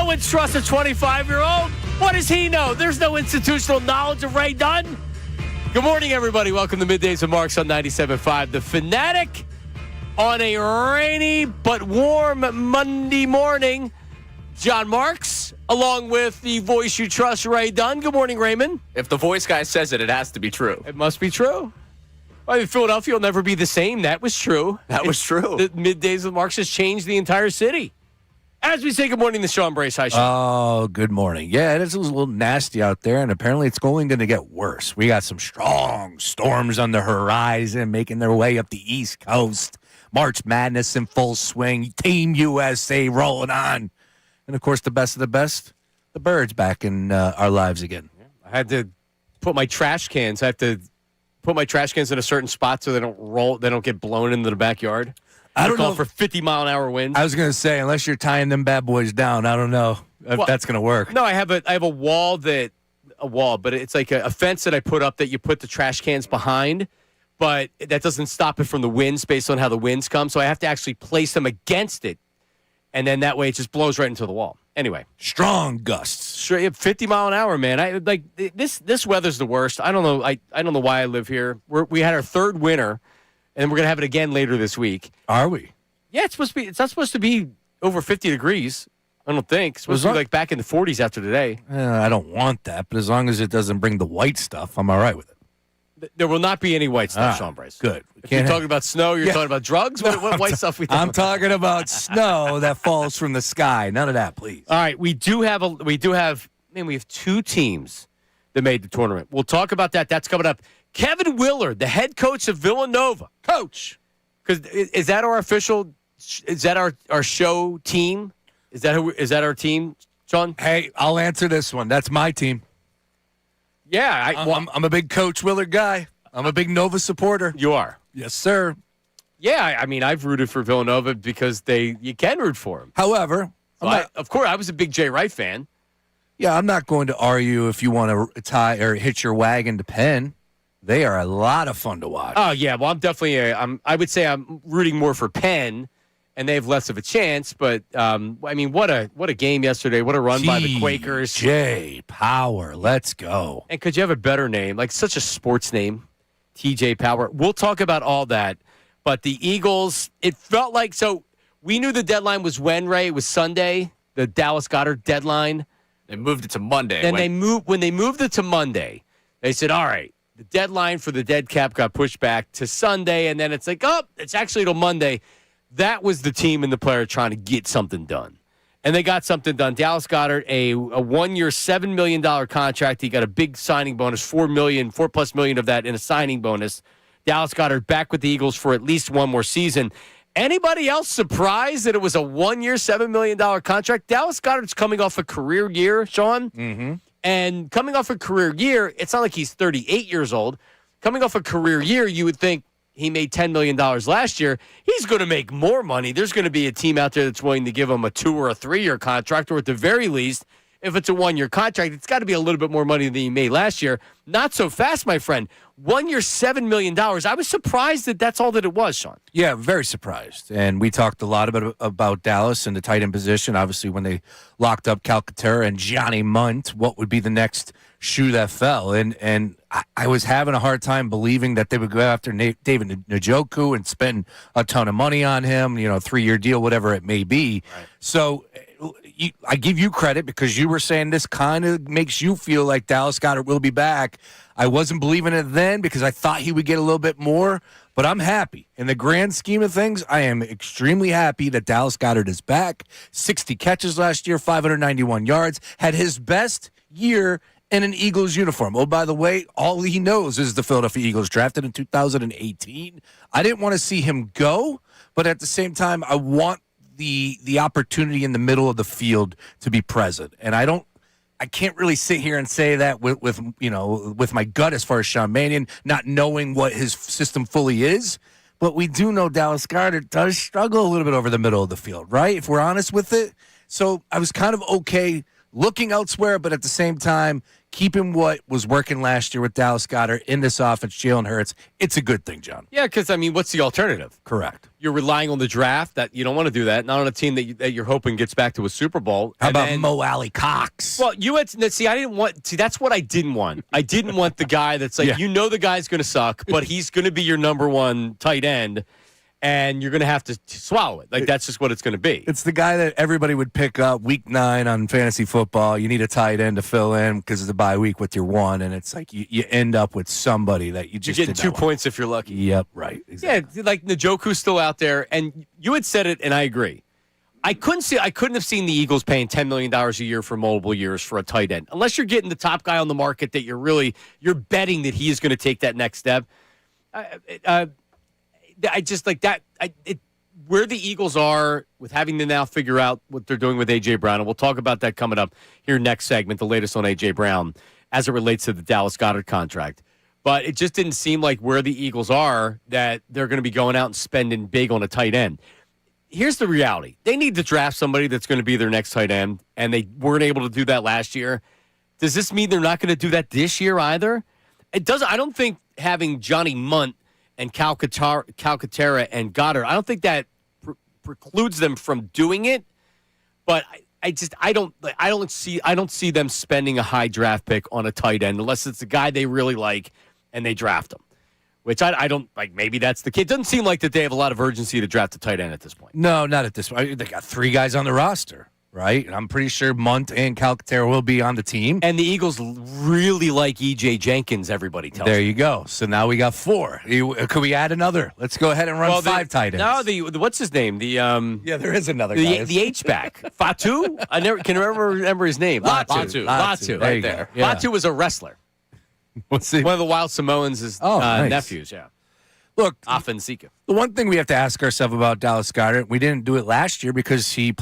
No one trusts a 25-year-old. What does he know? There's no institutional knowledge of Ray Dunn. Good morning, everybody. Welcome to Middays with Marks on 97.5. The Fanatic on a rainy but warm Monday morning. John Marks, along with the voice you trust, Ray Dunn. Good morning, Raymond. If the voice guy says it, it has to be true. It must be true. I mean, Philadelphia will never be the same. That was true. That was true. The Middays with Marks has changed the entire city. As we say good morning to Sean Brace. Hi, Sean. Oh, good morning. Yeah, it is a little nasty out there, and apparently it's only going to get worse. We got some strong storms on the horizon making their way up the East Coast. March Madness in full swing. Team USA rolling on. And, of course, the best of the best, the birds back in our lives again. I had to put my trash cans. I have to put my trash cans in a certain spot so they don't roll. They don't get blown into the backyard. I don't know for 50-mile-an-hour winds. I was going to say, unless you're tying them bad boys down, I don't know if that's going to work. No, I have a wall but it's like a fence that I put up that you put the trash cans behind, but that doesn't stop it from the winds based on how the winds come. So I have to actually place them against it, and then that way it just blows right into the wall. Anyway, strong gusts, straight 50-mile-an-hour, man. I like this weather's the worst. I don't know. I don't know why I live here. We had our third winter. And we're going to have it again later this week. Are we? Yeah, it's not supposed to be over 50 degrees. I don't think. It's supposed to be like back in the 40s after today. I don't want that, but as long as it doesn't bring the white stuff, I'm all right with it. There will not be any white stuff, Sean Bryce. Good. If you're talking about snow, you're talking about drugs? What white stuff we talking I'm about? talking about snow that falls from the sky. None of that, please. All right, we have two teams that made the tournament. We'll talk about that. That's coming up. Kevin Willard, the head coach of Villanova. Coach. Because is that our official, is that our show team? Is that our team, Sean? Hey, I'll answer this one. That's my team. Yeah. I'm a big Coach Willard guy. I'm a big Nova supporter. You are? Yes, sir. Yeah, I mean, I've rooted for Villanova because you can root for them. However, of course, I was a big Jay Wright fan. Yeah, I'm not going to argue if you want to tie or hitch your wagon to Penn. They are a lot of fun to watch. Oh, yeah. Well, I'm definitely I would say I'm rooting more for Penn, and they have less of a chance. But, I mean, what a game yesterday. What a run by the Quakers. TJ Power. Let's go. And could you have a better name? Like such a sports name, TJ Power. We'll talk about all that. But the Eagles, it felt like, so we knew the deadline was when, Ray? It was Sunday, the Dallas Goedert deadline. They moved it to Monday. Then when they moved it to Monday, they said, all right. The deadline for the dead cap got pushed back to Sunday, and then it's like, oh, it's actually till Monday. That was the team and the player trying to get something done. And they got something done. Dallas Goedert, a 1-year, $7 million contract. He got a big signing bonus, $4+ million of that in a signing bonus. Dallas Goedert back with the Eagles for at least one more season. Anybody else surprised that it was a 1-year, $7 million contract? Dallas Goedert's coming off a career year, Sean. Mm-hmm. And coming off a career year, it's not like he's 38 years old. Coming off a career year, you would think he made $10 million last year. He's going to make more money. There's going to be a team out there that's willing to give him a 2 or a 3-year contract, or at the very least, if it's a 1-year contract, it's got to be a little bit more money than he made last year. Not so fast, my friend. 1 year, $7 million. I was surprised that that's all that it was, Sean. Yeah, very surprised. And we talked a lot about Dallas and the tight end position. Obviously, when they locked up Calcaterra and Johnny Munt, what would be the next shoe that fell? And I was having a hard time believing that they would go after David Njoku and spend a ton of money on him, 3-year deal, whatever it may be. Right. So I give you credit because you were saying this kind of makes you feel like Dallas Goedert will be back. I wasn't believing it then because I thought he would get a little bit more, but I'm happy. In the grand scheme of things, I am extremely happy that Dallas Goedert is back. 60 catches last year, 591 yards, had his best year in an Eagles uniform. Oh, by the way, all he knows is the Philadelphia Eagles drafted in 2018. I didn't want to see him go, but at the same time, I want the opportunity in the middle of the field to be present. And I can't really sit here and say that with my gut as far as Sean Mannion, not knowing what his system fully is. But we do know Dallas Goedert does struggle a little bit over the middle of the field, right? If we're honest with it. So I was kind of okay looking elsewhere, but at the same time, keeping what was working last year with Dallas Goedert in this offense, Jalen Hurts, it's a good thing, John. Yeah, because, I mean, what's the alternative? Correct. You're relying on the draft. That you don't want to do that. Not on a team that you're hoping gets back to a Super Bowl. How about Mo Alley Cox? Well, you had see. I didn't want. See, that's what I didn't want. I didn't want the guy that's like, you know, the guy's going to suck, but he's going to be your number one tight end, and you're going to have to swallow it. Like, that's just what it's going to be. It's the guy that everybody would pick up week 9 on fantasy football. You need a tight end to fill in because of the bye week with your one, and it's like you end up with somebody that you just You're getting 2 points if you're lucky. Yep, right. Exactly. Yeah, like Njoku's still out there, and you had said it, and I agree. I couldn't have seen the Eagles paying $10 million a year for multiple years for a tight end, unless you're getting the top guy on the market that you're betting that he is going to take that next step. I just like that. Where the Eagles are with having to now figure out what they're doing with A.J. Brown, and we'll talk about that coming up here next segment, the latest on A.J. Brown as it relates to the Dallas Goedert contract. But it just didn't seem like where the Eagles are that they're going to be going out and spending big on a tight end. Here's the reality. They need to draft somebody that's going to be their next tight end, and they weren't able to do that last year. Does this mean they're not going to do that this year either? It doesn't. I don't think having Johnny Munt and Calcaterra and Goddard, I don't think that precludes them from doing it. But I don't see them spending a high draft pick on a tight end unless it's a guy they really like and they draft him. Which I don't like. Maybe that's the case. It doesn't seem like that they have a lot of urgency to draft a tight end at this point. No, not at this point. They got 3 guys on the roster, right? And I'm pretty sure Munt and Calcaterra will be on the team. And the Eagles really like E.J. Jenkins, everybody tells me. There you go. So now we got 4. Could we add another? Let's go ahead and run 5 tight ends. No, the what's his name? Yeah, there is another guy. The H-back. Fatu? I never can remember his name. Latu. Right there. Yeah. Fatu was a wrestler. What's the One of the Wild Samoans' nice. nephews, yeah. Look, Afensika. the one thing we have to ask ourselves about Dallas Goedert, we didn't do it last year because he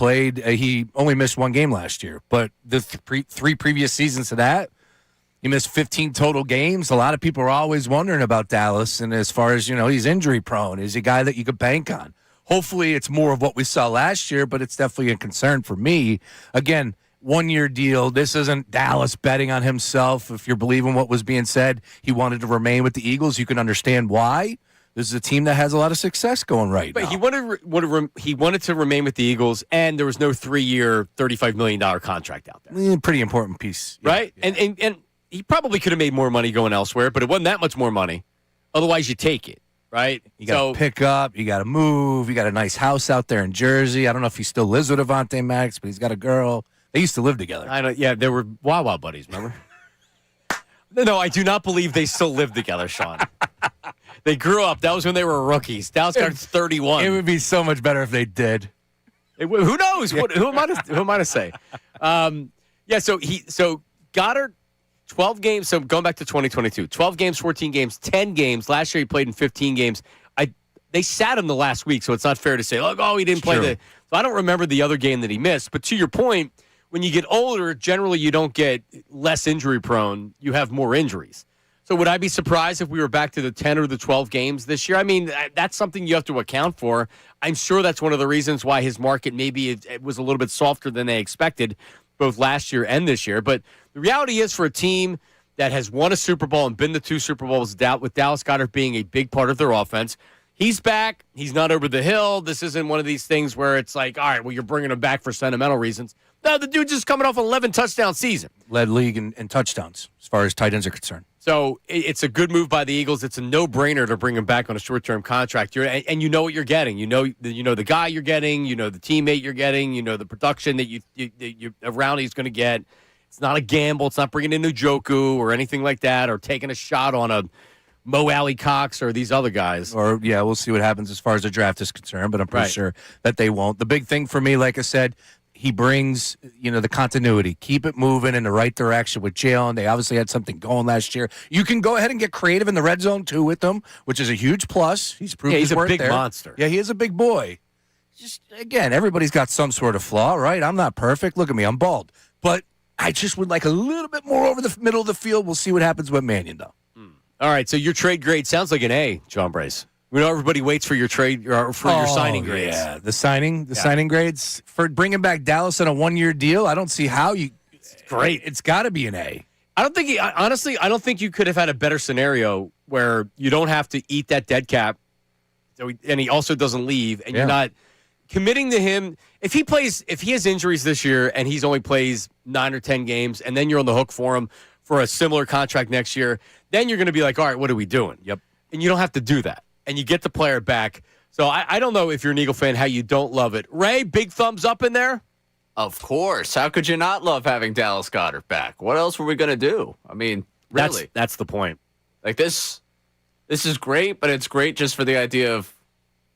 only missed 1 game last year. But the 3 previous seasons to that, he missed 15 total games. A lot of people are always wondering about Dallas. And as far as, he's injury prone. Is he a guy that you could bank on? Hopefully it's more of what we saw last year, but it's definitely a concern for me. Again, 1-year deal. This isn't Dallas betting on himself. If you're believing what was being said, he wanted to remain with the Eagles. You can understand why. This is a team that has a lot of success going right now. But he wanted to remain with the Eagles, and there was no 3-year, $35 million contract out there. Pretty important piece. Right? Yeah. And he probably could have made more money going elsewhere, but it wasn't that much more money. Otherwise, you take it, right? You got to pick up. You got to move. You got a nice house out there in Jersey. I don't know if he still lives with Avante Maddox, but he's got a girl. They used to live together. I know. Yeah, they were Wawa buddies, remember? No, I do not believe they still live together, Sean. They grew up. That was when they were rookies. Dallas Goedert's 31. It would be so much better if they did. Who knows? Who am I to say? So Goedert, 12 games. So going back to 2022, 12 games, 14 games, 10 games. Last year he played in 15 games. They sat him the last week, so it's not fair to say, he didn't play the. So I don't remember the other game that he missed. But to your point, when you get older, generally you don't get less injury prone. You have more injuries. So would I be surprised if we were back to the 10 or the 12 games this year? I mean, that's something you have to account for. I'm sure that's one of the reasons why his market maybe it was a little bit softer than they expected, both last year and this year. But the reality is for a team that has won a Super Bowl and been to 2 Super Bowls with Dallas Goedert being a big part of their offense, he's back. He's not over the hill. This isn't one of these things where it's like, all right, well, you're bringing him back for sentimental reasons. No, the dude's just coming off an 11-touchdown season. Led league in touchdowns as far as tight ends are concerned. So it's a good move by the Eagles. It's a no-brainer to bring him back on a short-term contract. And you know what you're getting. You know the guy you're getting. You know the teammate you're getting. You know the production that you around he's going to get. It's not a gamble. It's not bringing in Njoku or anything like that or taking a shot on a Mo Alley Cox or these other guys. Or, we'll see what happens as far as the draft is concerned, but I'm pretty sure that they won't. The big thing for me, like I said, he brings, the continuity. Keep it moving in the right direction with Jalen. They obviously had something going last year. You can go ahead and get creative in the red zone, too, with them, which is a huge plus. He's proved his worth there. He's a big monster. Yeah, he is a big boy. Just, again, everybody's got some sort of flaw, right? I'm not perfect. Look at me. I'm bald. But I just would like a little bit more over the middle of the field. We'll see what happens with Mannion, though. All right, so your trade grade sounds like an A, John Brace. We know everybody waits for your trade or for your signing grades. Yeah, the signing grades for bringing back Dallas on a 1-year deal. I don't see how you. great. It's got to be an A. I don't think honestly, I don't think you could have had a better scenario where you don't have to eat that dead cap, and he also doesn't leave, and you're not committing to him. If he has injuries this year and he's only plays 9 or 10 games, and then you're on the hook for him for a similar contract next year, then you're going to be like, all right, what are we doing? Yep. And you don't have to do that, and you get the player back. So I don't know if you're an Eagle fan how you don't love it. Ray, big thumbs up in there. Of course. How could you not love having Dallas Goedert back? What else were we going to do? I mean, really. That's the point. Like this is great, but it's great just for the idea of,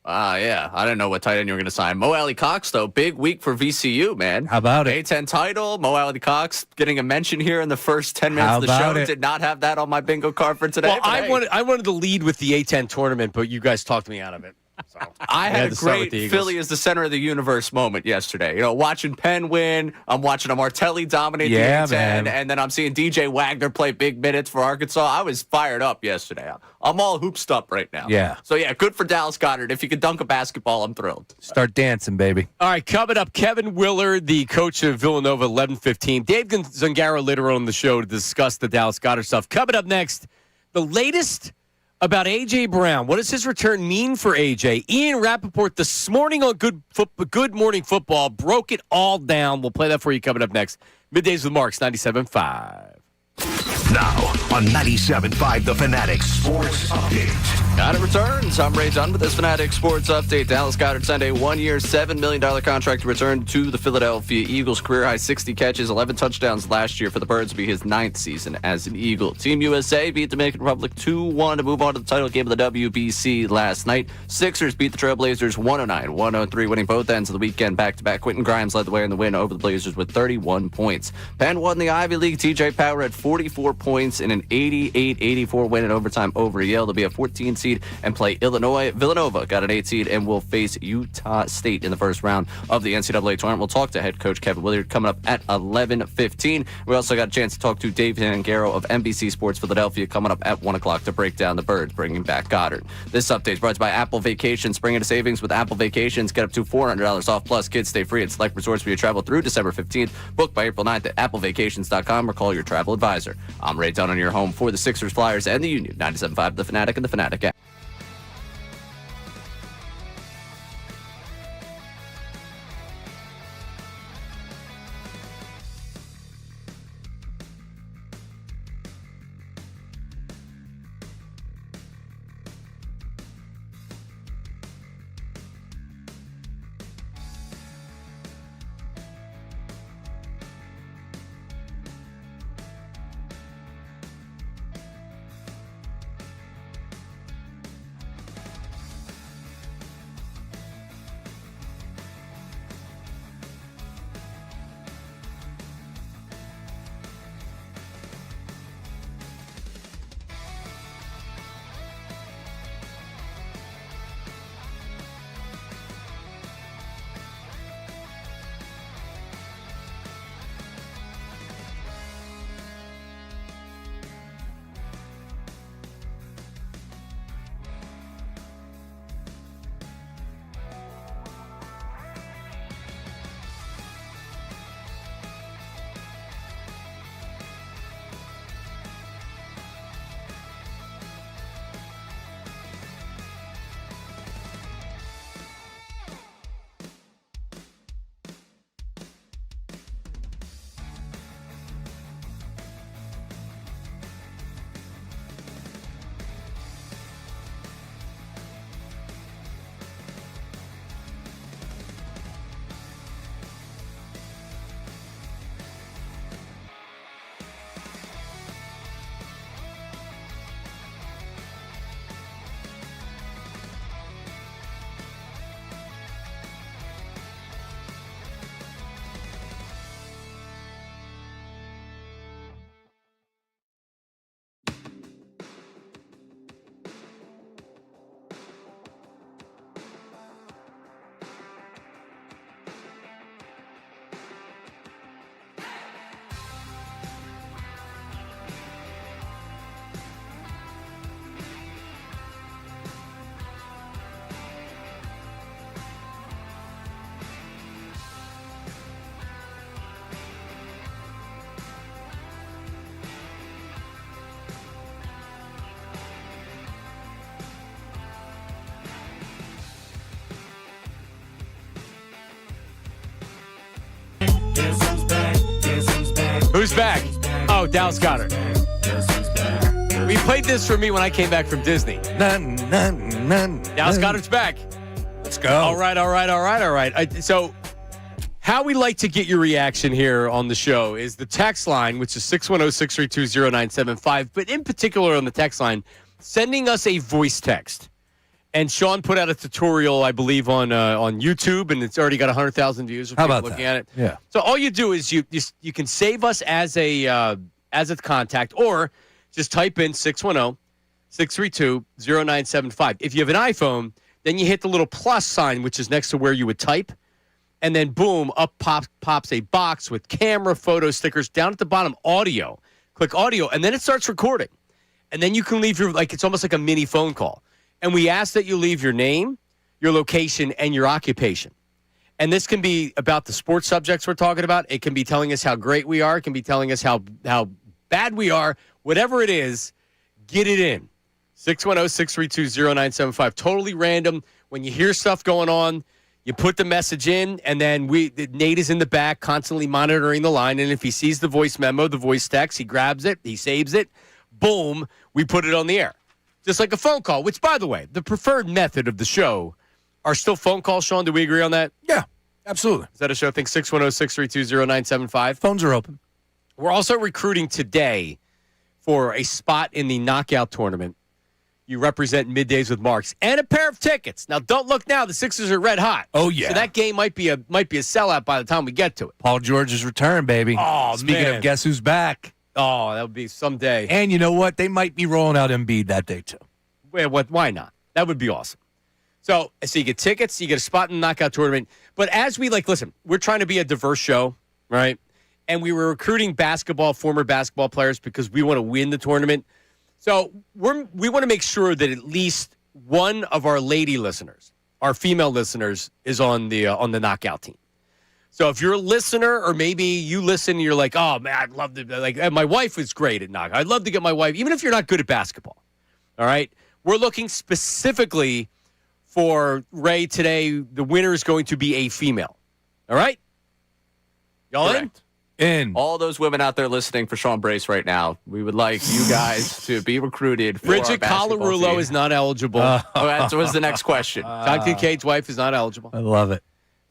I don't know what tight end you were going to sign. Mo Alley Cox, though, big week for VCU, man. How about it? A10 title, Mo Alley Cox getting a mention here in the first 10 minutes How of the show. about it? Did not have that on my bingo card for today. Well, I wanted to lead with the A10 tournament, but you guys talked me out of it. So I had a to start with great the Eagles. Philly is the center of the universe moment yesterday. You know, watching Penn win. I'm watching a Martelli dominate the A10, man. and then I'm seeing DJ Wagner play big minutes for Arkansas. I was fired up yesterday. I'm all hooped up right now. Yeah. So, good for Dallas Goedert. If he could dunk a basketball, I'm thrilled. Start dancing, baby. All right, coming up, Kevin Willard, the coach of Villanova, 11-15. Dave Zangaro later on the show to discuss the Dallas Goedert stuff. Coming up next, the latest about A.J. Brown. What does his return mean for A.J.? Ian Rappaport this morning on Good Morning Football broke it all down. We'll play that for you coming up next. Middays with Marks, 97.5. Now on 97.5, the Fanatic Sports Update. Goedert returns. I'm Ray Dunn with this Fanatic Sports Update. Dallas Goedert signed a 1-year, $7 million contract to return to the Philadelphia Eagles. Career-high 60 catches, 11 touchdowns last year for the Birds. Will be his 9th season as an Eagle. Team USA beat the Dominican Republic 2-1 to move on to the title game of the WBC last night. Sixers beat the Trailblazers 109-103, winning both ends of the weekend back-to-back. Quentin Grimes led the way in the win over the Blazers with 31 points. Penn won the Ivy League. TJ Power had 44 points in an 88-84 win in overtime over Yale. They'll be a 14 seed and play Illinois. Villanova got an 8 seed and will face Utah State in the first round of the NCAA tournament. We'll talk to head coach Kevin Willard coming up at 11:15. We also got a chance to talk to Dave Zangaro of NBC Sports Philadelphia coming up at 1 o'clock to break down the Birds bringing back Goedert. This update is brought to you by Apple Vacations. Spring into savings with Apple Vacations. Get up to $400 off plus kids stay free at select resorts for your travel through December 15th. Book by April 9th at applevacations.com or call your travel advisor. I'm Ray Dunn on your home for the Sixers, Flyers, and the Union. 97.5 The Fanatic and the Fanatic app. Who's back? Oh, Dallas Goedert. We played this for me when I came back from Disney. Dallas Goedert's back. Let's go. All right. So how we like to get your reaction here on the show is the text line, which is 610-632-0975. But in particular on the text line, sending us a voice text. And Sean put out a tutorial, I believe, on YouTube, and it's already got 100,000 views. How about looking that? at it. Yeah. So all you do is you can save us as a contact, or just type in 610-632-0975. If you have an iPhone, then you hit the little plus sign, which is next to where you would type, and then boom, up pops a box with camera, photo, stickers. Down at the bottom, audio. Click audio, and then it starts recording. And then you can leave it's almost like a mini phone call. And we ask that you leave your name, your location, and your occupation. And this can be about the sports subjects we're talking about. It can be telling us how great we are. It can be telling us how bad we are. Whatever it is, get it in. 610-632-0975. Totally random. When you hear stuff going on, you put the message in, and then Nate is in the back constantly monitoring the line. And if he sees the voice memo, the voice text, he grabs it, he saves it. Boom, we put it on the air. Just like a phone call, which, by the way, the preferred method of the show are still phone calls, Sean. Do we agree on that? Yeah, absolutely. Is that a show? I think 610-632-0975. Phones are open. We're also recruiting today for a spot in the knockout tournament. You represent Middays with Marks and a pair of tickets. Now, don't look now. The Sixers are red hot. Oh, yeah. So that game might be a sellout by the time we get to it. Paul George's return, baby. Oh, Speaking man. of guess who's back. Oh, that would be someday. And you know what? They might be rolling out Embiid that day, too. Why not? That would be awesome. So you get tickets, you get a spot in the knockout tournament. But as we listen, we're trying to be a diverse show, right? And we were recruiting former basketball players because we want to win the tournament. So we want to make sure that at least one of our lady listeners, our female listeners, is on the knockout team. So if you're a listener, or maybe you listen and you're like, oh, man, I'd love to, my wife is great at knockout. I'd love to get my wife, even if you're not good at basketball. All right? We're looking specifically for Ray today. The winner is going to be a female. All right? Y'all Correct. In. All those women out there listening for Sean Brace right now, we would like you guys to be recruited for Bridget our basketball Colarulo team. is not eligible. That was the next question. Tom Kincaid's wife is not eligible. I love it.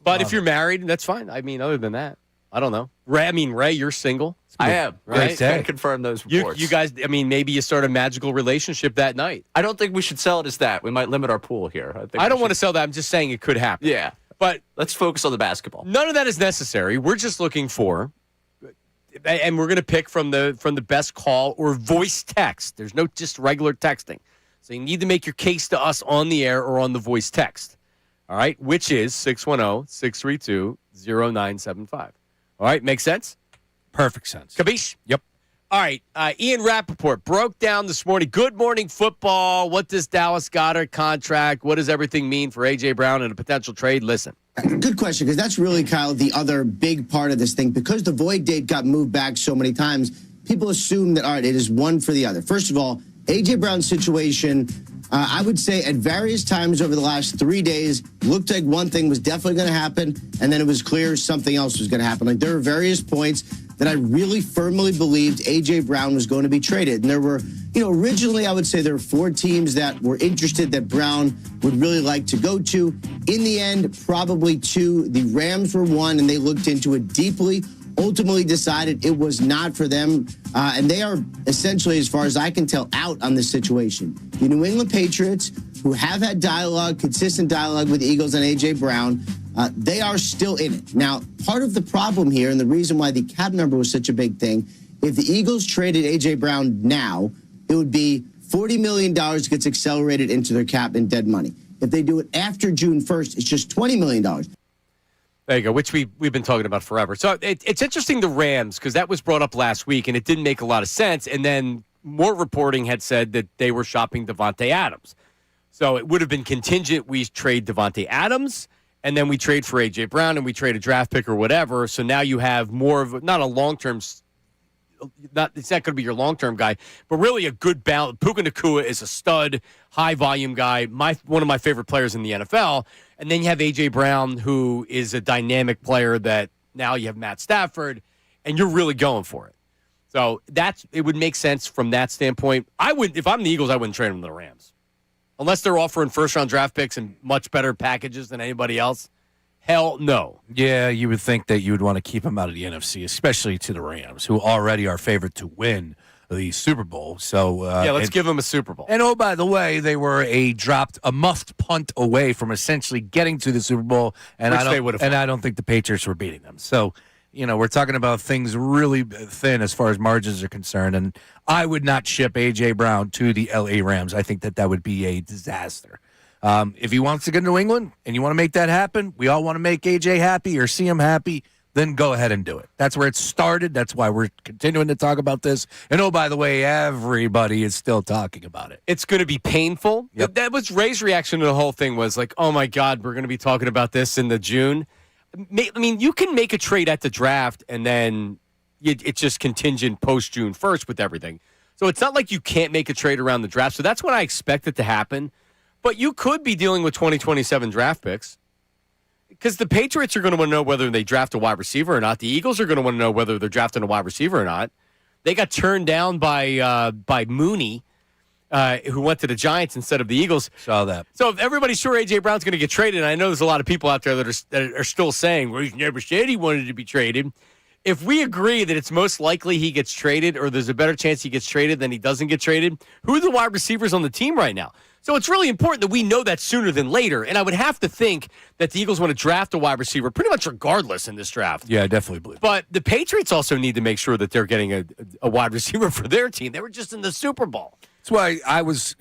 But if you're married, that's fine. I mean, other than that, I don't know. Ray, you're single. I am. Right? I can confirm those reports. You guys, maybe you start a magical relationship that night. I don't think we should sell it as that. We might limit our pool here. I don't want to sell that. I'm just saying it could happen. Yeah. But let's focus on the basketball. None of that is necessary. We're just looking for, and we're going to pick from the best call or voice text. There's no just regular texting. So you need to make your case to us on the air or on the voice text. All right, which is 610-632-0975. All right, makes sense? Perfect sense. Kabish? Yep. All right, Ian Rappaport broke down this morning. Good morning, football. What does Dallas Goedert contract? What does everything mean for A.J. Brown and a potential trade? Listen. Good question, because that's really, Kyle, the other big part of this thing. Because the void date got moved back so many times, people assume that, all right, it is one for the other. First of all, A.J. Brown's situation, I would say at various times over the last 3 days, looked like one thing was definitely going to happen, and then it was clear something else was going to happen. Like, there were various points that I really firmly believed A.J. Brown was going to be traded. And there were, originally I would say there were 4 teams that were interested that Brown would really like to go to. In the end, probably 2. The Rams were one, and they looked into it deeply. Ultimately decided it was not for them, and they are essentially, as far as I can tell, out on this situation. The New England Patriots, who have had consistent dialogue with the Eagles and A.J. Brown, they are still in it. Now, part of the problem here, and the reason why the cap number was such a big thing, if the Eagles traded A.J. Brown now, it would be $40 million gets accelerated into their cap in dead money. If they do it after June 1st, it's just $20 million. There you go, which we've been talking about forever. So it's interesting, the Rams, because that was brought up last week, and it didn't make a lot of sense. And then more reporting had said that they were shopping Devontae Adams. So it would have been contingent. We trade Devontae Adams, and then we trade for A.J. Brown, and we trade a draft pick or whatever. So now you have more of not a long-term – it's not going to be your long-term guy, but really a good balance. Puka Nacua is a stud, high-volume guy, one of my favorite players in the NFL. And then you have A.J. Brown, who is a dynamic player that now you have Matt Stafford, and you're really going for it. So it would make sense from that standpoint. If I'm the Eagles, I wouldn't trade him to the Rams. Unless they're offering first-round draft picks and much better packages than anybody else. Hell no. Yeah, you would think that you would want to keep him out of the NFC, especially to the Rams, who already are favored to win the Super Bowl. So let's give them a Super Bowl. And oh, by the way, they were a muffed punt away from essentially getting to the Super Bowl, and I don't think the Patriots were beating them. So, we're talking about things really thin as far as margins are concerned, and I would not ship A.J. Brown to the L.A. Rams. I think that would be a disaster. If he wants to go to New England and you want to make that happen, we all want to make AJ happy or see him happy, then go ahead and do it. That's where it started. That's why we're continuing to talk about this. And oh, by the way, everybody is still talking about it. It's going to be painful. Yep. That was Ray's reaction to the whole thing was like, oh my God, we're going to be talking about this in the June. I mean, you can make a trade at the draft and then it's just contingent post-June 1st with everything. So it's not like you can't make a trade around the draft. So that's what I expect it to happen. But you could be dealing with 2027 draft picks because the Patriots are going to want to know whether they draft a wide receiver or not. The Eagles are going to want to know whether they're drafting a wide receiver or not. They got turned down by Mooney, who went to the Giants instead of the Eagles. Saw that. So if everybody's sure A.J. Brown's going to get traded, and I know there's a lot of people out there that are still saying, well, he's never said he wanted to be traded. If we agree that it's most likely he gets traded or there's a better chance he gets traded than he doesn't get traded, who are the wide receivers on the team right now? So it's really important that we know that sooner than later. And I would have to think that the Eagles want to draft a wide receiver pretty much regardless in this draft. Yeah, I definitely believe. But the Patriots also need to make sure that they're getting a wide receiver for their team. They were just in the Super Bowl. That's why I was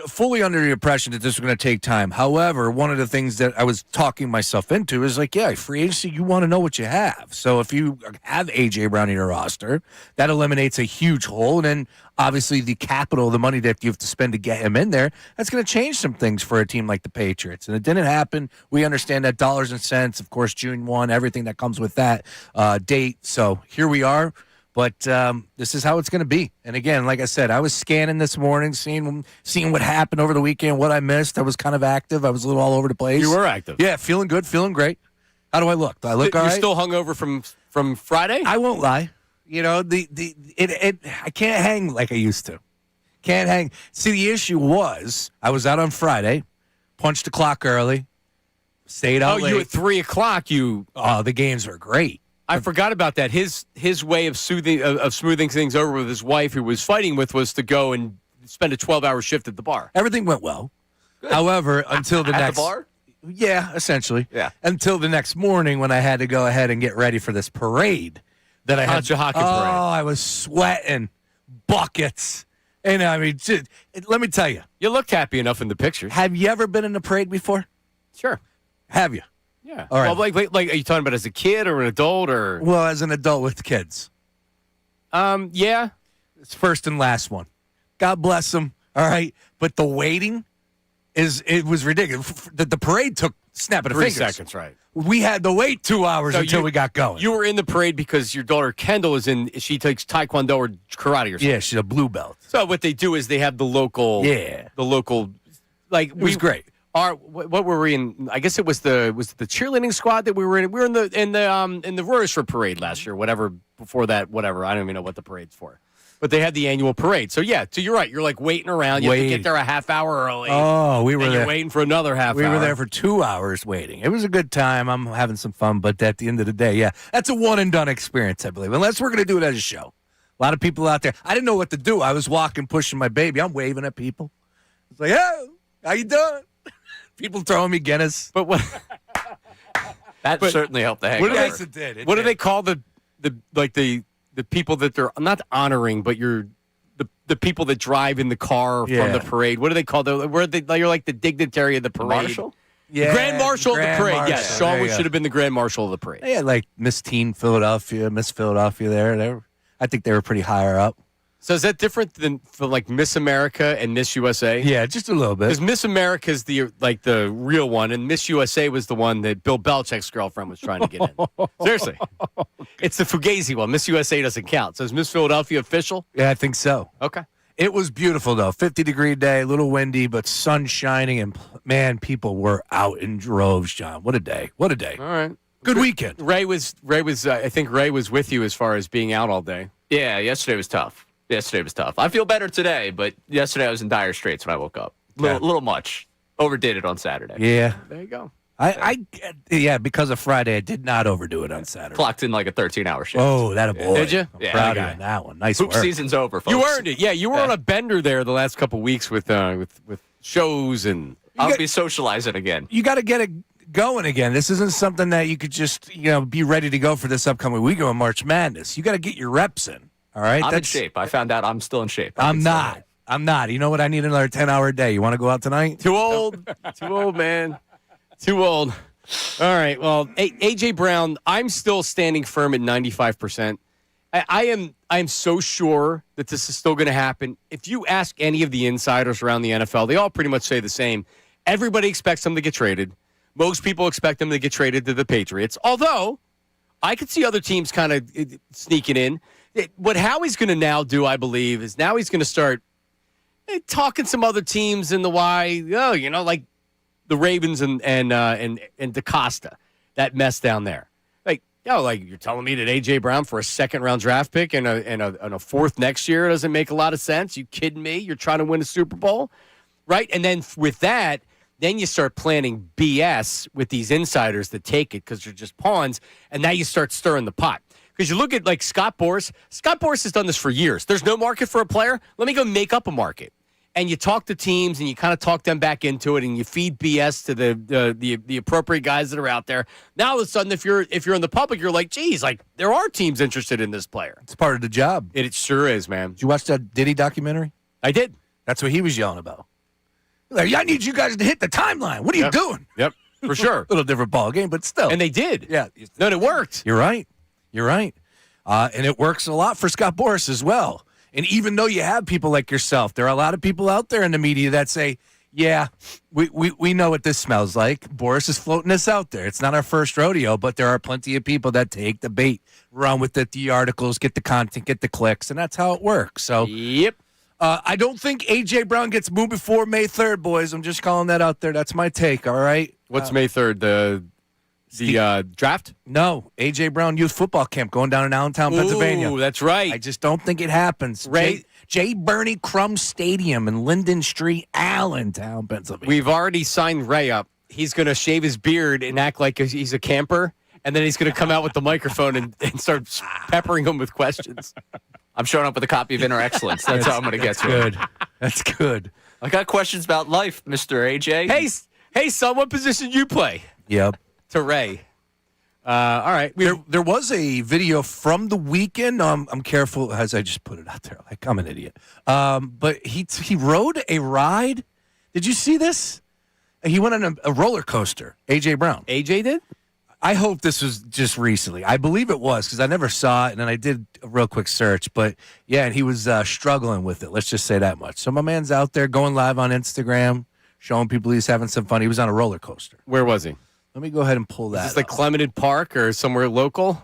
fully under the impression that this was going to take time. However, one of the things that I was talking myself into is like, yeah, free agency, you want to know what you have. So if you have A.J. Brown in your roster, that eliminates a huge hole. And then obviously the capital, the money that you have to spend to get him in there, that's going to change some things for a team like the Patriots. And it didn't happen. We understand that dollars and cents, of course, June 1, everything that comes with that date. So here we are. But this is how it's going to be. And again, like I said, I was scanning this morning, seeing what happened over the weekend, what I missed. I was kind of active. I was a little all over the place. You were active. Yeah, feeling good, feeling great. How do I look? Do I look all right? You're still hungover from Friday? I won't lie. I can't hang like I used to. Can't hang. See, the issue was I was out on Friday, punched the clock early, stayed out late. You at 3 o'clock. The games are great. I forgot about that. His way of smoothing things over with his wife, who was fighting with, was to go and spend a 12-hour shift at the bar. Everything went well. Good. However, until the next the bar? Yeah, essentially. Yeah. Until the next morning when I had to go ahead and get ready for this parade that I had. Hockey parade. I was sweating buckets. And I mean, let me tell you. You looked happy enough in the pictures. Have you ever been in a parade before? Sure. Have you? Yeah. All right. Well, like, are you talking about as a kid or an adult or? Well, as an adult with kids. Yeah. It's first and last one. God bless them. All right. But the waiting it was ridiculous. The parade took snapping of 3 fingers. seconds, right? We had to wait 2 hours until we got going. You were in the parade because your daughter Kendall she takes Taekwondo or karate or something. Yeah, she's a blue belt. So what they do is they have the local. Yeah. The local, like it was great. What were we in? I guess it was the cheerleading squad that we were in. We were in the Royersford parade last year. Whatever before that, whatever. I don't even know what the parade's for. But they had the annual parade. So yeah, so you're right. You're like waiting around. You have to get there a half hour early. Oh, we were and there. You're waiting for another half hour. We were there for 2 hours waiting. It was a good time. I'm having some fun, but at the end of the day, yeah, that's a one and done experience, I believe. Unless we're going to do it as a show. A lot of people out there. I didn't know what to do. I was walking, pushing my baby. I'm waving at people. It's like, hey, how you doing? People throwing me Guinness. But what? That certainly helped the hangover. Yes, it did. What do they call the people that they're not honoring, but you're the people that drive in the car from the parade? What do they call them? You're like the dignitary of the parade. Marshal? Yeah, Grand Marshal of the parade. Marshal. Yes, Sean should have been the Grand Marshal of the parade. They had like Miss Philadelphia there. I think they were pretty higher up. So is that different than for like Miss America and Miss USA? Yeah, just a little bit. Because Miss America is the real one, and Miss USA was the one that Bill Belichick's girlfriend was trying to get in. Seriously, it's the Fugazi one. Miss USA doesn't count. So is Miss Philadelphia official? Yeah, I think so. Okay. It was beautiful though. 50-degree day, a little windy, but sun shining, and man, people were out in droves. John, what a day! What a day! All right. Good weekend. Ray was. I think Ray was with you as far as being out all day. Yeah, yesterday was tough. I feel better today, but yesterday I was in dire straits when I woke up. Little much. Overdid it on Saturday. Yeah. There you go. Yeah, because of Friday, I did not overdo it on Saturday. Clocked in like a 13-hour shift. Oh, that a boy. Did you? I'm Yeah, proud I of got you on that one. Nice Hoop work. season's over, folks. You earned it. Yeah, you were on a bender there the last couple weeks with shows and. I'll be socializing again. You got to get it going again. This isn't something that you could just, be ready to go for this upcoming weekend with March Madness. You got to get your reps in. All right? I'm in shape. I found out I'm still in shape. I'm not. You know what? I need another 10-hour day. You want to go out tonight? Too old. Too old, man. Too old. All right. Well, A.J. Brown, I'm still standing firm at 95%. I am so sure that this is still going to happen. If you ask any of the insiders around the NFL, they all pretty much say the same. Everybody expects him to get traded. Most people expect him to get traded to the Patriots. Although, I could see other teams kind of sneaking in. What Howie's going to now do, I believe, is now he's going to start talking some other teams in the like the Ravens and DaCosta, that mess down there. Like you're telling me that A.J. Brown for a second-round draft pick and a fourth next year doesn't make a lot of sense? You kidding me? You're trying to win a Super Bowl? Right? And then with that, then you start planning BS with these insiders that take it because they're just pawns, and now you start stirring the pot. Because you look at, like, Scott Boras. Scott Boras has done this for years. There's no market for a player. Let me go make up a market. And you talk to teams, and you kind of talk them back into it, and you feed BS to the appropriate guys that are out there. Now, all of a sudden, if you're in the public, you're like, geez, like, there are teams interested in this player. It's part of the job. It sure is, man. Did you watch that Diddy documentary? I did. That's what he was yelling about. Like, I need you guys to hit the timeline. What are you doing? Yep, for sure. A little different ball game, but still. And they did. Yeah. No, it worked. You're right. And it works a lot for Scott Boras as well. And even though you have people like yourself, there are a lot of people out there in the media that say, yeah, we know what this smells like. Boras is floating this out there. It's not our first rodeo, but there are plenty of people that take the bait, run with it, the articles, get the content, get the clicks, and that's how it works. So, yep. I don't think A.J. Brown gets moved before May 3rd, boys. I'm just calling that out there. That's my take, all right? What's May 3rd? The draft? No, A.J. Brown Youth Football Camp going down in Allentown, Pennsylvania. Ooh, that's right. I just don't think it happens. Ray? J. Bernie Crum Stadium in Linden Street, Allentown, Pennsylvania. We've already signed Ray up. He's going to shave his beard and act like he's a camper, and then he's going to come out with the microphone and start peppering him with questions. I'm showing up with a copy of Inner Excellence. That's how I'm going to get to good. it. That's good. I got questions about life, Mr. AJ. Hey, son, what position you play? Yep. To Ray. All right. There was a video from the weekend. I'm careful as I just put it out there. Like I'm an idiot. But he rode a ride. Did you see this? He went on a roller coaster. A.J. Brown. AJ did? I hope this was just recently. I believe it was because I never saw it, and then I did a real quick search. But, yeah, and he was struggling with it. Let's just say that much. So my man's out there going live on Instagram, showing people he's having some fun. He was on a roller coaster. Where was he? Let me go ahead and pull that. Is this like Clementon Park or somewhere local?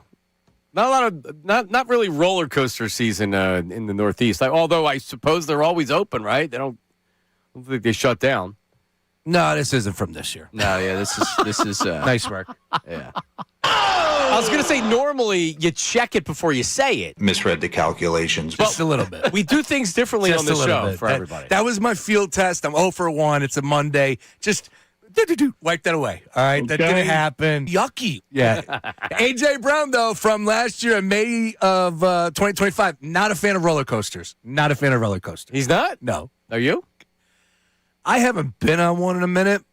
Not a lot of not really roller coaster season in the Northeast. Although I suppose they're always open, right? I don't think they shut down. No, this isn't from this year. No, yeah, this is Nice work. Yeah. I was going to say normally you check it before you say it. Misread the calculations. Just a little bit. We do things differently on the show for everybody. That was my field test. I'm 0 for 1. It's a Monday. Just wipe that away. All right, that didn't happen. Yucky. Yeah. A.J. Brown, though, from last year in May of 2025, not a fan of roller coasters. Not a fan of roller coasters. He's not? No. Are you? I haven't been on one in a minute,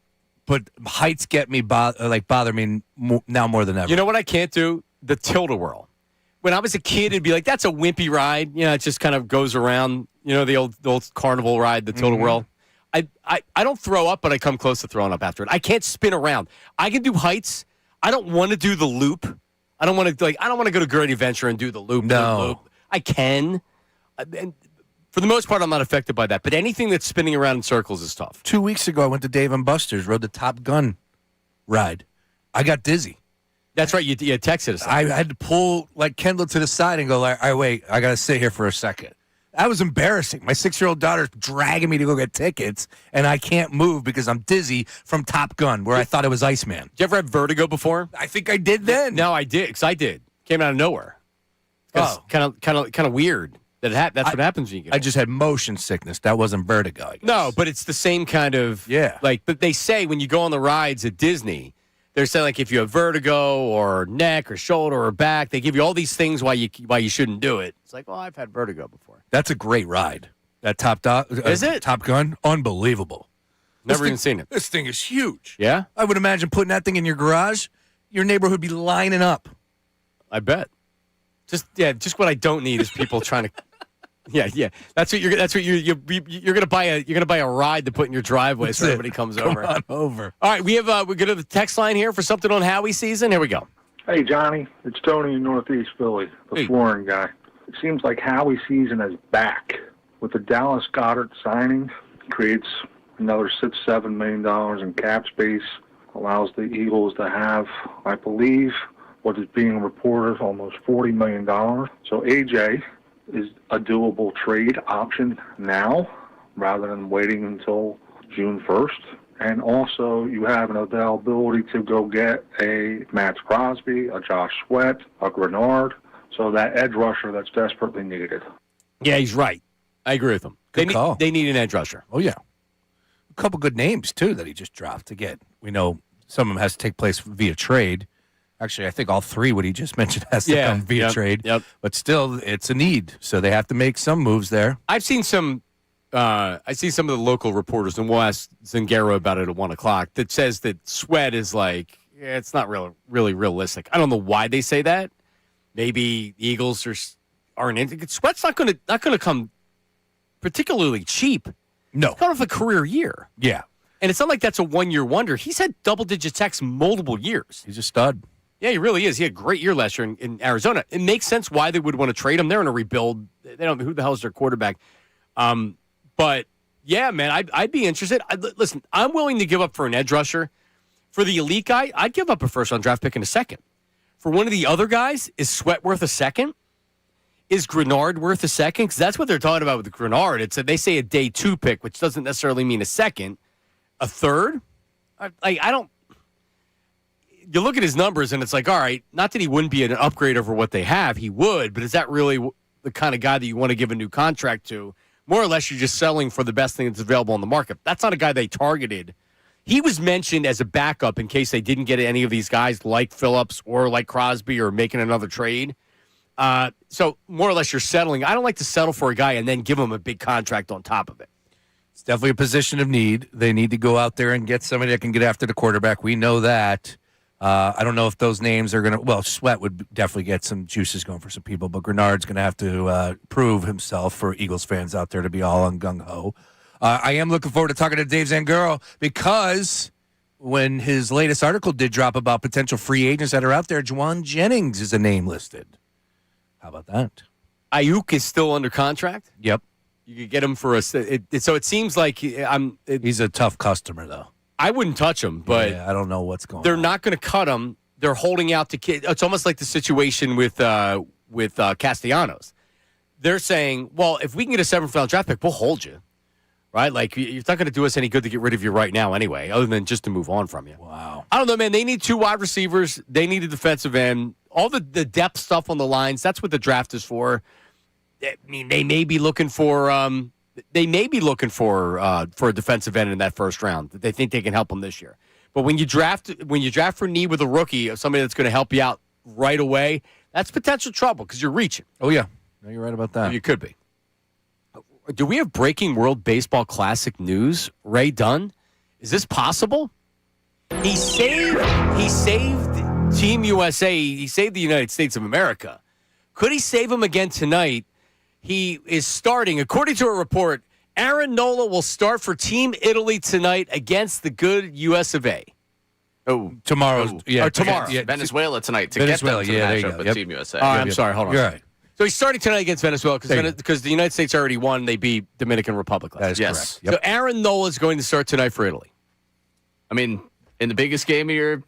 but heights get me bother me now more than ever. You know what I can't do? The tilt-a-whirl. When I was a kid, it'd be like, that's a wimpy ride. You know, it just kind of goes around, the old carnival ride, the tilt-a-whirl. I don't throw up, but I come close to throwing up after it. I can't spin around. I can do heights. I don't want to do the loop. I don't want to go to Goedert Adventure and do the loop. No. Loop. I can. And for the most part, I'm not affected by that. But anything that's spinning around in circles is tough. 2 weeks ago, I went to Dave & Buster's, rode the Top Gun ride. I got dizzy. That's right. You texted us. I had to pull Kendall to the side and go, all right, wait, I got to sit here for a second. That was embarrassing. My 6-year-old daughter's dragging me to go get tickets, and I can't move because I'm dizzy from Top Gun, where I thought it was Iceman. Did you ever have vertigo before? I think I did then. No, I did, because I did. Came out of nowhere. Kind of weird. That's what happens when you get I just had motion sickness. That wasn't vertigo, I guess. No, but it's the same kind of but they say when you go on the rides at Disney, they're saying like if you have vertigo or neck or shoulder or back, they give you all these things why you shouldn't do it. It's like, well, I've had vertigo before. That's a great ride. That Is it? Top Gun? Unbelievable. Never even seen it. This thing is huge. Yeah? I would imagine putting that thing in your garage, your neighborhood would be lining up. I bet. Just what I don't need is people trying to. Yeah. That's what you're gonna buy a ride to put in your driveway so everybody comes over. Come on over. All right, we're gonna have the text line here for something on Howie season. Here we go. Hey, Johnny. It's Tony in Northeast Philly, the flooring guy. It seems like Howie season is back. With the Dallas Goedert signing, creates another $6-7 million in cap space, allows the Eagles to have, I believe, what is being reported, almost $40 million. So AJ is a doable trade option now rather than waiting until June 1st. And also you have an availability to go get a Max Crosby, a Josh Sweat, a Grenard, so that edge rusher that's desperately needed. Yeah, he's right. I agree with him. Good call. They need an edge rusher. Oh, yeah. A couple good names, too, that he just dropped to get. We know some of them has to take place via trade. Actually, I think all three, what he just mentioned, has to come via trade. Yep. But still, it's a need. So they have to make some moves there. I've seen some I see some of the local reporters, and we'll ask Zangaro about it at 1 o'clock, that says that Sweat is like, it's not really realistic. I don't know why they say that. Maybe the Eagles aren't in. Sweat's not going to come particularly cheap. No. He's kind of a career year. Yeah. And it's not like that's a one-year wonder. He's had double-digit sacks multiple years. He's a stud. Yeah, he really is. He had a great year last year in Arizona. It makes sense why they would want to trade him. They're in a rebuild. They don't know who the hell is their quarterback. But, yeah, man, I'd be interested. Listen, I'm willing to give up for an edge rusher. For the elite guy, I'd give up a first-round draft pick in a second. For one of the other guys, is Sweat worth a second? Is Grenard worth a second? Because that's what they're talking about with Grenard. They say a day 2 pick, which doesn't necessarily mean a second. A third? I don't. You look at his numbers, and it's like, all right, not that he wouldn't be an upgrade over what they have. He would, but is that really the kind of guy that you want to give a new contract to? More or less, you're just selling for the best thing that's available on the market. That's not a guy they targeted. He was mentioned as a backup in case they didn't get any of these guys like Phillips or like Crosby or making another trade. So more or less, you're settling. I don't like to settle for a guy and then give him a big contract on top of it. It's definitely a position of need. They need to go out there and get somebody that can get after the quarterback. We know that. I don't know if those names are going to – well, Sweat would definitely get some juices going for some people, but Grenard's going to have to prove himself for Eagles fans out there to be all on gung-ho. I am looking forward to talking to Dave Zangaro because when his latest article did drop about potential free agents that are out there, Juwan Jennings is a name listed. How about that? Ayuk is still under contract? Yep. You could get him for so it seems like he's a tough customer, though. I wouldn't touch him, but I don't know what's going on. They're not going to cut him. They're holding out to kids. It's almost like the situation with Castellanos. They're saying, well, if we can get a 7th-round draft pick, we'll hold you. Right? Like, it's not going to do us any good to get rid of you right now anyway, other than just to move on from you. Wow. I don't know, man. They need 2 wide receivers. They need a defensive end. All the depth stuff on the lines, that's what the draft is for. I mean, they may be looking for a defensive end in that first round. They think they can help them this year. But when you draft for need with a rookie, somebody that's going to help you out right away, that's potential trouble because you're reaching. Oh, yeah. No, you're right about that. You could be. Do we have breaking World Baseball Classic news? Ray Dunn? Is this possible? He saved Team USA. He saved the United States of America. Could he save him again tonight? He is starting, according to a report, Aaron Nola will start for Team Italy tonight against the good US of A. Oh, tomorrow. Yeah, tomorrow. Yeah, Venezuela tonight to Venezuela, get them to the matchup with Team USA. I'm sorry, hold on. You're right. So he's starting tonight against Venezuela because the United States already won. They beat Dominican Republic last That is night. correct. Yep. So Aaron Nola is going to start tonight for Italy. I mean, in the biggest game of your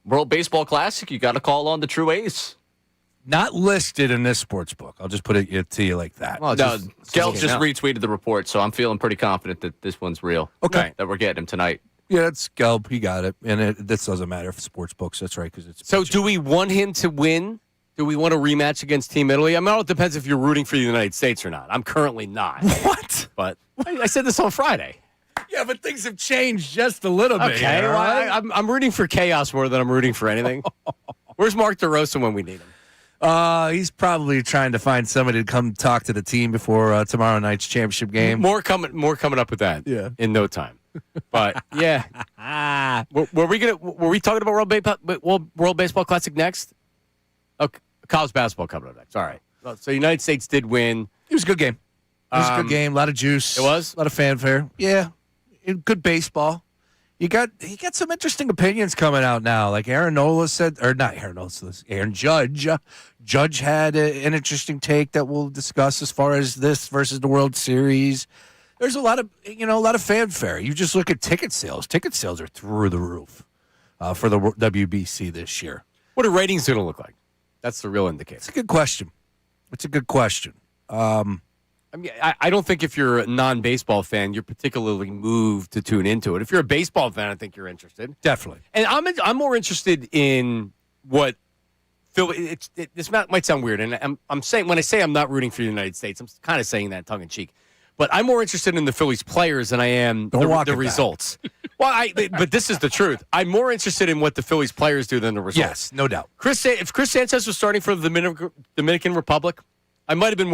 World Baseball Classic, you got to call on the true ace. Not listed in this sports book. I'll just put it to you like that. Well, No, Gelb just out. retweeted the report, so I'm feeling pretty confident that this one's real. Okay. That we're getting him tonight. Yeah, it's Gelb. He got it. And this doesn't matter for sports books. That's right. Because it's So do we want him to win? Do we want a rematch against Team Italy? I mean, it depends if you're rooting for the United States or not. I'm currently not. What? But I said this on Friday. Yeah, but things have changed just a little bit. Okay, here, well, right? I'm rooting for chaos more than I'm rooting for anything. Where's Mark DeRosa when we need him? He's probably trying to find somebody to come talk to the team before tomorrow night's championship game. More coming up with that. Yeah. In no time. But yeah, were we talking about World Baseball Classic next? Okay, college basketball coming up next. All right. Well, so United States did win. It was a good game. It was a good game. A lot of juice. It was? A lot of fanfare. Yeah. Good baseball. You got some interesting opinions coming out now. Like Aaron Nola said, or not Aaron Nola, Aaron Judge. Judge had an interesting take that we'll discuss as far as this versus the World Series. There's a lot of fanfare. You just look at ticket sales. Ticket sales are through the roof for the WBC this year. What are ratings going to look like? That's the real indicator. It's a good question. I mean, I don't think if you're a non-baseball fan, you're particularly moved to tune into it. If you're a baseball fan, I think you're interested. Definitely. And I'm more interested in what Philly. This might sound weird, and I'm saying when I say I'm not rooting for the United States, I'm kind of saying that tongue in cheek. But I'm more interested in the Phillies players than I am the results. Well, but this is the truth. I'm more interested in what the Phillies players do than the results. Yes, no doubt. If Chris Sanchez was starting for the Dominican Republic, I might have been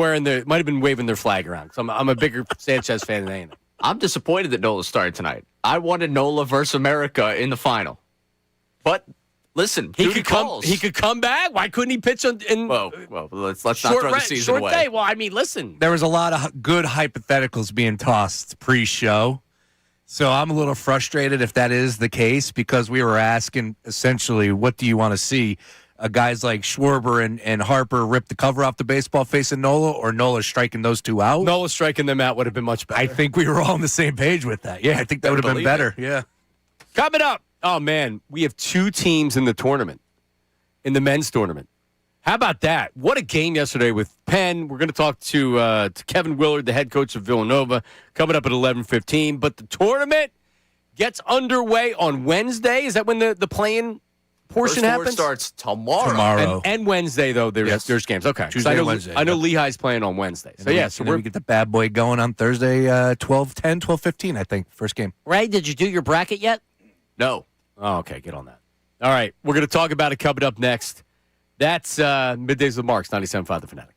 waving their flag around. So I'm a bigger Sanchez fan than anything. I'm disappointed that Nola started tonight. I wanted Nola versus America in the final. But listen, He could come back. Why couldn't he pitch in Well, let's not throw the season short away. day. Well, I mean, listen. There was a lot of good hypotheticals being tossed pre-show. So I'm a little frustrated if that is the case because we were asking essentially, what do you want to see? Guys like Schwarber and Harper rip the cover off the baseball face of Nola, or Nola striking those two out? Nola striking them out would have been much better. I think we were all on the same page with that. Yeah, I think that would have been better. Yeah. Coming up. Oh, man. We have two teams in the tournament, in the men's tournament. How about that? What a game yesterday with Penn. We're going to talk to Kevin Willard, the head coach of Villanova, coming up at 11:15. But the tournament gets underway on Wednesday. Is that when the play-in portion happens? Starts tomorrow. And Wednesday, though, there's games. Okay. Tuesday and Wednesday. I know Lehigh's playing on Wednesday. So, we get the bad boy going on Thursday, 12:10, 12:15, I think, first game. Ray, did you do your bracket yet? No. Oh, okay. Get on that. All right. We're going to talk about it coming up next. That's Middays with Marks, 97.5 The Fanatic.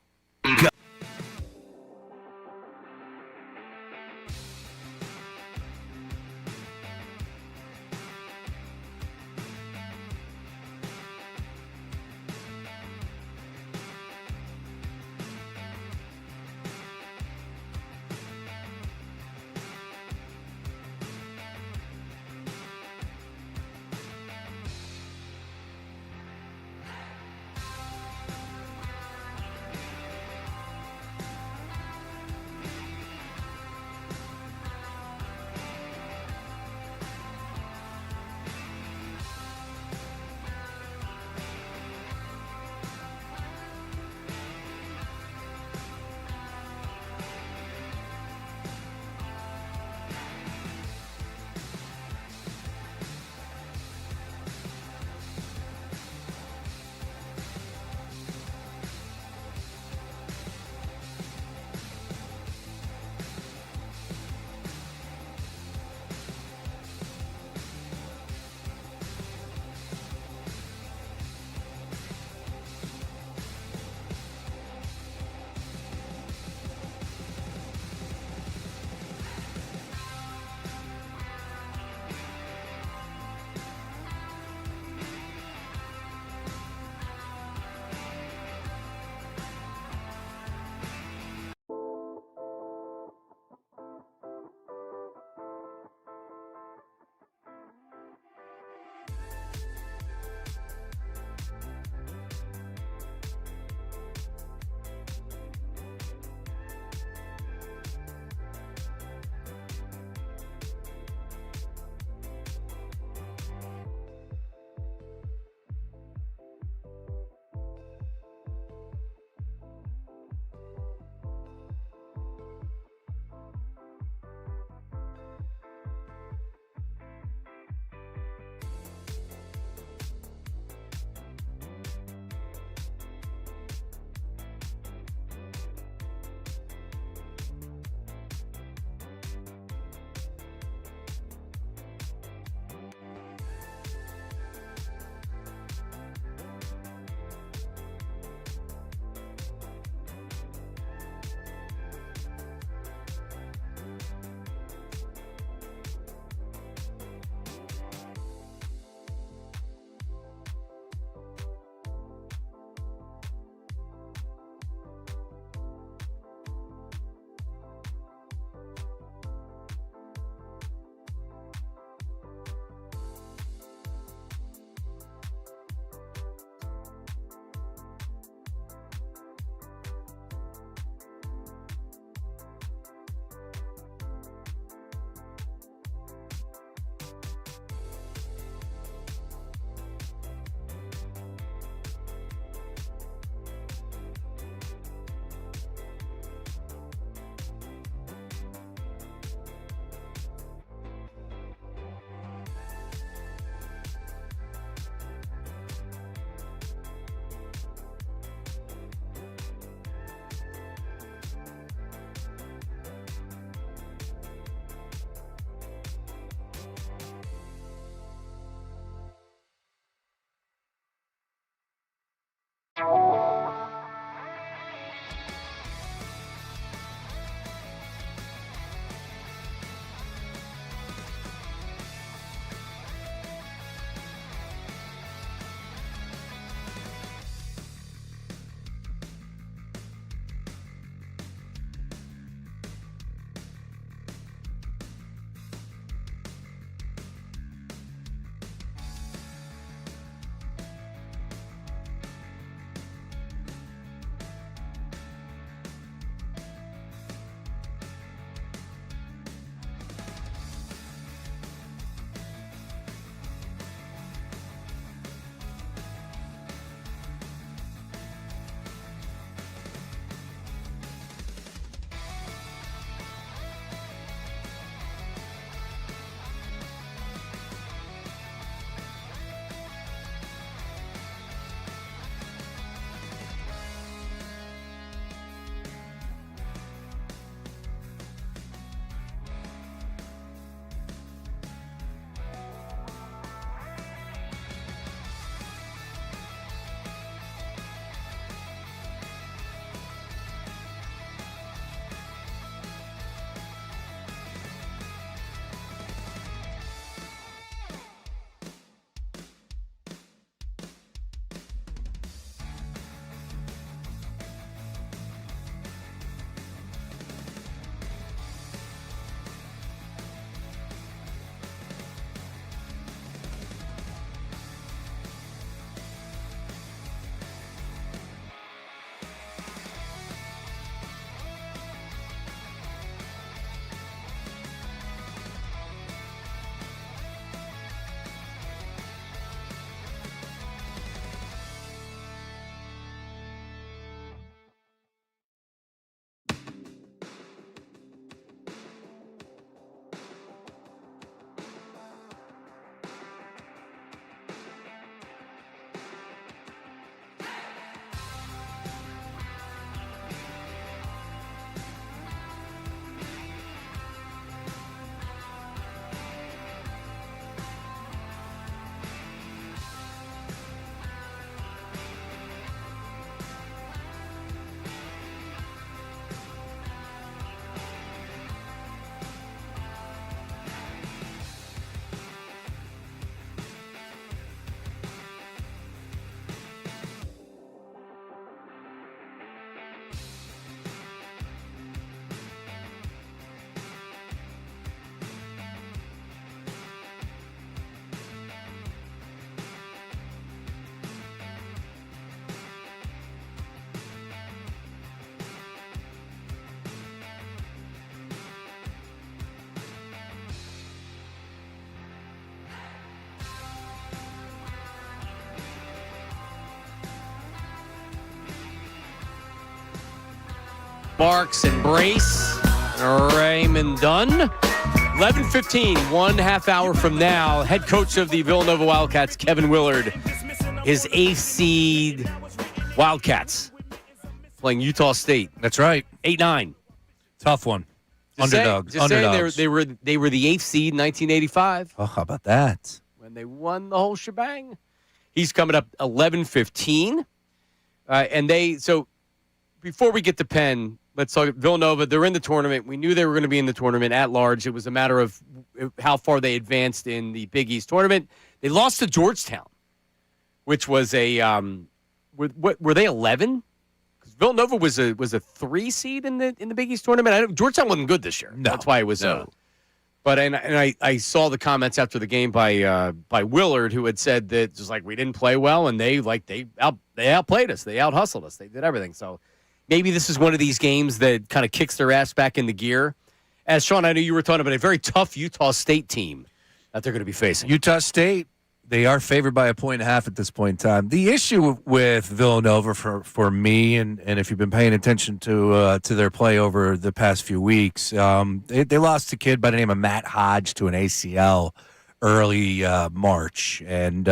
Marks and Brace, Raymond Dunn. 11:15, 1/2 hour from now, head coach of the Villanova Wildcats, Kevin Willard, his 8th seed Wildcats playing Utah State. That's right. 8-9. Tough one. Just Underdogs. saying they were the 8th seed in 1985 Oh, how about that? when they won the whole shebang. He's coming up 11:15. So before we get to Penn, let's talk Villanova. They're in the tournament. We knew they were going to be in the tournament at large. It was a matter of how far they advanced in the Big East tournament. They lost to Georgetown, which was were they 11? Because Villanova was a 3 seed in the Big East tournament. Georgetown wasn't good this year. No, that's why it was. no. But I saw the comments after the game by Willard, who had said that just like we didn't play well, and they outplayed us, they out-hustled us, they did everything. So maybe this is one of these games that kind of kicks their ass back into gear. As Sean, I know you were talking about a very tough Utah State team that they're going to be facing. Utah State, they are favored by 1.5 at this point in time. The issue with Villanova for me, and if you've been paying attention to their play over the past few weeks, they lost a kid by the name of Matt Hodge to an ACL early March, and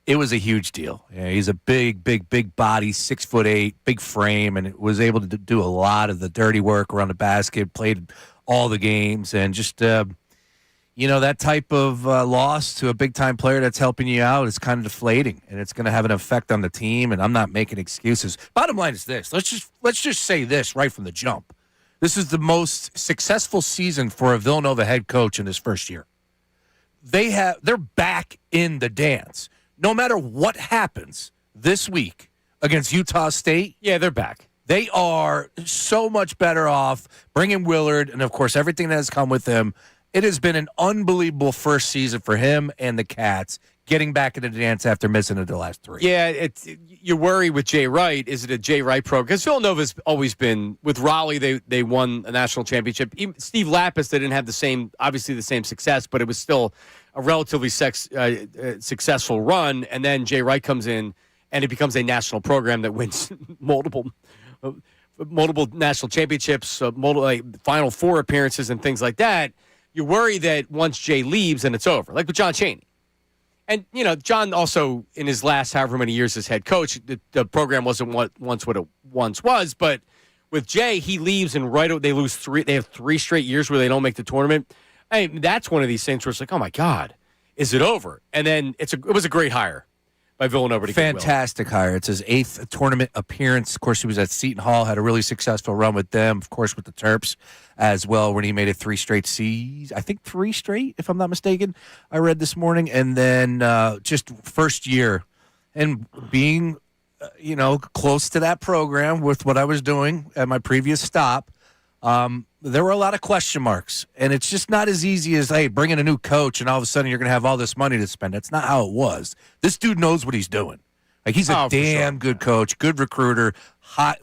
it was a huge deal. He's a big body, 6'8", big frame, and was able to do a lot of the dirty work around the basket, played all the games, and just that type of loss to a big-time player that's helping you out is kind of deflating, and it's going to have an effect on the team, and I'm not making excuses. Bottom line is this. Let's just say this right from the jump. This is the most successful season for a Villanova head coach in his first year. They're back in the dance. No matter what happens this week against Utah State, Yeah, they're back. they are so much better off bringing Willard and, of course, everything that has come with him. It has been an unbelievable first season for him and the Cats, getting back into the dance after missing it the last 3. Yeah, you worry with Jay Wright. Is it a Jay Wright program? Because Villanova's always been with Raleigh. They won a national championship. Even Steve Lapis, they didn't have the same success, but it was still a relatively successful run. And then Jay Wright comes in, and it becomes a national program that wins multiple national championships, Final Four appearances, and things like that. You worry that once Jay leaves, and it's over, like with John Chaney. And, John also, in his last however many years as head coach, the program wasn't what it once was. But with Jay, he leaves, and they lose 3. They have 3 straight years where they don't make the tournament. That's one of these things where it's like, oh, my God, is it over? And then it was a great hire by Villanova to get Willard. Fantastic hire. It's his 8th tournament appearance. Of course, he was at Seton Hall, had a really successful run with them, of course, with the Terps as well, when he made it 3 straight seasons. I think 3 straight, if I'm not mistaken, I read this morning. And then just first year and being, close to that program with what I was doing at my previous stop, there were a lot of question marks. And it's just not as easy as, hey, bring in a new coach and all of a sudden you're going to have all this money to spend. That's not how it was. This dude knows what he's doing. Like, he's a damn good coach, good recruiter, hot.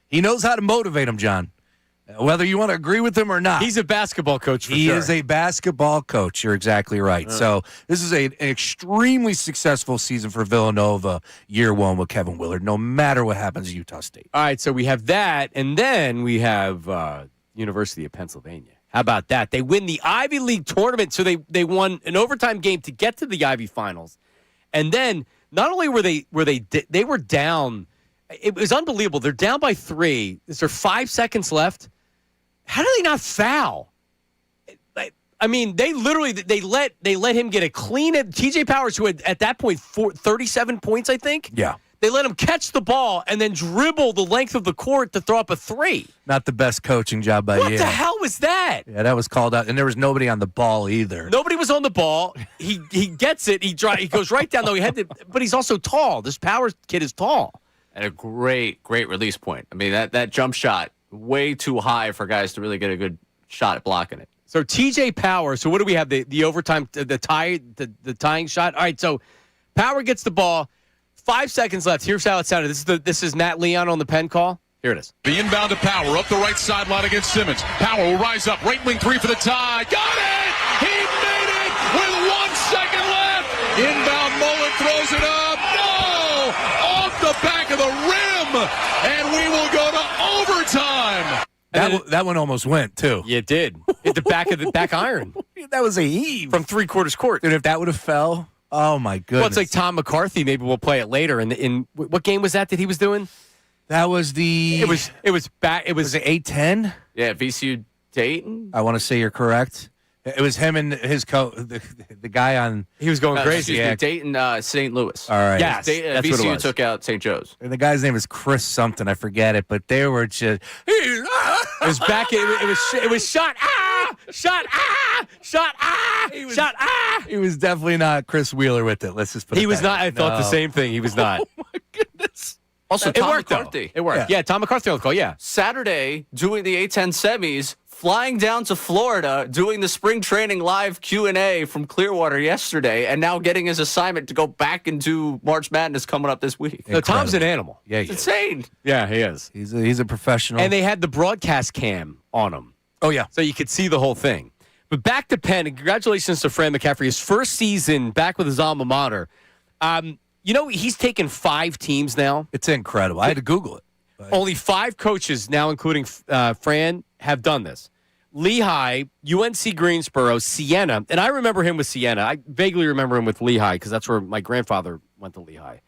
He knows how to motivate him, John. Whether you want to agree with him or not. He's a basketball coach for sure. He is a basketball coach. You're exactly right. So this is an extremely successful season for Villanova, year 1 with Kevin Willard, no matter what happens at Utah State. All right, so we have that, and then we have University of Pennsylvania. How about that? They win the Ivy League tournament, so they won an overtime game to get to the Ivy Finals. And then not only they were down, it was unbelievable. They're down by 3. Is there 5 seconds left? How do they not foul? They literally let him get a clean at TJ Powers, who had at that point 37 points, I think. Yeah. They let him catch the ball and then dribble the length of the court to throw up a 3. Not the best coaching job by What you. the hell was that? Yeah, that was called out, and there was nobody on the ball either. Nobody was on the ball. He gets it. He goes right down. But he's also tall. This Powers kid is tall. And a great release point. That jump shot, way too high for guys to really get a good shot at blocking it. So TJ Powers. So what do we have? The overtime, the tying shot. All right. So Power gets the ball. 5 seconds left. Here's how it sounded. This is Matt Leon on the Penn call. Here it is. The inbound to Power up the right sideline against Simmons. Power will rise up. Right wing 3 for the tie. Got it! He made it with 1 second left. Inbound Mullen throws it up. No! Off the back of the rim. And we will go to overtime. time. That one almost went, too. Yeah, it did. Hit the back iron That was a heave. from three-quarters court. Dude, if that would have fell, oh, my goodness. Well, it's like Tom McCarthy. Maybe we'll play it later. In what game was that he was doing? That was the... It was back. It was Was it 8-10? Yeah, VCU Dayton. I want to say you're correct. It was him and his the guy on... He was going crazy. Excuse me, Dayton, St. Louis. All right. Yes, that's what it VCU was. took out St. Joe's. And the guy's name is Chris something. I forget it, but they were just... It was back. It was shot. Shot. Shot. He was definitely not Chris Wheeler with it. Let's just put it He was that not. way. I thought the No. same thing. He was not. Oh, my goodness. Also, It Tom worked, though. McCarthy. It worked. Yeah, Tom McCarthy on the call. Yeah. Saturday, doing the A10 semis, flying down to Florida, doing the spring training live Q&A from Clearwater yesterday, and now getting his assignment to go back into March Madness coming up this week. No, Tom's an animal. Yeah, It's insane. Yeah, he is. he's a professional. And they had the broadcast cam on him, oh, yeah. so you could see the whole thing. But back to Penn, and congratulations to Fran McCaffrey. His first season back with his alma mater. He's taken 5 teams now. It's incredible. I had to Google it. But Only 5 coaches now, including Fran, have done this. Lehigh, UNC Greensboro, Siena, and I remember him with Siena. I vaguely remember him with Lehigh because that's where my grandfather went to Lehigh.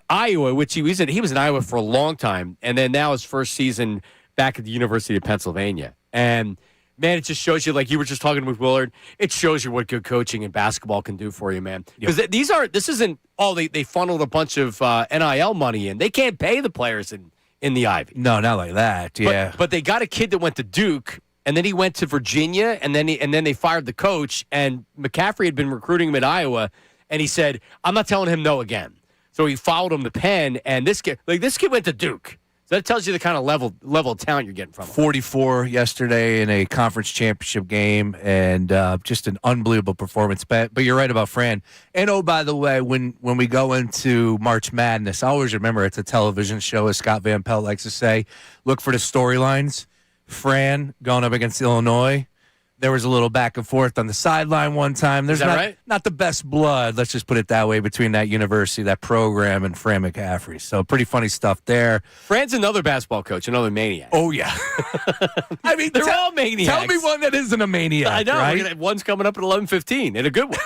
Iowa, which he was in Iowa for a long time, and then now his first season back at the University of Pennsylvania. And man, it just shows you, like you were just talking with Willard, it shows you what good coaching in basketball can do for you, man. Because this isn't all they funneled a bunch of NIL money in. They can't pay the players in the Ivy. no, not like that. Yeah. But they got a kid that went to Duke, and then he went to Virginia, and then they fired the coach, and McCaffrey had been recruiting him at Iowa, and he said, I'm not telling him no again. So he followed him to Penn, and this kid went to Duke. So that tells you the kind of level of talent you're getting from him. 44 yesterday in a conference championship game, and just an unbelievable performance. But you're right about Fran. And, oh, by the way, when we go into March Madness, I always remember it's a television show, as Scott Van Pelt likes to say. Look for the storylines. Fran going up against Illinois. There was a little back and forth on the sideline one time. There's not the best blood, let's just put it that way, between that university, that program, and Fran McCaffrey. So pretty funny stuff there. Fran's another basketball coach, another maniac. Oh, yeah. I mean, They're all maniacs. Tell me one that isn't a maniac. I know. Right? One's coming up at 11:15, and a good one.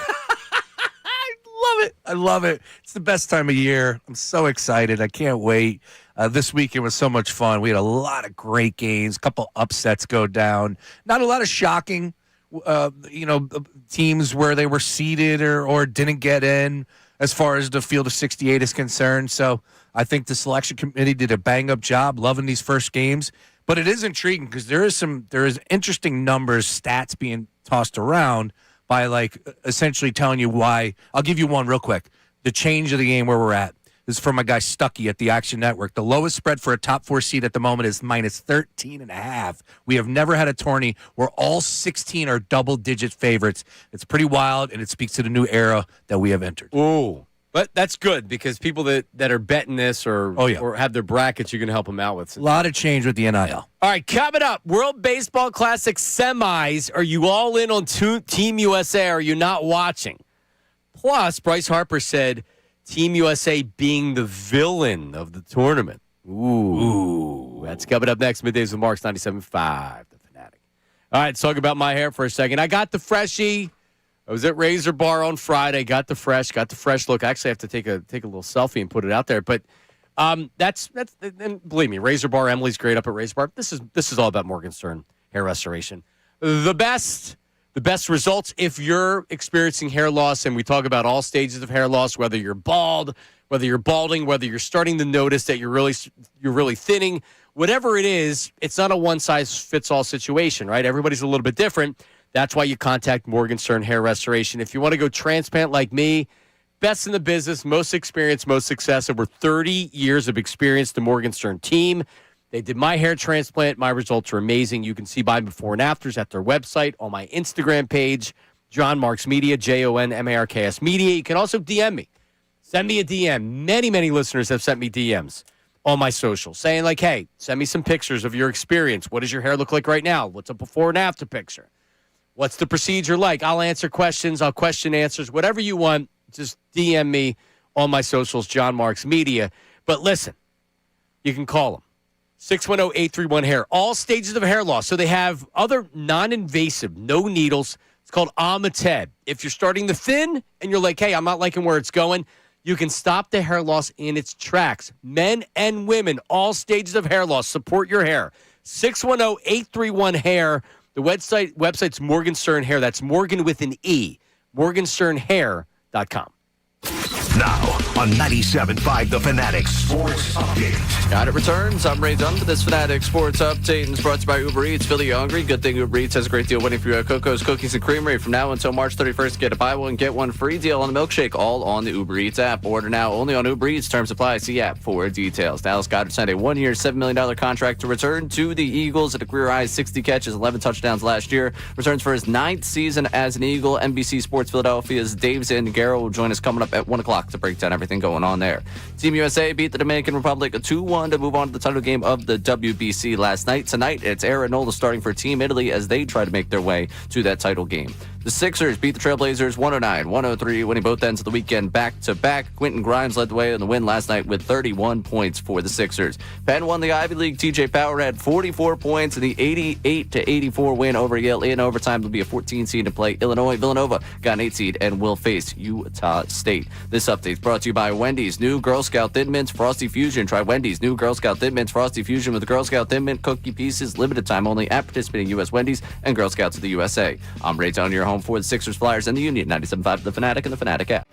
I love it. It's the best time of year. I'm so excited. I can't wait. This weekend was so much fun. We had a lot of great games, a couple upsets go down. Not a lot of shocking, teams where they were seeded or didn't get in as far as the field of 68 is concerned. So I think the selection committee did a bang-up job loving these first games. But it is intriguing because there is interesting numbers, stats being tossed around by essentially telling you why. I'll give you one real quick. The change of the game where we're at. This is from my guy Stuckey at the Action Network. The lowest spread for a top 4 seed at the moment is minus 13.5. We have never had a tourney where all 16 are double-digit favorites. It's pretty wild, and it speaks to the new era that we have entered. Ooh. But that's good because people that are betting this or have their brackets, you're going to help them out with. A lot of change with the NIL. All right, coming up, World Baseball Classic semis. Are you all in on Team USA? Or are you not watching? Plus, Bryce Harper said Team USA being the villain of the tournament. Ooh. That's coming up next. Middays with Marks, 97.5, The Fanatic. All right, let's talk about my hair for a second. I got the freshie. I was at Razor Bar on Friday. Got the fresh look. I actually have to take a little selfie and put it out there. But that's and believe me, Razor Bar. Emily's great up at Razor Bar. This is all about Morgenstern hair restoration. The best results if you're experiencing hair loss, and we talk about all stages of hair loss, whether you're bald, whether you're balding, whether you're starting to notice that you're really thinning, whatever it is, it's not a one-size-fits-all situation, right? Everybody's a little bit different. That's why you contact Morgenstern Hair Restoration. If you want to go transplant like me, best in the business, most experience, most success, over 30 years of experience, the Morgenstern team. They did my hair transplant. My results are amazing. You can see my before and afters at their website, on my Instagram page, John Marks Media, JONMARKS Media. You can also DM me. Send me a DM. Many, many listeners have sent me DMs on my social saying like, hey, send me some pictures of your experience. What does your hair look like right now? What's a before and after picture? What's the procedure like? I'll answer questions. I'll question answers. Whatever you want, just DM me on my socials, John Marks Media. But listen, you can call them. 610-831-HAIR. All stages of hair loss. So they have other non-invasive, no needles. It's called Amated. If you're starting to thin and you're like, hey, I'm not liking where it's going, you can stop the hair loss in its tracks. Men and women, all stages of hair loss. Support your hair. 610-831-HAIR. The website's Morgan Stern Hair. That's Morgan with an E. MorganSternHair.com. Now on 97.5 The Fanatic Sports Update. Got it returns. I'm Ray Dunn with this Fanatic Sports Update, and it's brought to you by Uber Eats. Philly hungry? Good thing Uber Eats has a great deal waiting for you at Coco's Cookies and Creamery. From now until March 31st, get a buy one, get one free deal on the milkshake, all on the Uber Eats app. Order now only on Uber Eats. Terms apply. See app for details. Dallas Goedert signed a 1-year, $7 million contract to return to the Eagles at a career-high 60 catches, 11 touchdowns last year. Returns for his 9th season as an Eagle. NBC Sports Philadelphia's Dave Zangaro will join us coming up at 1 o'clock to break down everything going on there. Team USA beat the Dominican Republic 2-1 to move on to the title game of the WBC last night. Tonight, it's Aaron Nola starting for Team Italy as they try to make their way to that title game. The Sixers beat the Trailblazers 109-103, winning both ends of the weekend back-to-back. Quentin Grimes led the way in the win last night with 31 points for the Sixers. Penn won the Ivy League. TJ Power had 44 points in the 88-84 win over Yale. In overtime, will be a 14 seed to play Illinois. Villanova got an 8 seed and will face Utah State. This update is brought to you by Wendy's new Girl Scout Thin Mints Frosty Fusion. Try Wendy's new Girl Scout Thin Mints Frosty Fusion with Girl Scout Thin Mint cookie pieces. Limited time only at participating U.S. Wendy's and Girl Scouts of the USA. I'm Ray Down, your home for the Sixers, Flyers, and the Union. 97.5 The Fanatic and the Fanatic app.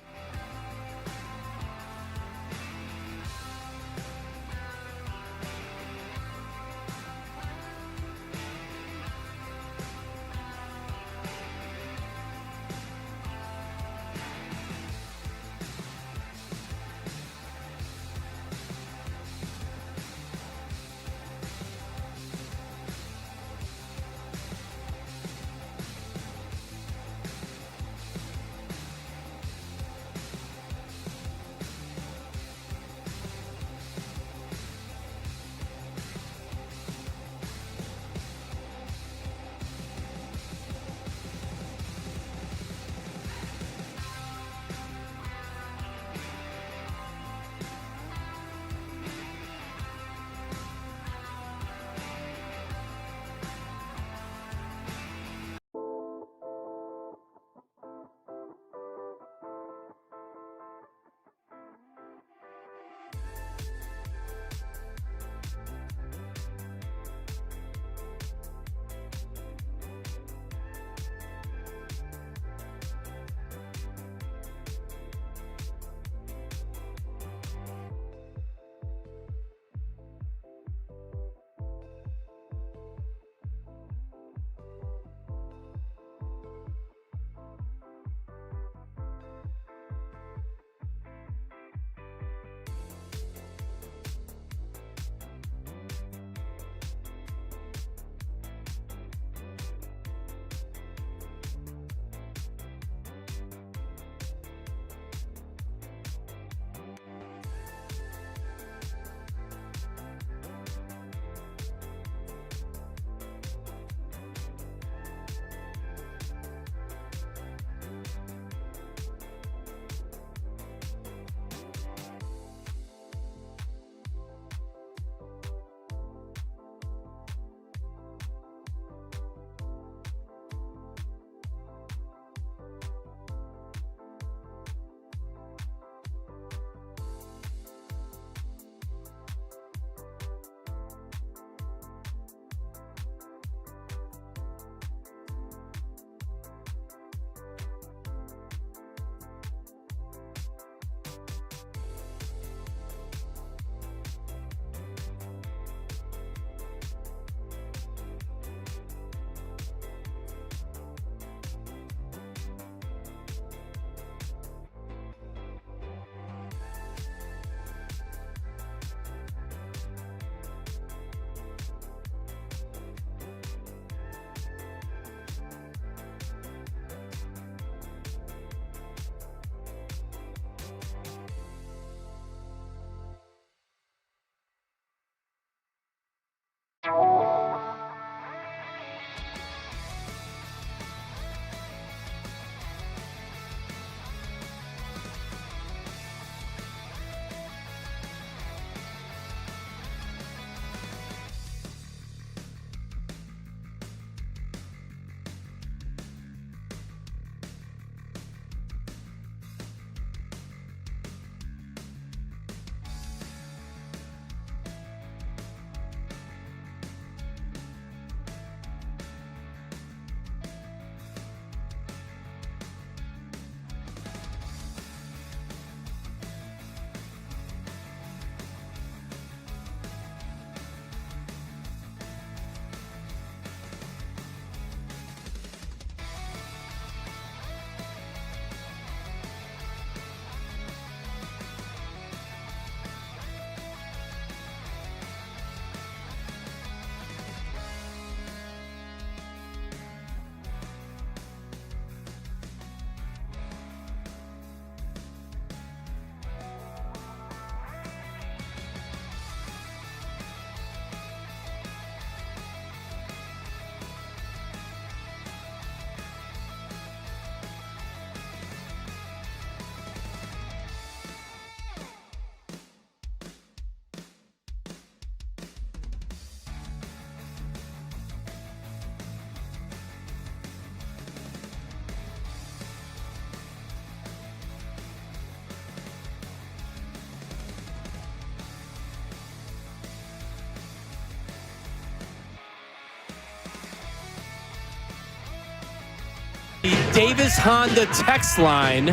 Davis Honda text line.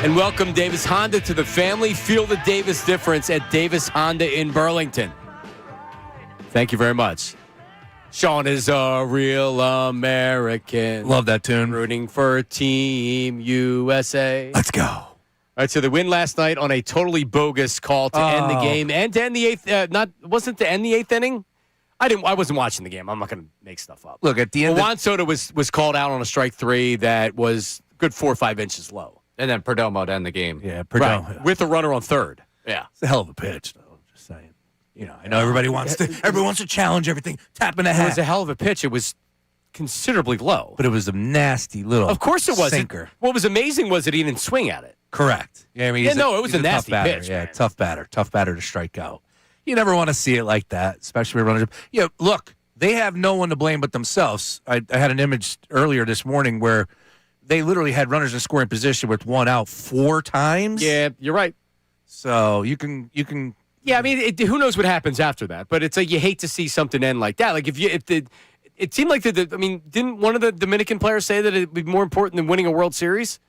And welcome Davis Honda to the family. Feel the Davis difference at Davis Honda in Burlington. Thank you very much. Sean is a real American. Love that tune. Rooting for Team USA. Let's go. All right, so the win last night on a totally bogus call to end the game and to end the eighth. Wasn't to end the eighth inning. I wasn't watching the game. I'm not going to make stuff up. Look, at the end, Juan Soto was called out on a strike 3 that was good 4 or 5 inches low. And then Perdomo to end the game. yeah, Perdomo. Right, with a runner on third. Yeah. It's a hell of a pitch, though. Just saying. I know everybody wants to challenge everything, tapping a It hat. was a hell of a pitch. It was considerably low. But it was a nasty little Of course it was. sinker. What was amazing was that he didn't swing at it. Correct. Yeah, I mean, Yeah, no, it was he's a nasty tough batter. pitch, Yeah, man. tough batter to strike out. You never want to see it like that, especially runners. Look, they have no one to blame but themselves. I had an image earlier this morning where they literally had runners in scoring position with 1 out 4 times. Yeah, you're right. So you can. Yeah, I mean, who knows what happens after that? But it's like you hate to see something end like that. Like it seemed like didn't one of the Dominican players say that it'd be more important than winning a World Series?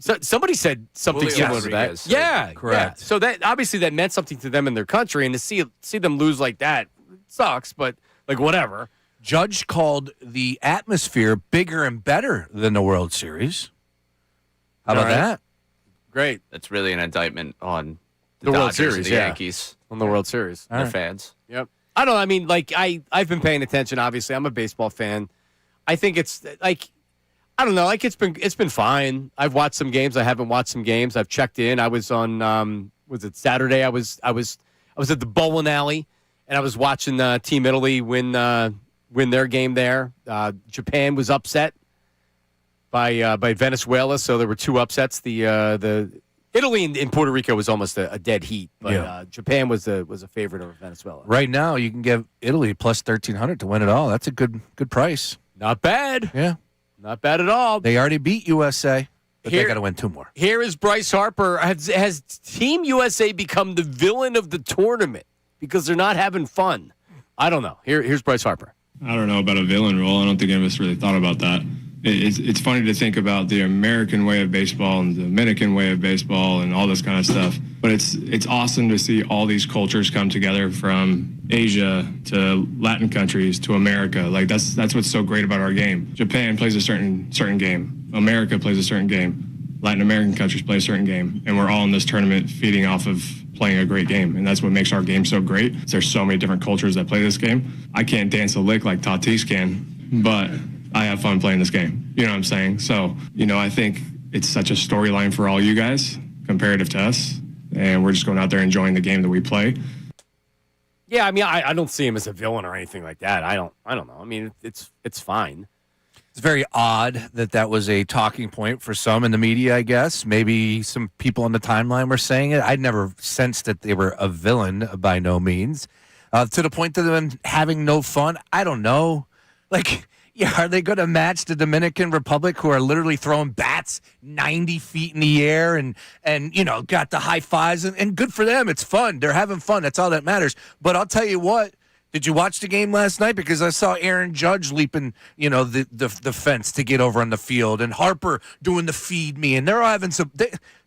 So, somebody said something Julio similar to that. Rodriguez said Yeah, correct. Yeah. So that obviously that meant something to them in their country, and to see them lose like that sucks. But like whatever. Judge called the atmosphere bigger and better than the World Series. How about All right. that? Great That's really an indictment on The World Dodgers and Series, the yeah. Yankees, on the World Series. their fans. Yep. I don't know. I mean, like I've been paying attention. Obviously, I'm a baseball fan. I think it's like I don't know. Like it's been fine. I've watched some games. I haven't watched some games. I've checked in. I was on was it Saturday? I was at the bowling alley, and I was watching Team Italy win their game there. Japan was upset by Venezuela, so there were 2 upsets. The Italy and Puerto Rico was almost a dead heat, but Japan was a favorite over Venezuela. Right now, you can give Italy plus 1,300 to win it all. That's a good price. Not bad. Yeah. Not bad at all. They already beat USA, but they got to win 2 more. Here is Bryce Harper. Has Team USA become the villain of the tournament because they're not having fun? I don't know. Here's Bryce Harper. I don't know about a villain role. I don't think any of us really thought about that. It's funny to think about the American way of baseball and the Dominican way of baseball and all this kind of stuff. But it's awesome to see all these cultures come together from Asia to Latin countries to America. Like that's what's so great about our game. Japan plays a certain game. America plays a certain game. Latin American countries play a certain game. And we're all in this tournament feeding off of playing a great game. And that's what makes our game so great. There's so many different cultures that play this game. I can't dance a lick like Tatis can, but I have fun playing this game. You know what I'm saying? So, I think it's such a storyline for all you guys, comparative to us. And we're just going out there enjoying the game that we play. Yeah, I mean, I don't see him as a villain or anything like that. I don't know. I mean, it's fine. It's very odd that was a talking point for some in the media, I guess. Maybe some people on the timeline were saying it. I'd never sensed that they were a villain by no means. To the point of them having no fun, I don't know. Like, yeah, are they going to match the Dominican Republic, who are literally throwing bats 90 feet in the air and got the high fives? And good for them. It's fun. They're having fun. That's all that matters. But I'll tell you what. Did you watch the game last night? Because I saw Aaron Judge leaping, the fence to get over on the field, and Harper doing the feed me, and they're all having some.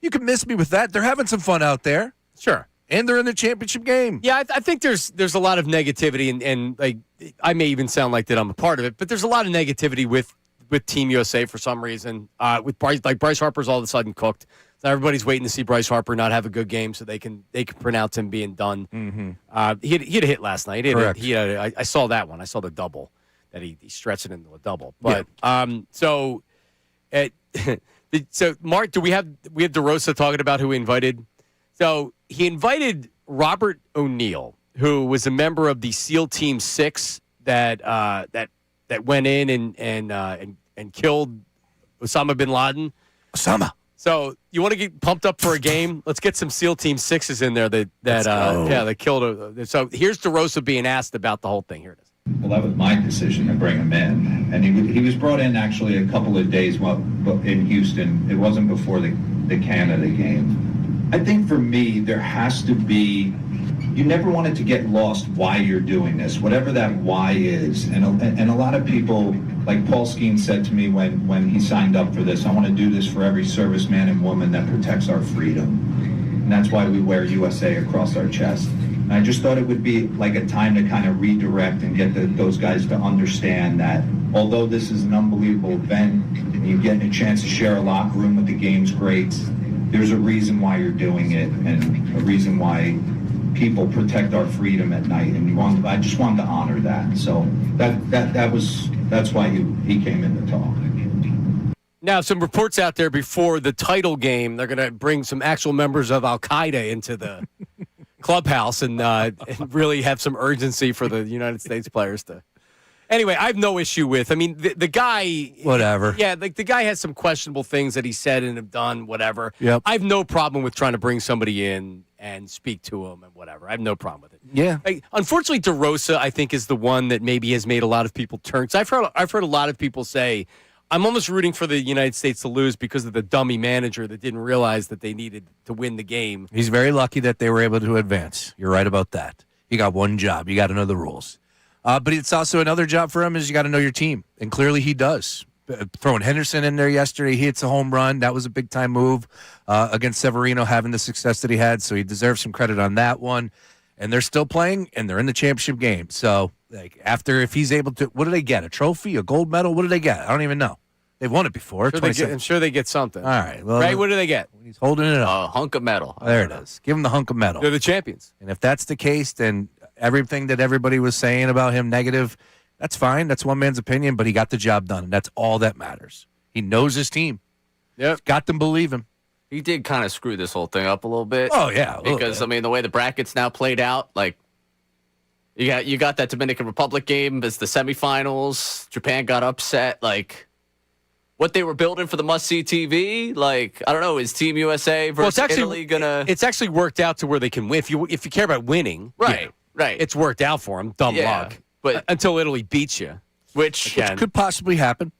You can miss me with that. They're having some fun out there. Sure. And they're in the championship game. Yeah, I think there's a lot of negativity, and like I may even sound like that I'm a part of it, but there's a lot of negativity with Team USA for some reason. With Bryce Harper's all of a sudden cooked. So everybody's waiting to see Bryce Harper not have a good game so they can pronounce him being done. Mm-hmm. He had a hit last night. Correct. I saw that one. I saw the double that he stretched it into a double. But so Mark, do we have DeRosa talking about who he invited? So he invited Robert O'Neill, who was a member of the SEAL Team 6 that went in and killed Osama bin Laden. Osama. So you want to get pumped up for a game? Let's get some SEAL Team 6s in there that killed. So here's DeRosa being asked about the whole thing. Here it is. Well, that was my decision to bring him in, and he was brought in actually a couple of days in Houston. It wasn't before the Canada game. I think for me, there has to be. You never want it to get lost why you're doing this, whatever that why is, and a lot of people like Paul Skeen said to me when he signed up for this, I want to do this for every serviceman and woman that protects our freedom. And that's why we wear USA across our chest. And I just thought it would be like a time to kind of redirect and get those guys to understand that although this is an unbelievable event and you're getting a chance to share a locker room with the game's greats, there's a reason why you're doing it and a reason why people protect our freedom at night. And I just wanted to honor that. So that's why he came in to talk. Now, some reports out there before the title game, they're going to bring some actual members of Al-Qaeda into the clubhouse and really have some urgency for the United States players to. Anyway, I have no issue with. I mean, the guy. Whatever. Yeah, the guy has some questionable things that he said and have done. Whatever. Yep. I have no problem with trying to bring somebody in and speak to him and whatever. I have no problem with it. Yeah. Unfortunately, DeRosa, I think, is the one that maybe has made a lot of people turn. 'Cause I've heard a lot of people say, I'm almost rooting for the United States to lose because of the dummy manager that didn't realize that they needed to win the game. He's very lucky that they were able to advance. You're right about that. You got one job. You got to know the rules. But it's also another job for him is you got to know your team. And clearly he does. Throwing Henderson in there yesterday, he hits a home run. That was a big-time move against Severino, having the success that he had. So he deserves some credit on that one. And they're still playing, and they're in the championship game. So if he's able to – what do they get, a trophy, a gold medal? What do they get? I don't even know. They've won it before. I'm sure they get something. All right. Well, right, what do they get? He's holding it up. A hunk of metal. There it is. Give him the hunk of metal. They're the champions. And if that's the case, then everything that everybody was saying about him negative, that's fine. That's one man's opinion, but he got the job done, and that's all that matters. He knows his team. Yep. Got them believe him. He did kind of screw this whole thing up a little bit. Oh, yeah. Because, I mean, the way the brackets now played out, like, you got that Dominican Republic game as the semifinals. Japan got upset. Like, what they were building for the must-see TV, like, I don't know, is Team USA versus Italy going to... It's actually worked out to where they can win. If you care about winning, right. It's worked out for them. Dumb luck. But until Italy beats you. Which could possibly happen.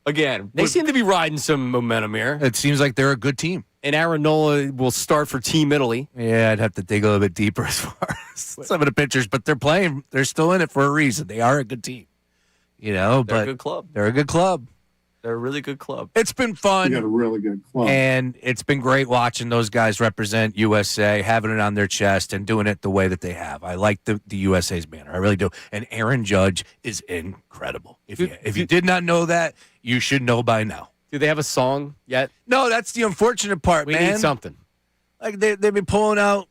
Again, they seem to be riding some momentum here. It seems like they're a good team. And Aaron Nola will start for Team Italy. Yeah, I'd have to dig a little bit deeper as far as some of the pictures, but they're playing. They're still in it for a reason. They are a good team. They're a good club. They're a good club. They're a really good club. It's been fun. You got a really good club. And it's been great watching those guys represent USA, having it on their chest and doing it the way that they have. I like the USA's banner. I really do. And Aaron Judge is incredible. If you did not know that, you should know by now. Do they have a song yet? No, that's the unfortunate part, we man. We need something. Like they've been pulling out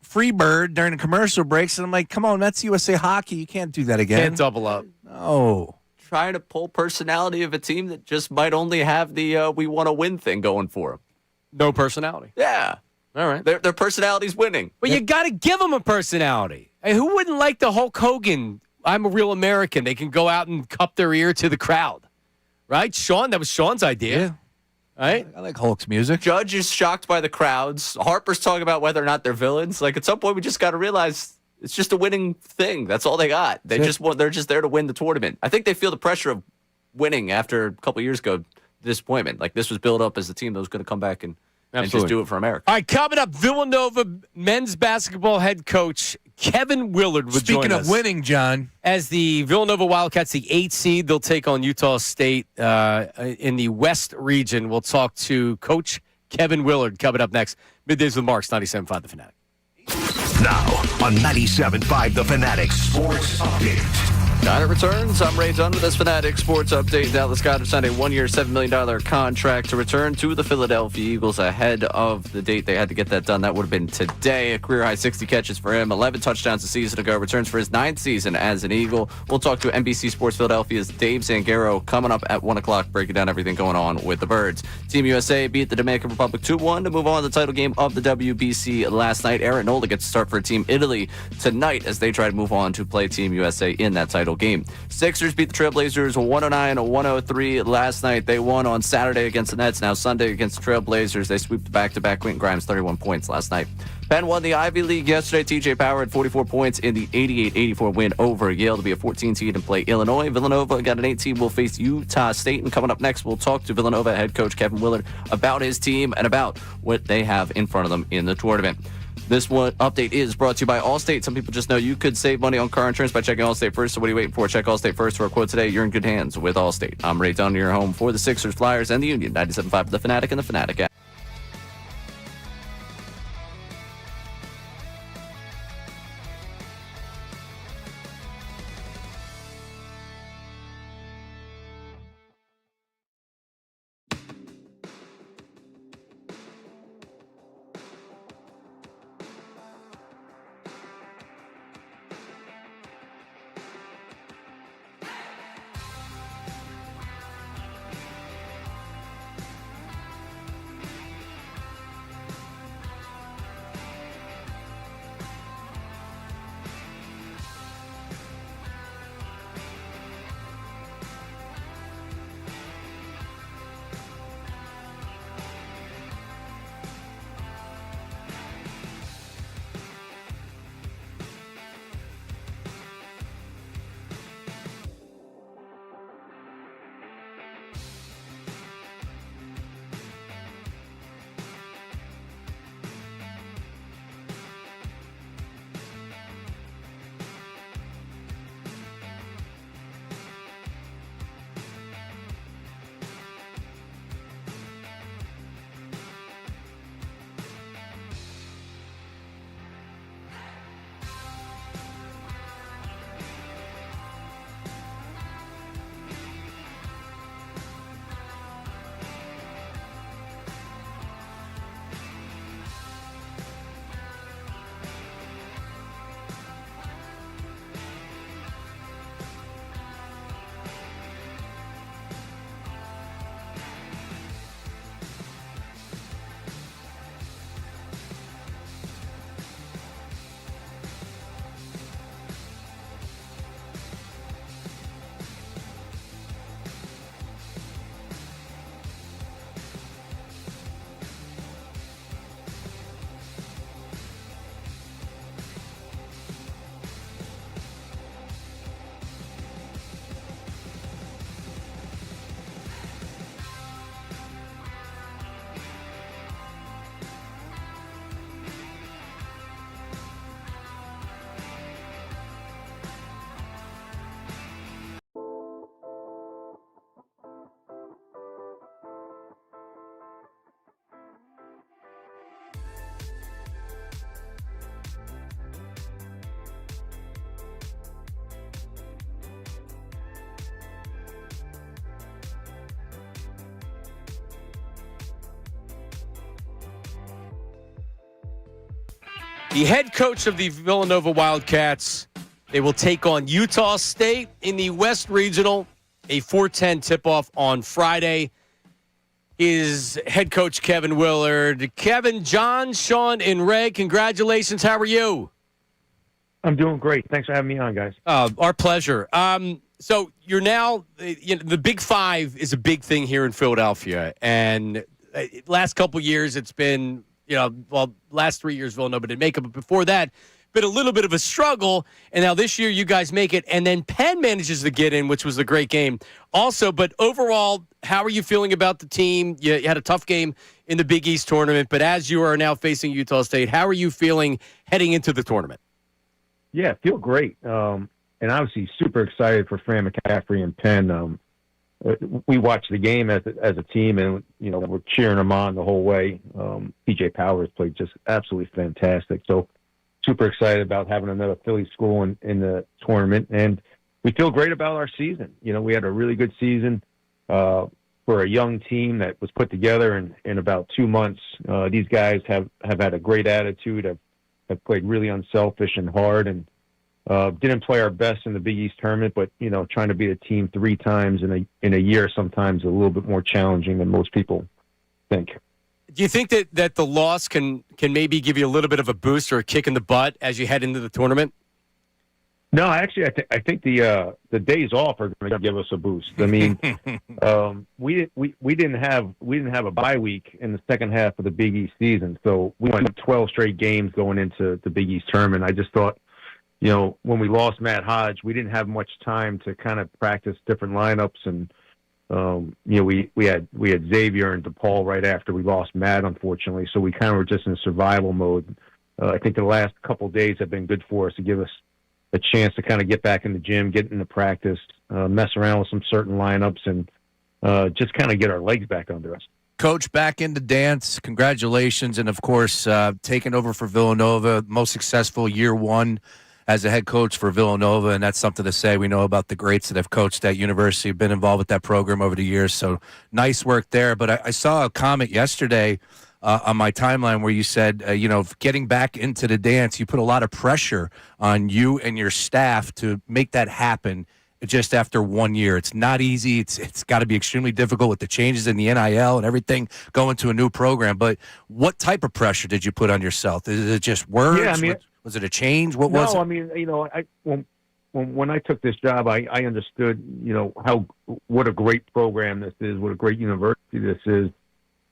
Freebird during the commercial breaks, and I'm like, come on, that's USA Hockey. You can't do that again. Can't double up. No. Trying to pull personality of a team that just might only have the we want to win thing going for them. No personality. Yeah. All right. Their personality's winning. But you got to give them a personality. Hey, who wouldn't like the Hulk Hogan, I'm a real American? They can go out and cup their ear to the crowd. Right? Sean, that was Sean's idea. Yeah. Right? I like Hulk's music. Judge is shocked by the crowds. Harper's talking about whether or not they're villains. Like, at some point, we just got to realize it's just a winning thing. That's all they got. They're just there to win the tournament. I think they feel the pressure of winning after a couple of years ago, disappointment. Like, this was built up as a team that was going to come back and just do it for America. All right, coming up, Villanova men's basketball head coach Kevin Willard would join us. Speaking of winning, John. As the Villanova Wildcats, the 8th seed, they'll take on Utah State in the West region. We'll talk to Coach Kevin Willard coming up next. Middays with Marks, 97.5 The Fanatic. Now on 97.5 The Fanatic Sports Update. Goedert returns. I'm Ray Dunn with this Fanatic Sports Update. Dallas Goedert signed a 1-year, $7 million contract to return to the Philadelphia Eagles ahead of the date they had to get that done. That would have been today. A career-high 60 catches for him, 11 touchdowns a season ago. Returns for his 9th season as an Eagle. We'll talk to NBC Sports Philadelphia's Dave Zangaro coming up at 1 o'clock, breaking down everything going on with the Birds. Team USA beat the Dominican Republic 2-1 to move on to the title game of the WBC last night. Aaron Nola gets to start for Team Italy tonight as they try to move on to play Team USA in that title game. Sixers beat the Trailblazers 109-103 last night. They won on Saturday against the Nets. Now Sunday against the Trailblazers. They swept the back-to-back. Quentin Grimes 31 points last night. Penn won the Ivy League yesterday. TJ Power had 44 points in the 88-84 win over Yale to be a 14 seed and play Illinois. Villanova got an 18. Will face Utah State. And coming up next, we'll talk to Villanova head coach Kevin Willard about his team and about what they have in front of them in the tournament. This one update is brought to you by Allstate. Some people just know you could save money on car insurance by checking Allstate first. So what are you waiting for? Check Allstate first for a quote today. You're in good hands with Allstate. I'm Ray Dunn, your home for the Sixers, Flyers, and the Union. 97.5 The Fanatic and the Fanatic app. The head coach of the Villanova Wildcats, they will take on Utah State in the West Regional, a 4:10 tip-off on Friday. Is head coach Kevin Willard. Kevin, John, Sean, and Ray, congratulations. How are you? I'm doing great. Thanks for having me on, guys. Our pleasure. So you're now, the Big Five is a big thing here in Philadelphia. And last couple years, it's been, last 3 years, Villanova didn't make it. But before that, been a little bit of a struggle. And now this year, you guys make it. And then Penn manages to get in, which was a great game also. But overall, how are you feeling about the team? You had a tough game in the Big East tournament. But as you are now facing Utah State, how are you feeling heading into the tournament? Yeah, feel great. And obviously super excited for Fran McCaffrey and Penn. We watched the game as a team, and, we're cheering them on the whole way. PJ Powers played just absolutely fantastic. So super excited about having another Philly school in the tournament. And we feel great about our season. We had a really good season for a young team that was put together in about 2 months. These guys have had a great attitude, have played really unselfish and hard, and didn't play our best in the Big East tournament, but trying to beat a team 3 times in a year sometimes a little bit more challenging than most people think. Do you think that the loss can maybe give you a little bit of a boost or a kick in the butt as you head into the tournament? No, actually, I think the days off are going to give us a boost. I mean, we didn't have a bye week in the second half of the Big East season, so we went 12 straight games going into the Big East tournament. I just thought, when we lost Matt Hodge, we didn't have much time to kind of practice different lineups, and we had Xavier and DePaul right after we lost Matt, unfortunately. So we kind of were just in survival mode. I think the last couple of days have been good for us to give us a chance to kind of get back in the gym, get into practice, mess around with some certain lineups, and just kind of get our legs back under us. Coach, back into dance. Congratulations. And, of course, taking over for Villanova, most successful year one as a head coach for Villanova, and that's something to say. We know about the greats that have coached at university, have been involved with that program over the years, so nice work there. But I saw a comment yesterday on my timeline where you said, getting back into the dance, you put a lot of pressure on you and your staff to make that happen just after 1 year. It's not easy. It's got to be extremely difficult with the changes in the NIL and everything going to a new program. But what type of pressure did you put on yourself? Is it just words? Yeah, I mean, was it a change? What was it? No, I mean, when I took this job, I understood, what a great program this is, what a great university this is.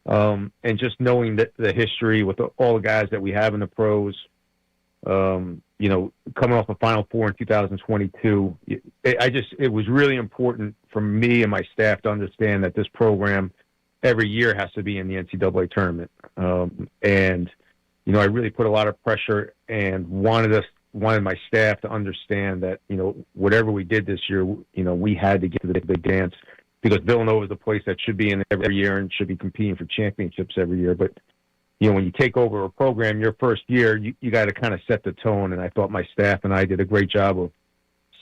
And just knowing that the history with all the guys that we have in the pros, coming off a Final Four in 2022, it was really important for me and my staff to understand that this program every year has to be in the NCAA tournament. I really put a lot of pressure and wanted my staff to understand that, whatever we did this year, we had to get to the big dance, because Villanova is the place that should be in every year and should be competing for championships every year. But, when you take over a program your first year, you got to kind of set the tone. And I thought my staff and I did a great job of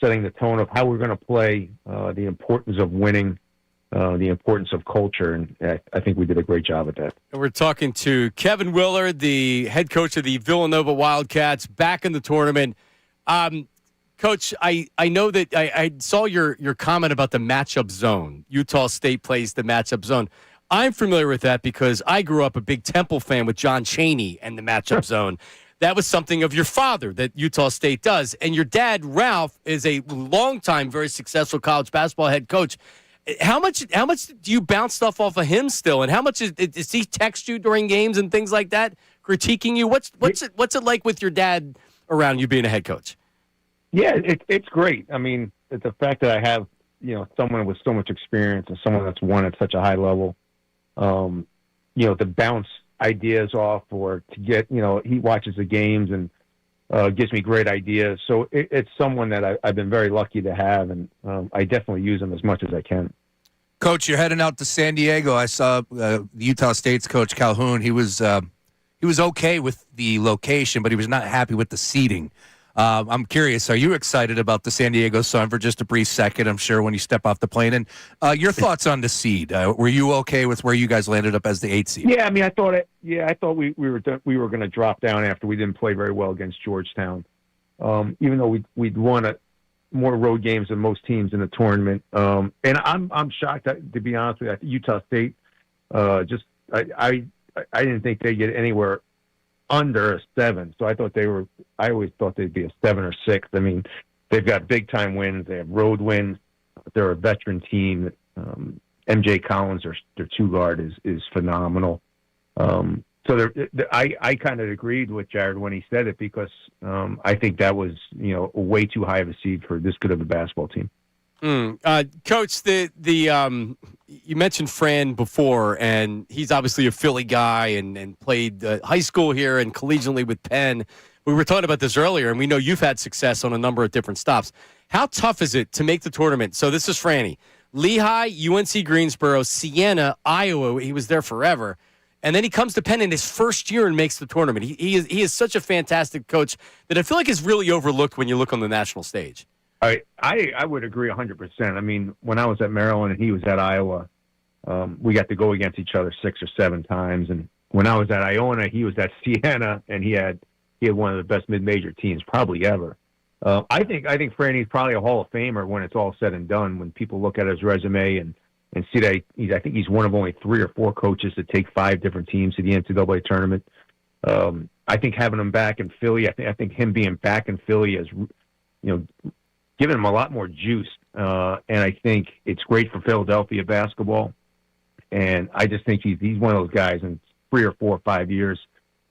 setting the tone of how we're going to play, the importance of winning, the importance of culture. And I think we did a great job at that. And we're talking to Kevin Willard, the head coach of the Villanova Wildcats, back in the tournament. Coach, I know that I saw your comment about the matchup zone. Utah State plays the matchup zone. I'm familiar with that because I grew up a big Temple fan with John Chaney and the matchup zone. That was something of your father that Utah State does. And your dad, Ralph, is a longtime, very successful college basketball head coach. How much do you bounce stuff off of him still? And how much does he text you during games and things like that, critiquing you? What's it like with your dad around you being a head coach? Yeah, it's great. I mean, the fact that I have, someone with so much experience and someone that's won at such a high level, to bounce ideas off or to get, he watches the games and gives me great ideas. So it's someone that I've been very lucky to have, and I definitely use him as much as I can. Coach, you're heading out to San Diego. I saw Utah State's coach Calhoun. He was okay with the location, but he was not happy with the seating. I'm curious, are you excited about the San Diego Sun for just a brief second, I'm sure, when you step off the plane? And your thoughts on the seed. Were you okay with where you guys landed up as the 8th seed? Yeah, I mean, I thought we were going to drop down after we didn't play very well against Georgetown. Even though we'd won more road games than most teams in the tournament. And I'm shocked, to be honest with you. Utah State, I didn't think they'd get anywhere under a 7. So I always thought they'd be a 7 or 6. I mean, they've got big time wins. They have road wins. They're a veteran team. MJ Collins, their 2-guard is phenomenal. So I kind of agreed with Jared when he said it, because I think that was, way too high of a seed for this good of a basketball team. Coach, you mentioned Fran before, and he's obviously a Philly guy and played high school here and collegiately with Penn. We were talking about this earlier, and we know you've had success on a number of different stops. How tough is it to make the tournament? So this is Franny. Lehigh, UNC Greensboro, Siena, Iowa. He was there forever. And then he comes to Penn in his first year and makes the tournament. He is such a fantastic coach that I feel like is really overlooked when you look on the national stage. I would agree 100%. I mean, when I was at Maryland and he was at Iowa, we got to go against each other 6 or 7 times. And when I was at Iona, he was at Siena, and he had one of the best mid-major teams probably ever. I think Franny's probably a Hall of Famer when it's all said and done. When people look at his resume and see that I think he's one of only 3 or 4 coaches to take 5 different teams to the NCAA tournament. I think having him back in Philly, I think him being back in Philly is, giving him a lot more juice. And I think it's great for Philadelphia basketball. And I just think he's one of those guys in 3 or 4 or 5 years,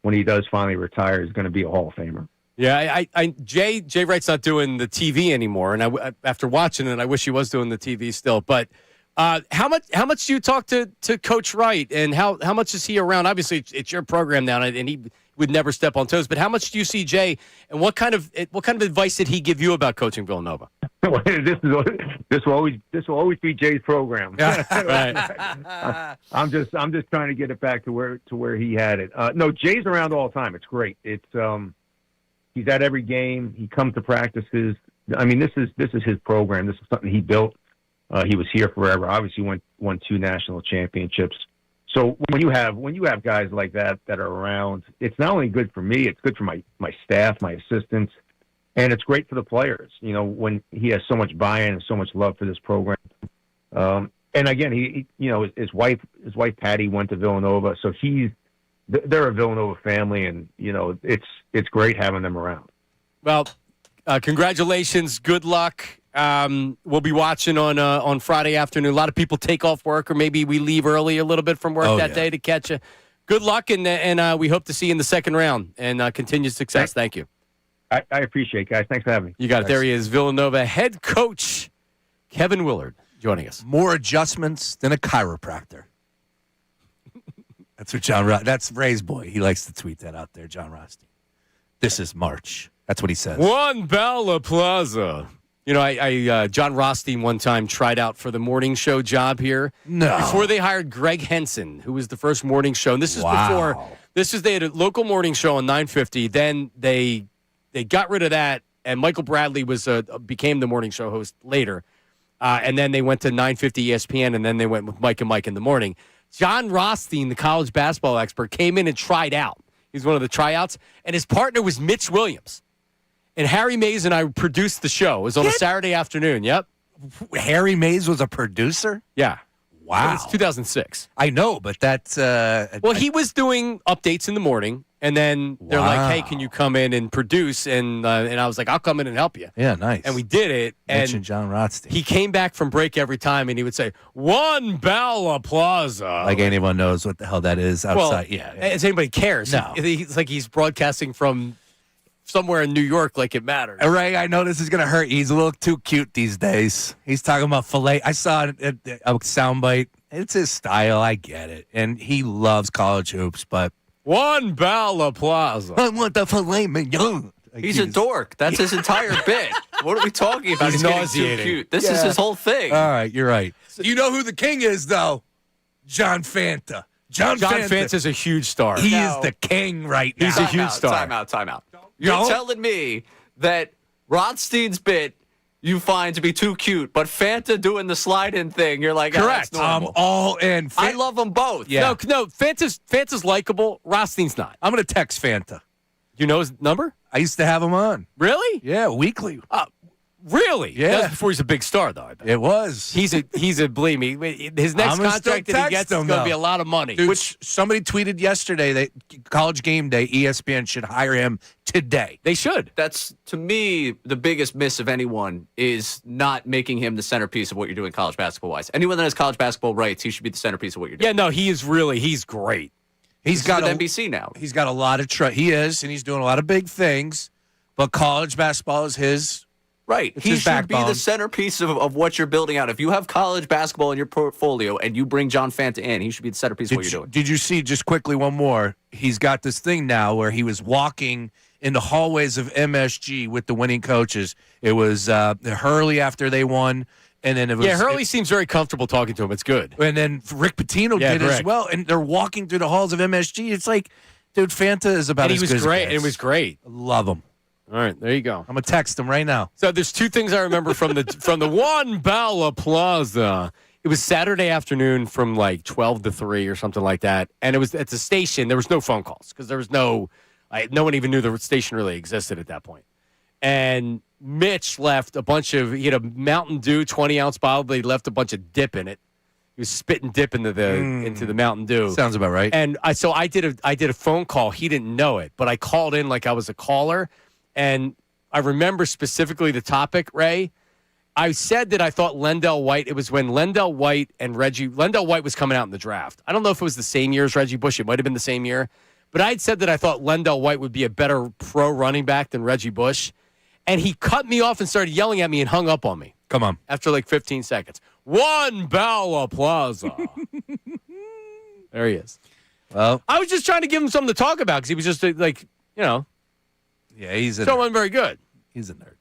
when he does finally retire, is going to be a Hall of Famer. Yeah, Jay Wright's not doing the TV anymore, and after watching it, I wish he was doing the TV still. But how much do you talk to Coach Wright, and how much is he around? Obviously, it's your program now, and he would never step on toes. But how much do you see Jay, and what kind of advice did he give you about coaching Villanova? this will always be Jay's program. Right. I'm just trying to get it back to where he had it. No, Jay's around all the time. It's great. It's he's at every game. He comes to practices. I mean, this is his program. This is something he built. He was here forever. Obviously, won 2 national championships. So when you have guys like that are around, it's not only good for me, it's good for my staff, my assistants, and it's great for the players. You know, when he has so much buy-in and so much love for this program. And again, he his wife Patty went to Villanova, so they're a Villanova family, and it's great having them around. Well, congratulations, good luck. We'll be watching on Friday afternoon. A lot of people take off work, or maybe we leave early a little bit from work that day to catch you. Good luck, and we hope to see you in the second round, and continued success. Thank you. I appreciate it, guys. Thanks for having me. You got it. There he is, Villanova head coach Kevin Willard joining us. More adjustments than a chiropractor. That's what that's Ray's boy. He likes to tweet that out there, John Rothstein. This is March. That's what he says. One Bella Plaza. You know, I John Rothstein one time tried out for the morning show job here. No. Before they hired Greg Henson, who was the first morning show. And this is they had a local morning show on 950. Then they got rid of that, and Michael Bradley became the morning show host later. And then they went to 950 ESPN, and then they went with Mike and Mike in the morning. John Rothstein, the college basketball expert, came in and tried out. He was one of the tryouts, and his partner was Mitch Williams. And Harry Mays and I produced the show. It was on a Saturday afternoon. Yep. Harry Mays was a producer? Yeah. Wow. It was 2006. I know, but that's... well, he was doing updates in the morning, and then they're like, hey, can you come in and produce? And I was like, I'll come in and help you. Yeah, nice. And we did it. Mitch and John Rothstein. He came back from break every time, and he would say, One Bella Plaza. Like anyone knows what the hell that is outside. Well, as anybody cares. No. It's like he's broadcasting from somewhere in New York like it matters. Ray, I know this is going to hurt you. He's a little too cute these days. He's talking about filet. I saw a soundbite. It's his style. I get it. And he loves college hoops, but... One Bella Plaza. I want the filet mignon. He's a dork. That's his entire bit. What are we talking about? He's getting nauseating. too cute. This is his whole thing. All right, you're right. You know who the king is, though? John Fanta. John Fanta's a huge star. He is the king right now. He's a huge star. Time out. You're telling me that Rothstein's bit you find to be too cute, but Fanta doing the slide-in thing, you're like, correct. Oh, that's normal. I'm all in. I love them both. Yeah. No, Fanta's likable. Rothstein's not. I'm going to text Fanta. You know his number? I used to have him on. Really? Yeah, weekly. Really? Yeah. That was before he's a big star, though, I bet. It was. He's a believe me, his next contract that he gets is going to be a lot of money. Dude, which somebody tweeted yesterday that College Game Day, ESPN should hire him today. They should. That's, to me, the biggest miss of anyone is not making him the centerpiece of what you're doing college basketball-wise. Anyone that has college basketball rights, he should be the centerpiece of what you're doing. Yeah, no, he's great. He's got NBC now. He's got a lot of he is, and he's doing a lot of big things, but college basketball is his. Right. He should be the centerpiece of what you're building out. If you have college basketball in your portfolio and you bring John Fanta in, he should be the centerpiece of what you're doing. Did you see, just quickly, one more? He's got this thing now where he was walking in the hallways of MSG with the winning coaches. It was Hurley after they won, and then it was... Yeah, Hurley seems very comfortable talking to him. It's good. And then Rick Pitino did as well, and they're walking through the halls of MSG. It's like, dude, Fanta is about as good as it gets. It was great. Love him. All right, there you go. I'm gonna text him right now. So there's two things I remember from the One Bella Plaza. It was Saturday afternoon from like 12 to 3 or something like that, and it was at the station. There was no phone calls because there was no one even knew the station really existed at that point. And Mitch left he had a Mountain Dew 20-ounce bottle, but he left a bunch of dip in it. He was spitting dip into the Mountain Dew. Sounds about right. And I did a phone call. He didn't know it, but I called in like I was a caller. And I remember specifically the topic, Ray. I said that I thought Lendell White, it was when Lendell White was coming out in the draft. I don't know if it was the same year as Reggie Bush. It might have been the same year. But I'd said that I thought Lendell White would be a better pro running back than Reggie Bush. And he cut me off and started yelling at me and hung up on me. Come on. After like 15 seconds. One Bella Plaza. There he is. Well, I was just trying to give him something to talk about because he was just yeah, he's a someone very good. He's a nerd.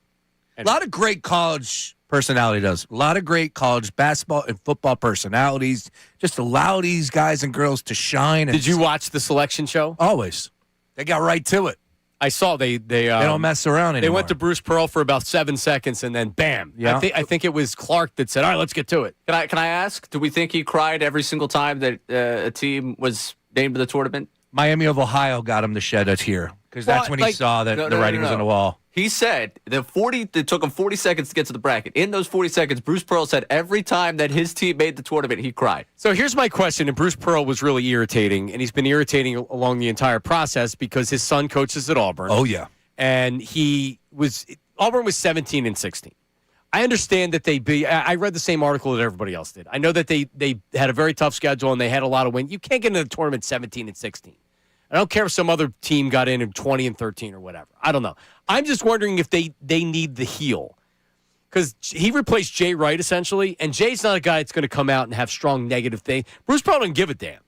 A lot of great college personality does. A lot of great college basketball and football personalities. Just allow these guys and girls to shine. Did you watch the selection show? Always. They got right to it. I saw they don't mess around anymore. They went to Bruce Pearl for about 7 seconds and then bam. Yeah. I think it was Clark that said, "All right, let's get to it." Can I ask? Do we think he cried every single time that a team was named to the tournament? Miami of Ohio got him to shed a tear because that's when he saw that the writing was on the wall. He said it took him 40 seconds to get to the bracket. In those 40 seconds, Bruce Pearl said every time that his team made the tournament, he cried. So here's my question, and Bruce Pearl was really irritating, and he's been irritating along the entire process because his son coaches at Auburn. Oh, yeah. And Auburn was 17 and 16. I understand that I read the same article that everybody else did. I know that they had a very tough schedule and they had a lot of wins. You can't get into the tournament 17 and 16. I don't care if some other team got in 20 and 13 or whatever. I don't know. I'm just wondering if they need the heel. Because he replaced Jay Wright, essentially, and Jay's not a guy that's going to come out and have strong negative things. Bruce Pearl doesn't give a damn.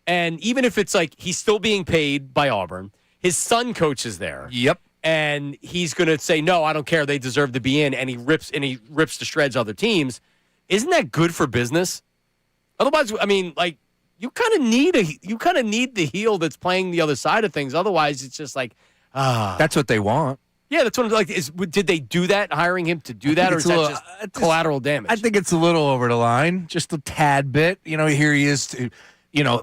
And even if it's like he's still being paid by Auburn, his son coaches there. Yep. And he's going to say, no, I don't care. They deserve to be in. And he rips to shreds other teams. Isn't that good for business? Otherwise, I mean, like, you kind of need the heel that's playing the other side of things. Otherwise, it's just like, That's what they want. Yeah, that's what I'm like. Did they do that, hiring him to do that, or is that just collateral damage? I think it's a little over the line, just a tad bit. Here he is,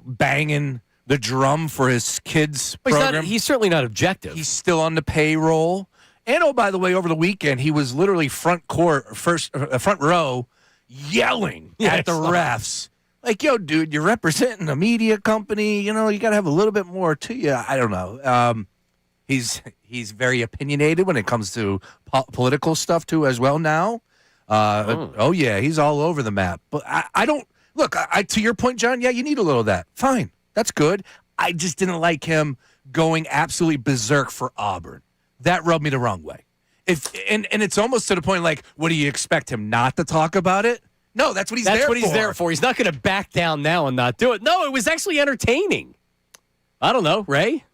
banging the drum for his kids' program. He's certainly not objective. He's still on the payroll. And oh, by the way, over the weekend, he was literally front row, yelling at the refs. Like, yo, dude, you're representing a media company. You got to have a little bit more to you. I don't know. He's very opinionated when it comes to political stuff, too, as well now. Oh, yeah, he's all over the map. But I don't – look, to your point, John, yeah, you need a little of that. Fine. That's good. I just didn't like him going absolutely berserk for Auburn. That rubbed me the wrong way. And it's almost to the point like, what do you expect him not to talk about it? No, that's what he's there for. That's what he's there for. He's not going to back down now and not do it. No, it was actually entertaining. I don't know, Ray?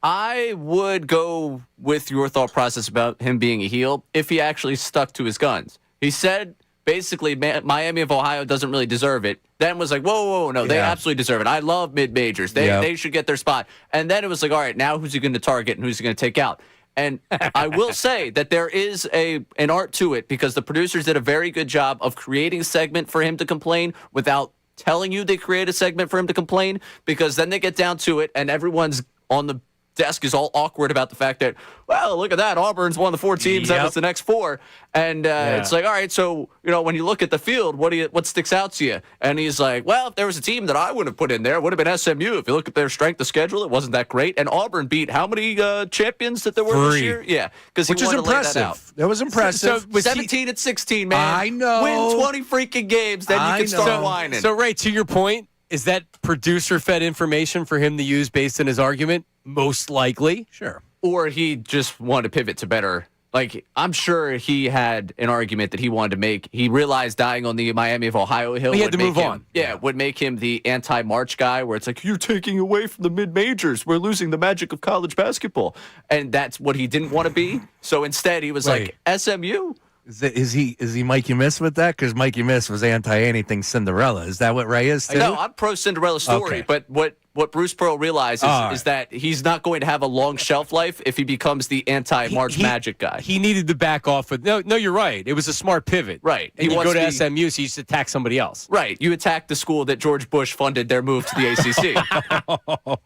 I would go with your thought process about him being a heel if he actually stuck to his guns. He said, basically, Miami of Ohio doesn't really deserve it. Then was like, whoa, no, they absolutely deserve it. I love mid-majors. They should get their spot. And then it was like, all right, now who's he going to target and who's he going to take out? And I will say that there is an art to it because the producers did a very good job of creating a segment for him to complain without telling you they create a segment for him to complain, because then they get down to it and everyone's on the desk is all awkward about the fact that, well, look at that, Auburn's one of the four teams that was the next four, and it's like, all right, so when you look at the field, what sticks out to you? And he's like, well, if there was a team that I would have put in there, it would have been SMU. If you look at their strength of schedule, it wasn't that great, and Auburn beat how many champions that there were 3. this year? Yeah, because which is impressive. That was impressive. So 17 and 16, man. I know. Win 20 freaking games, then you can start whining. So, Ray, to your point, is that producer-fed information for him to use based on his argument? Most likely. Sure. Or he just wanted to pivot to better. Like, I'm sure he had an argument that he wanted to make. He realized dying on the Miami of Ohio hill he had to move on. Yeah, would make him the anti-March guy where it's like, you're taking away from the mid-majors. We're losing the magic of college basketball. And that's what he didn't want to be. So instead, he was like, SMU? Is he Mikey Miss with that? Because Mikey Miss was anti-anything Cinderella. Is that what Ray is, too? No, I'm pro-Cinderella story. Okay. But what Bruce Pearl realizes is that he's not going to have a long shelf life if he becomes the anti-March Magic guy. He needed to back off with, no, you're right. It was a smart pivot. Right. And you go to SMU, so you just attack somebody else. Right. You attack the school that George Bush funded their move to the ACC.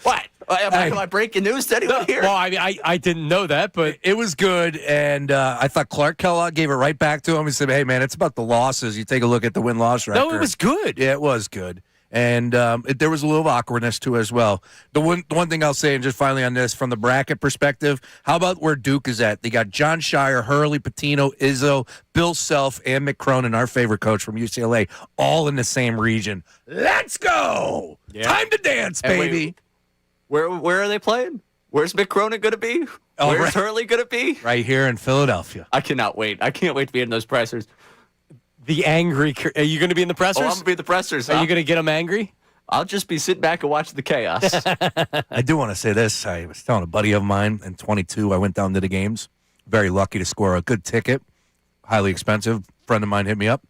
What? Am I breaking news to anyone here? Well, I mean, I didn't know that, but it was good, and I thought Clark Kellogg gave it right back to him. He said, hey, man, it's about the losses. You take a look at the win-loss record. No, it was good. Yeah, it was good. And there was a little awkwardness, too, as well. The one thing I'll say, and just finally on this, from the bracket perspective, how about where Duke is at? They got John Shire, Hurley, Patino, Izzo, Bill Self, and Mick Cronin, our favorite coach from UCLA, all in the same region. Let's go! Yeah. Time to dance, baby! Where are they playing? Where's Mick Cronin going to be? Where's Hurley going to be? Right here in Philadelphia. I cannot wait. I can't wait to be in those pressers. The angry. Are you going to be in the pressers? Oh, I'm going to be in the pressers. Are you going to get them angry? I'll just be sitting back and watching the chaos. I do want to say this. I was telling a buddy of mine in 22, I went down to the games. Very lucky to score a good ticket. Highly expensive. Friend of mine hit me up.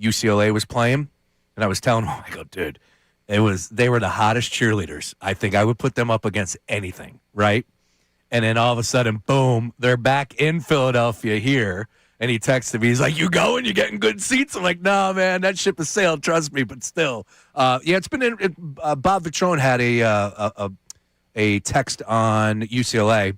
UCLA was playing, and I was telling him, I go, dude, they were the hottest cheerleaders. I think I would put them up against anything, right? And then all of a sudden, boom, they're back in Philadelphia here. And he texted me. He's like, "You going? You getting good seats?" I'm like, "No, man, that ship has sailed. Trust me." But still, it's been. Bob Vitrone had a text on UCLA.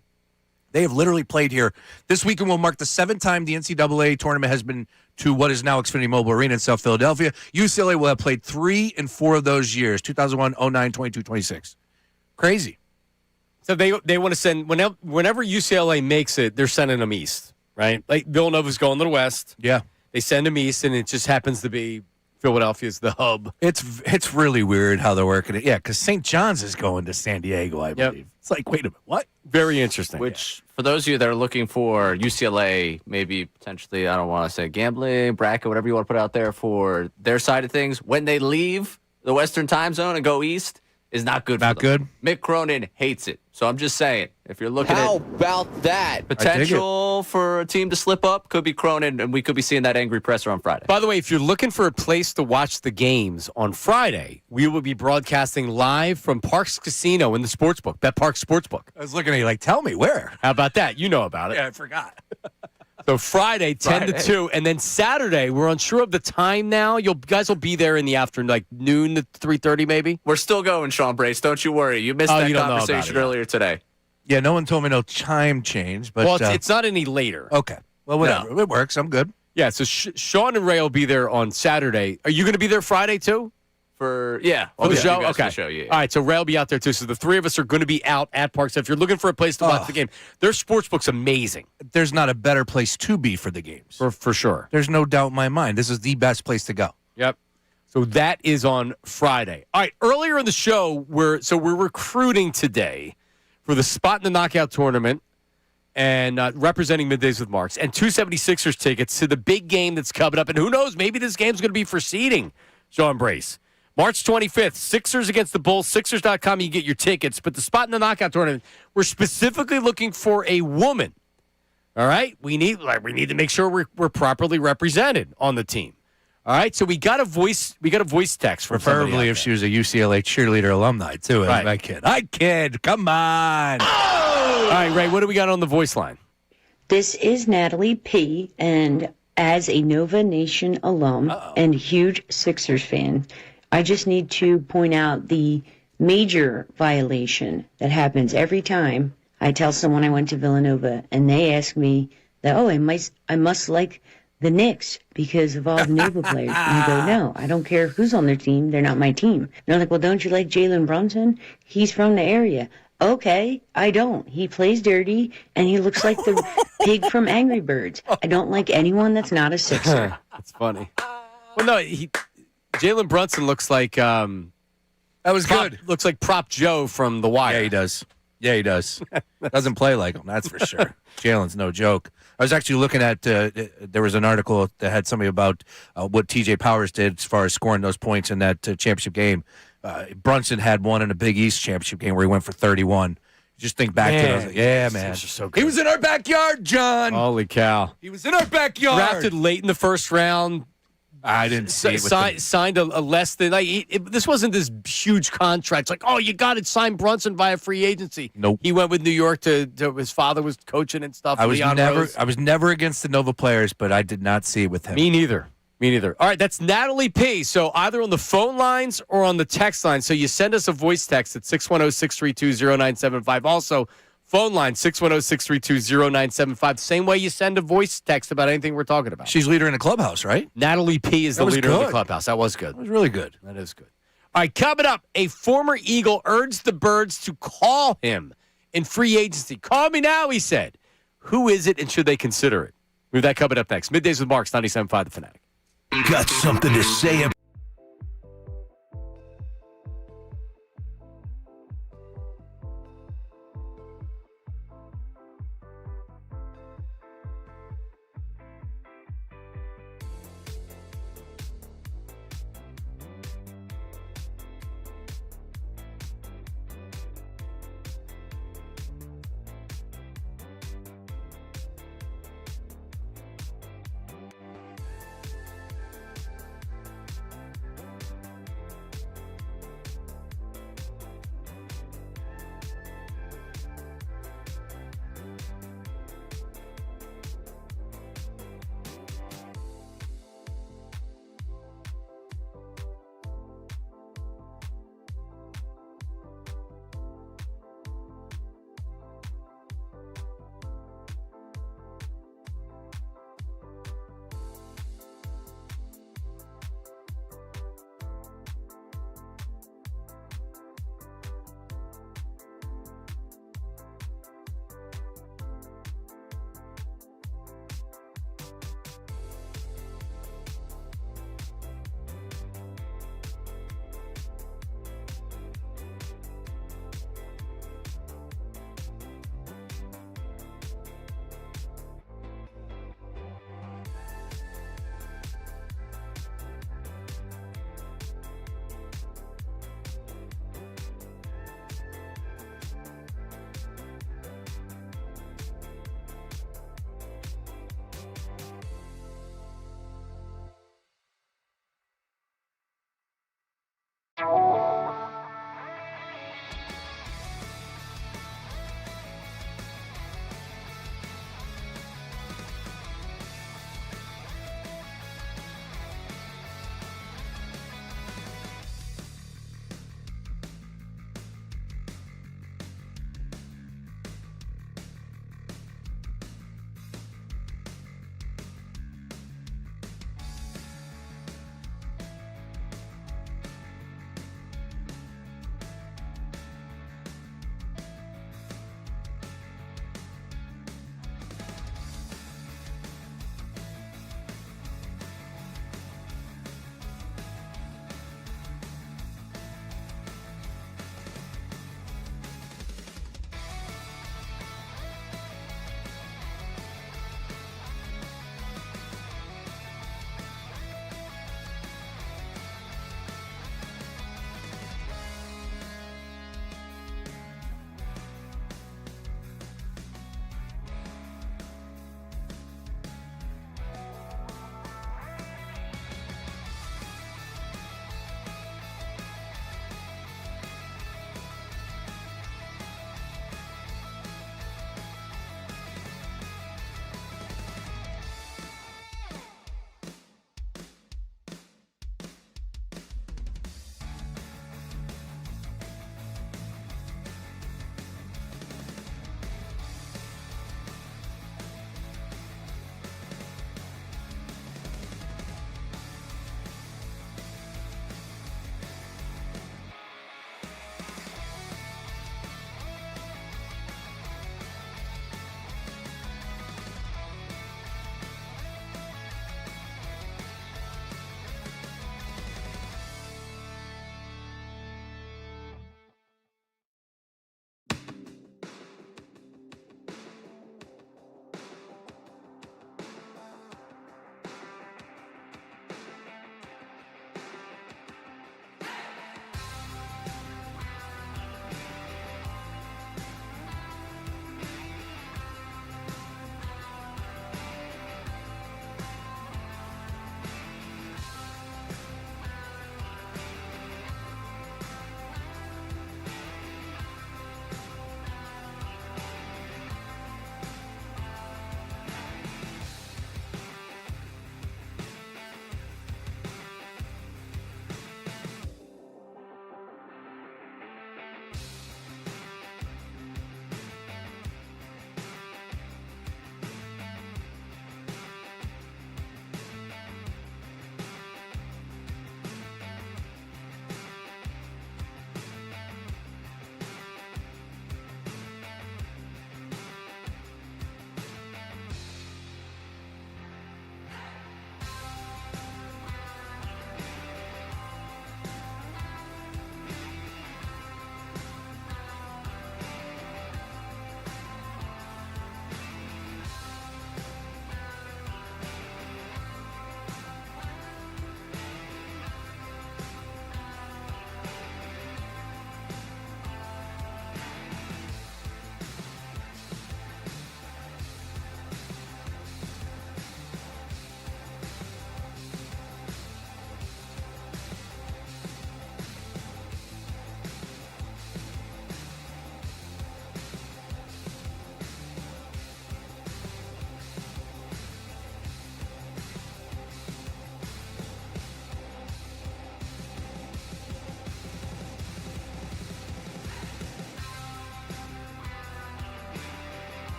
They have literally played here. This weekend will mark the 7th time the NCAA tournament has been to what is now Xfinity Mobile Arena in South Philadelphia. UCLA will have played 3 in 4 of those years: 2001, 09, 22, 26. Crazy. So they want to send whenever UCLA makes it, they're sending them east. Right? Like Villanova's going to the west. Yeah. They send them east, and it just happens to be Philadelphia's the hub. It's really weird how they're working it. Yeah, because St. John's is going to San Diego, I believe. It's like, wait a minute, what? Very interesting. Which, for those of you that are looking for UCLA, maybe potentially, I don't want to say gambling, bracket, whatever you want to put out there for their side of things, when they leave the Western time zone and go east, is not good for them. Not good? Mick Cronin hates it. So I'm just saying, if you're looking How at about that? potential for a team to slip up, could be Cronin, and we could be seeing that angry presser on Friday. By the way, if you're looking for a place to watch the games on Friday, we will be broadcasting live from Parks Casino in the Sportsbook, Bet Park Sportsbook. I was looking at you like, tell me where. How about that? You know about it. Yeah, I forgot. So Friday, 10 to 2, and then Saturday, we're unsure of the time now. You guys will be there in the afternoon, like noon to 3:30 maybe? We're still going, Sean Brace. Don't you worry. You missed that you don't know about conversation it, earlier today. Yeah, no one told me no time change. But Well, it's not any later. okay. Well, whatever. No. It works. I'm good. Yeah, so Sean and Ray will be there on Saturday. Are you going to be there Friday too? For For the I'll show? be you guys for Okay. the show, yeah. All right, so Ray will be out there too. So the three of us are going to be out at Park. So if you're looking for a place to watch the game, their sportsbook's amazing. There's not a better place to be for the games. For sure. There's no doubt in my mind. This is the best place to go. Yep. So that is on Friday. All right, earlier in the show, we're recruiting today for the spot in the knockout tournament and representing Middays with Marks and 276ers tickets to the big game that's coming up. And who knows, maybe this game's going to be for seeding, Sean Brace. March 25th, Sixers against the Bulls. Sixers.com, you get your tickets. But the spot in the knockout tournament, we're specifically looking for a woman. All right? We need to make sure we're properly represented on the team. All right? So we got a voice text from somebody Preferably out if there. she was a UCLA cheerleader alumni, too. Right. I kid. Come on. All right, Ray, what do we got on the voice line? This is Natalie P., and as a Nova Nation alum and huge Sixers fan, I just need to point out the major violation that happens every time I tell someone I went to Villanova, and they ask me that, I must like the Knicks because of all the Nova players. And I go, no, I don't care who's on their team. They're not my team. And they're like, well, don't you like Jalen Brunson? He's from the area. Okay, I don't. He plays dirty, and he looks like the pig from Angry Birds. I don't like anyone that's not a Sixer. That's funny. Well, no, Jalen Brunson looks like That was good. Looks like Prop Joe from The Wire. Yeah, he does. Yeah, he does. Doesn't play like him, that's for sure. Jalen's no joke. I was actually looking at, there was an article that had something about what T.J. Powers did as far as scoring those points in that championship game. Brunson had one in a Big East championship game where he went for 31. Just think back to those. Yeah, man. So He was in our backyard, John. Holy cow. He was in our backyard. Drafted late in the first round. I didn't see it. Signed a less than this wasn't this huge contract. It's like, oh, you got it. Sign Brunson via free agency. Nope. He went with New York to his father was coaching and stuff. I was Leon never Rose. against the Nova players, but I did not see it with him. Me neither. All right, that's Natalie P. So either on the phone lines or on the text line. So you send us a voice text at 610-632-0975. Also, phone line 610-632-0975. Same way you send a voice text about anything we're talking about. She's leader in the clubhouse, right? Natalie P. is the was leader of the good. clubhouse. That was good. That was really good. That is good. All right, coming up, a former Eagle urged the Birds to call him in free agency. Call me now, he said. Who is it, and should they consider it? We have that coming up next. Middays with Marks, 97.5 The Fanatic. Got something to say about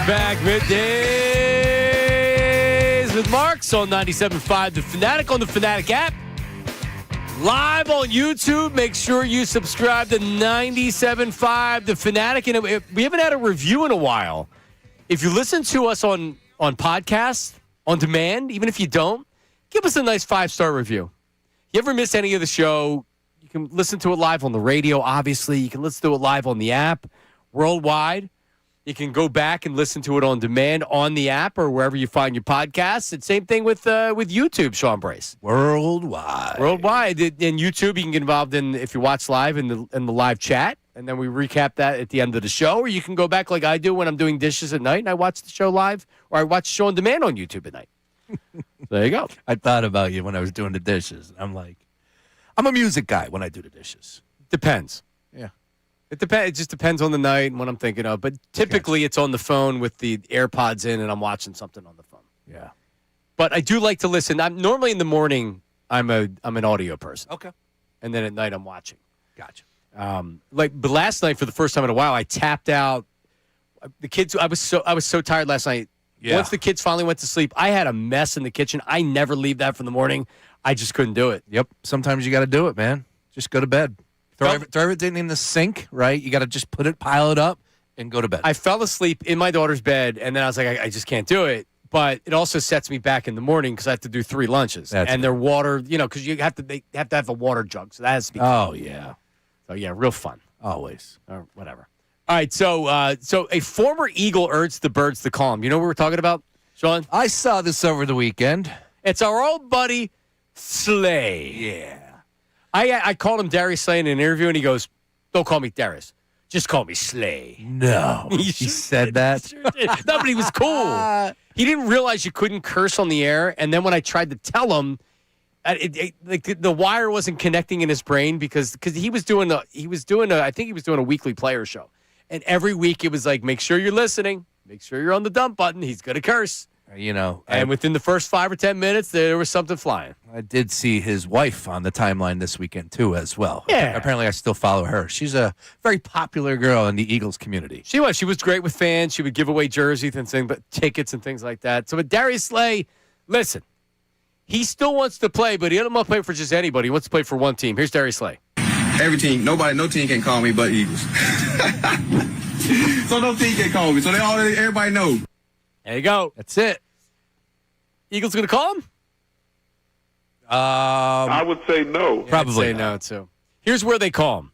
back. Middays with Marks on 97.5 The Fanatic on the Fanatic app. Live on YouTube. Make sure you subscribe to 97.5 The Fanatic. And we haven't had a review in a while. If you listen to us on podcasts, on demand, even if you don't, give us a nice 5-star review. You ever miss any of the show, you can listen to it live on the radio, obviously. You can listen to it live on the app, worldwide. You can go back and listen to it on demand on the app or wherever you find your podcasts. It's same thing with YouTube, Sean Brace. Worldwide. In YouTube, you can get involved in, if you watch live, in the live chat, and then we recap that at the end of the show. Or you can go back like I do when I'm doing dishes at night, and I watch the show live, or I watch the show on demand on YouTube at night. There you go. I thought about you when I was doing the dishes. I'm like, I'm a music guy when I do the dishes. Depends. Yeah. It depends. It just depends on the night and what I'm thinking of. But typically, it's on the phone with the AirPods in, and I'm watching something on the phone. Yeah. But I do like to listen. I'm normally in the morning. I'm an audio person. Okay. And then at night, I'm watching. Gotcha. But last night, for the first time in a while, I tapped out. The kids. I was so tired last night. Yeah. Once the kids finally went to sleep, I had a mess in the kitchen. I never leave that for the morning. I just couldn't do it. Yep. Sometimes you got to do it, man. Just go to bed. Throw everything in the sink, right? You got to just pile it up, and go to bed. I fell asleep in my daughter's bed, and then I was like, I just can't do it. But it also sets me back in the morning because I have to do 3 lunches. And they're water, because they have to have a water jug. So that has to be. Oh, yeah. So, yeah, real fun. Always. Or whatever. All right, so a former Eagle urged the Birds to calm. You know what we're talking about, Sean? I saw this over the weekend. It's our old buddy, Slay. Yeah. I called him Darius Slay in an interview, and he goes, "Don't call me Darius. Just call me Slay." No. He said that? Sure did. No, but he was cool. He didn't realize you couldn't curse on the air, and then when I tried to tell him, the wire wasn't connecting in his brain because he was doing I think he was doing a weekly player show. And every week it was like, make sure you're listening. Make sure you're on the dump button. He's going to curse. And within the first 5 or 10 minutes, there was something flying. I did see his wife on the timeline this weekend, too, as well. Yeah. Apparently, I still follow her. She's a very popular girl in the Eagles community. She was. She was great with fans. She would give away jerseys and tickets and things like that. So, with Darius Slay, listen, he still wants to play, but he doesn't want to play for just anybody. He wants to play for one team. Here's Darius Slay. Every team, no team can call me but Eagles. So no team can call me. So everybody knows. There you go. That's it. Eagles going to call him? I would say no. Probably no, too. Here's where they call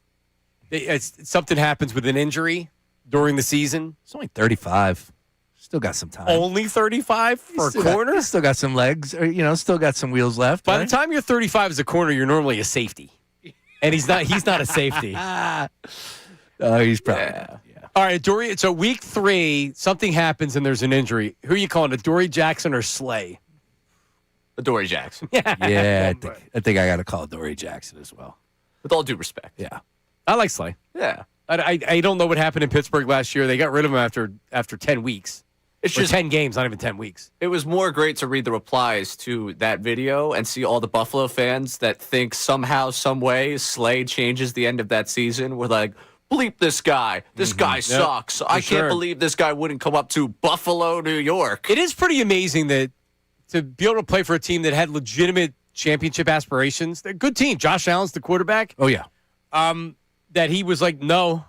him. Something happens with an injury during the season. It's only 35. Still got some time. Only 35 for a corner? Still got some legs. Or, still got some wheels left. By the time you're 35 as a corner, you're normally a safety. And he's not a safety. He's probably not. Yeah. All right, Dory. So week 3, something happens and there's an injury. Who are you calling, Dory Jackson or Slay? Dory Jackson. Yeah, I think I got to call Dory Jackson as well. With all due respect. Yeah. I like Slay. Yeah. I don't know what happened in Pittsburgh last year. They got rid of him after 10 weeks. It's just 10 games, not even 10 weeks. It was more great to read the replies to that video and see all the Buffalo fans that think somehow, some way, Slay changes the end of that season. We're like, bleep this guy. This guy sucks. I can't believe this guy wouldn't come up to Buffalo, New York. It is pretty amazing that to be able to play for a team that had legitimate championship aspirations. They're a good team. Josh Allen's the quarterback. Oh, yeah. That he was like, no,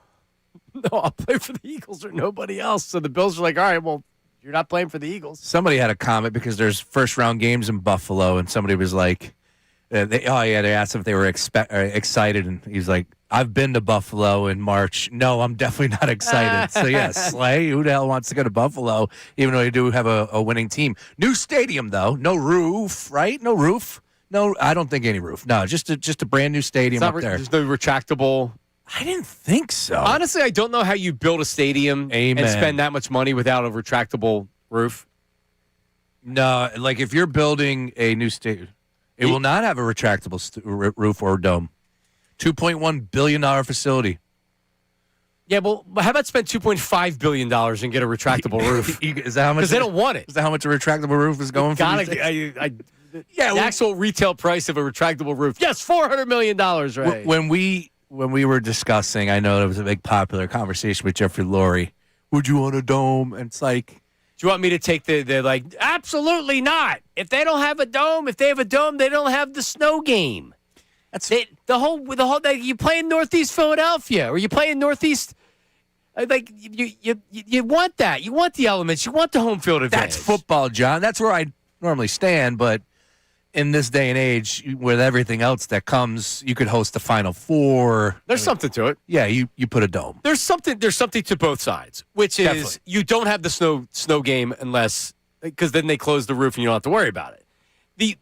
I'll play for the Eagles or nobody else. So the Bills were like, all right, well, you're not playing for the Eagles. Somebody had a comment because there's first-round games in Buffalo, and somebody was like, they asked if they were excited, and he's like, I've been to Buffalo in March. No, I'm definitely not excited. So, yeah, Slay, who the hell wants to go to Buffalo, even though they do have a winning team? New stadium, though. No roof, right? No roof. No, I don't think any roof. No, just a brand-new stadium up there. There's no retractable. I didn't think so. Honestly, I don't know how you build a stadium and spend that much money without a retractable roof. No, like if you're building a new stadium, it will not have a retractable roof or dome. $2.1 billion facility. Yeah, well, how about spend $2.5 billion and get a retractable roof? Is that how much? Because they don't want it. Is that how much a retractable roof is going for? The actual retail price of a retractable roof. Yes, $400 million, right? When we were discussing, I know it was a big popular conversation with Jeffrey Lurie. would you want a dome? And it's like, do you want me to take they're like, absolutely not. If they don't have a dome, they don't have the snow game. That's it. The whole you play in Northeast Philadelphia or you play in Northeast. Like you want that. You want the elements. You want the home field advantage. That's football, John. That's where I normally stand. But in this day and age, with everything else that comes, you could host the Final Four. There's something to it. Yeah, you put a dome. There's something to both sides, which is Definitely. you don't have the snow game unless because then they close the roof and you don't have to worry about it.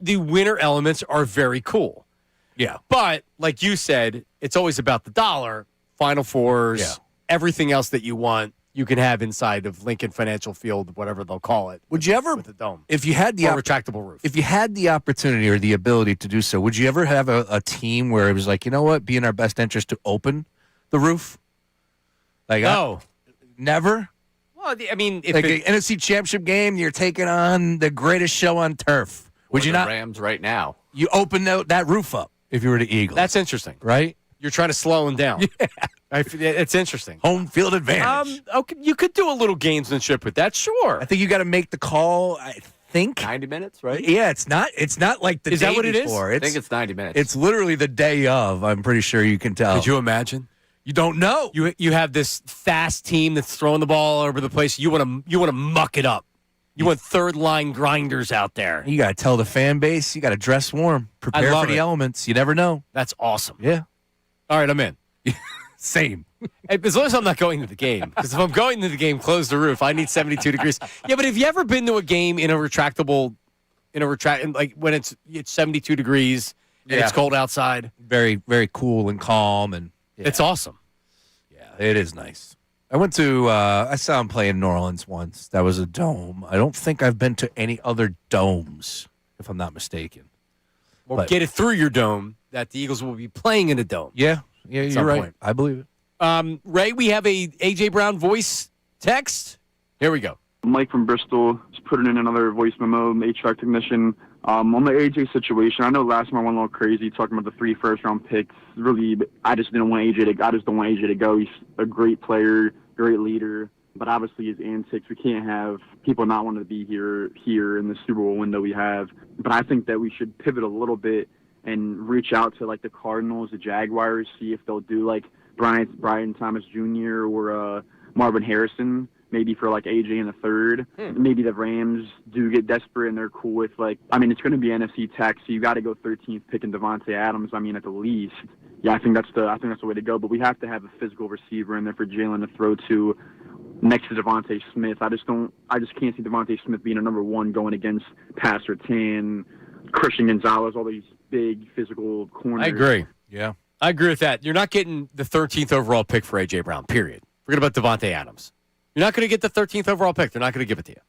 The winter elements are very cool. Yeah, but like you said, it's always about the dollar. Final Fours. Yeah. Everything else that you want, you can have inside of Lincoln Financial Field, whatever they'll call it. Would you ever, with a dome, if you had the retractable roof? If you had the opportunity or the ability to do so, would you ever have a team where it was like, you know what, be in our best interest to open the roof? Like, no, never. Well, I mean, if like an NFC Championship game, you're taking on the greatest show on turf. Would you not? Rams right now. You open that roof up if you were the Eagles. That's interesting, right? You're trying to slow them down. Yeah. It's interesting. Home field advantage. Okay, you could do a little gamesmanship with that, sure. I think you got to make the call. I think 90 minutes, right? Yeah, it's not like the Is day that what it is? before. I think it's 90 minutes. It's literally the day of. I'm pretty sure you can tell. Could you imagine? You don't know. You have this fast team that's throwing the ball all over the place. You want to muck it up. You want third line grinders out there. You got to tell the fan base. You got to dress warm. Prepare for the elements. You never know. That's awesome. Yeah. All right, I'm in. Same. As long as I'm not going to the game. Because if I'm going to the game, close the roof. I need 72 degrees. Yeah, but have you ever been to a game in a retractable, like when it's 72 degrees and it's cold outside? Very, very cool and calm. And yeah. It's awesome. Yeah, it is nice. I went to, I saw him play in New Orleans once. That was a dome. I don't think I've been to any other domes, if I'm not mistaken. Well, get it through your dome that the Eagles will be playlaying in a dome. Yeah, you're right. Point. I believe it. Ray, we have a A.J. Brown voice text. Here we go. Mike from Bristol is putting in another voice memo, HVAC technician. On the AJ situation, I know last time I went a little crazy talking about the 3 first-round picks. Really, I just don't want AJ to go. He's a great player, great leader. But obviously his antics, we can't have people not wanting to be here in the Super Bowl window we have. But I think that we should pivot a little bit and reach out to like the Cardinals, the Jaguars, see if they'll do like Brian Thomas Jr. or Marvin Harrison, maybe for like AJ in the third. Maybe the Rams do get desperate and they're cool with it's going to be NFC Tech, so you got to go 13th picking Devontae Adams. I mean, at the least. Yeah, I think that's the way to go. But we have to have a physical receiver in there for Jalen to throw to next to Devontae Smith. I just can't see Devontae Smith being a number one going against Pat Surtain, Christian Gonzalez, all these big physical corners. I agree. Yeah. I agree with that. You're not getting the 13th overall pick for A.J. Brown, period. Forget about Devontae Adams. You're not going to get the 13th overall pick. They're not going to give it to you.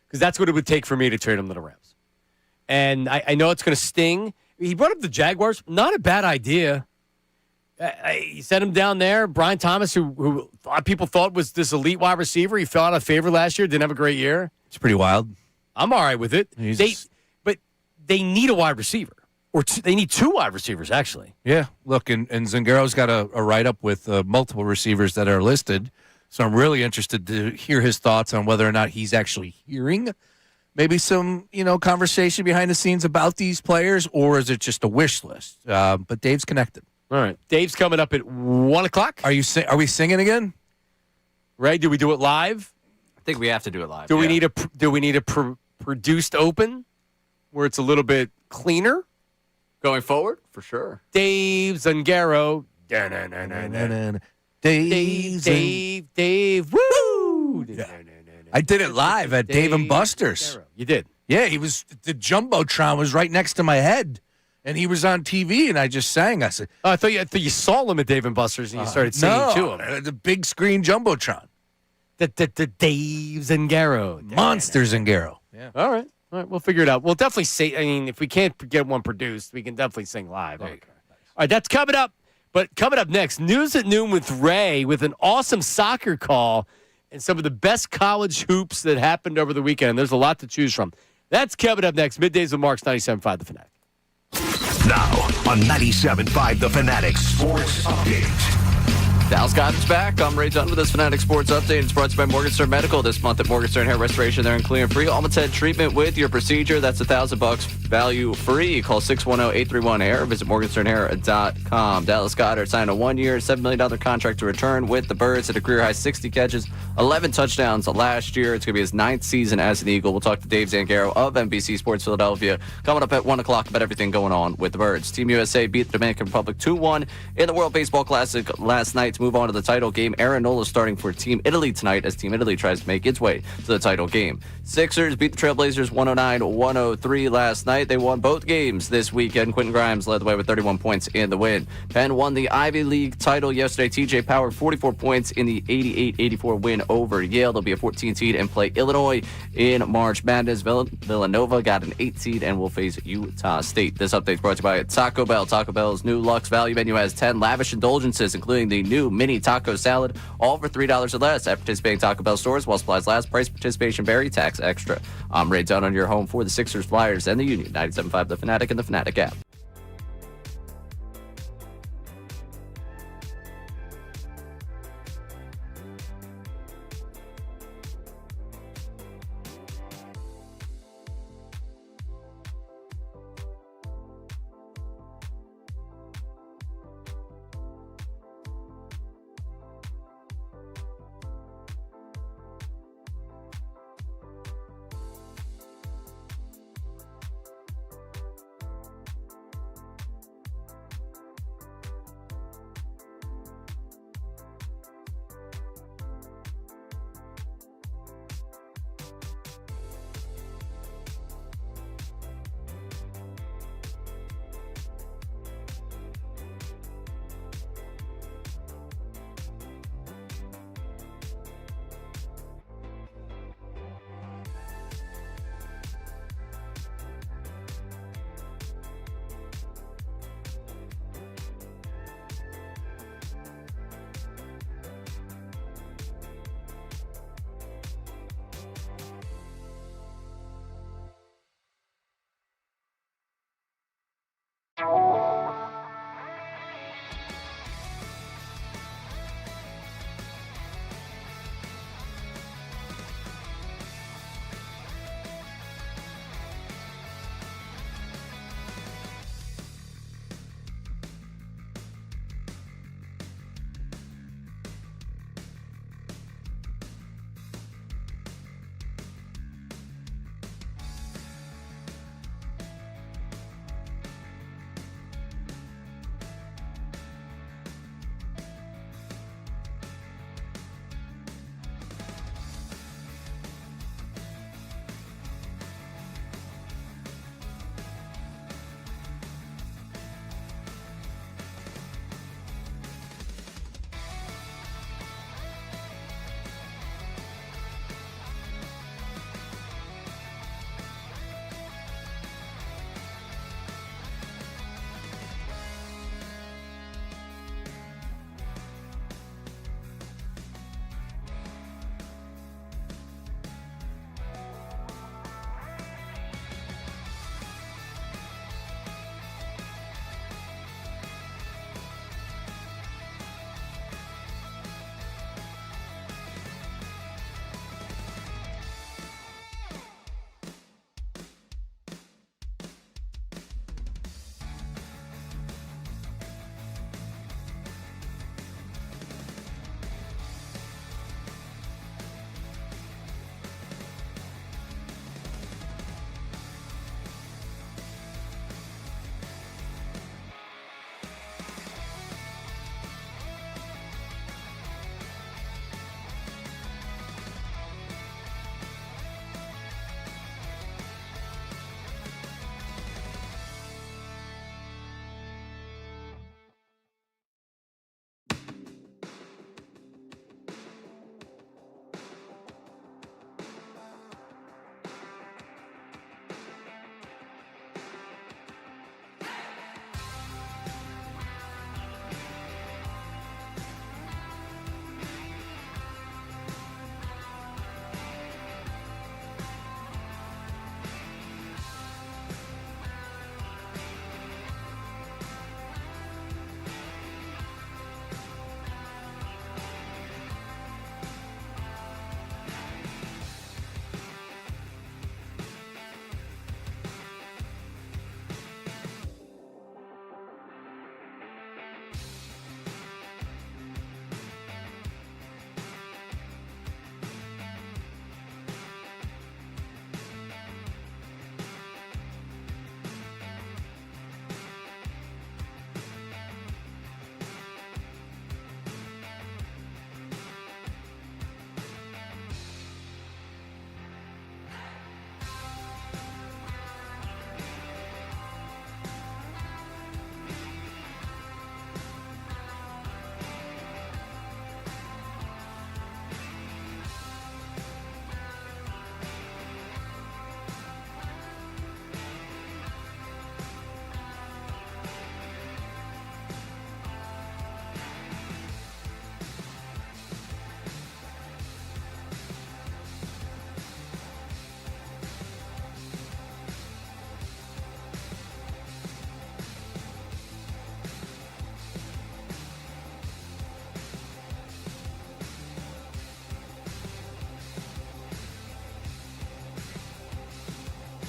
Because that's what it would take for me to trade him to the Rams. And I know it's going to sting. He brought up the Jaguars. Not a bad idea. You sent him down there. Brian Thomas, who a lot of people thought was this elite wide receiver. He fell out of favor last year. Didn't have a great year. It's pretty wild. I'm all right with it. But they need a wide receiver. Or they need 2 wide receivers, actually. Yeah. Look, and Zangaro's got a write-up with multiple receivers that are listed. So I'm really interested to hear his thoughts on whether or not he's actually hearing maybe some, conversation behind the scenes about these players, or is it just a wish list? But Dave's connected. All right. Dave's coming up at 1 o'clock. Are we singing again? Ray, do we do it live? I think we have to do it live. Do we need a produced open where it's a little bit cleaner? Going forward? For sure. Dave Zangaro. Dave. Woo! I did it live at Dave & Buster's. You did? Yeah, the Jumbotron was right next to my head. And he was on TV, and I just sang. I said, I thought you saw him at Dave & Buster's, and you started singing to him. The big screen Jumbotron. The Dave Zangaro. Monster Zangaro. Yeah. All right. We'll figure it out. We'll definitely say, if we can't get one produced, we can definitely sing live. Okay. All right, that's coming up. But coming up next, News at Noon with Ray with an awesome soccer call and some of the best college hoops that happened over the weekend. There's a lot to choose from. That's coming up next. Middays with Marks, 97.5 The Fanatic. Now on 97.5 The Fanatic Sports Update. Dallas Goedert's back. I'm Ray Dunn with this Fanatic Sports Update. It's brought to you by Morgenstern Medical. This month at Morgenstern Hair Restoration, they're in clean and free. Almost head treatment with your procedure. That's $1,000 value free. Call 610-831-HAIR. Visit morgensternhair.com. Dallas Goedert signed a 1-year, $7 million contract to return with the Birds at a career high 60 catches, 11 touchdowns last year. It's going to be his 9th season as an Eagle. We'll talk to Dave Zangaro of NBC Sports Philadelphia coming up at 1 o'clock about everything going on with the Birds. Team USA beat the Dominican Republic 2-1 in the World Baseball Classic last night to move on to the title game. Aaron Nola starting for Team Italy tonight as Team Italy tries to make its way to the title game. Sixers beat the Trailblazers 109-103 last night. They won both games this weekend. Quentin Grimes led the way with 31 points in the win. Penn won the Ivy League title yesterday. TJ Power 44 points in the 88-84 win over Yale. They'll be a 14 seed and play Illinois in March Madness. Villanova got an 8 seed and will face Utah State. This update is brought to you by Taco Bell. Taco Bell's new Luxe Value menu has 10 lavish indulgences, including the new mini taco salad, all for $3 or less at participating Taco Bell stores while supplies last. Price participation vary, tax extra. I'm Ray Dunn on your home for the Sixers, Flyers, and the Union. 97.5 The Fanatic and the Fanatic app.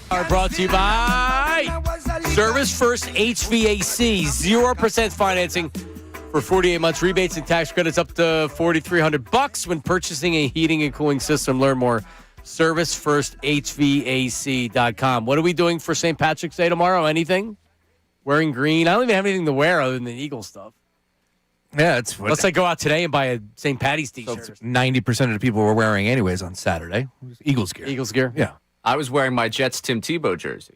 Are brought to you by Service First HVAC. 0% financing for 48 months. Rebates and tax credits up to $4,300 when purchasing a heating and cooling system. Learn more. ServiceFirstHVAC.com. What are we doing for St. Patrick's Day tomorrow? Anything? Wearing green? I don't even have anything to wear other than the Eagles stuff. Yeah, it's Unless I go out today and buy a St. Patty's t-shirt. 90% of the people were wearing anyways on Saturday. Eagles gear. Eagles gear? Yeah. I was wearing my Jets Tim Tebow jersey,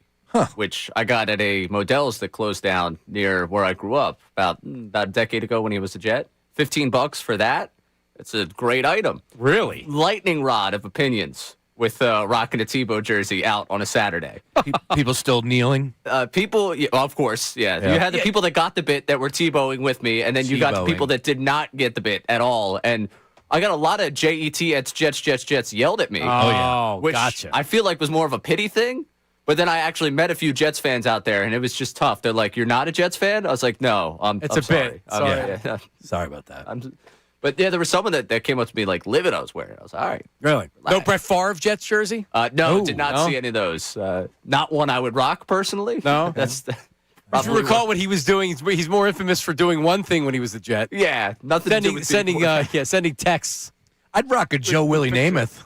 which I got at a Modell's that closed down near where I grew up about a decade ago when he was a Jet. $15 for that. It's a great item. Really? Lightning rod of opinions with rocking a Tebow jersey out on a Saturday. People still kneeling? People, yeah, of course, yeah. You had the people that got the bit that were Tebowing with me, and then you got the people that did not get the bit at all. And I got a lot of Jets yelled at me. Oh, which gotcha. I feel like was more of a pity thing. But then I actually met a few Jets fans out there, and it was just tough. They're like, "You're not a Jets fan?" I was like, "No, I'm a sorry. bit. Sorry. Yeah. Sorry about that. But yeah, there was someone that came up to me like, "Livid," I was wearing. I was all right. Really? Relax. No Brett Favre Jets jersey? No, did not see any of those. Not one I would rock personally. No? That's if you recall what he was doing, he's more infamous for doing one thing when he was a Jet. Yeah, nothing to do with sending texts. I'd rock a Joe Willie Namath.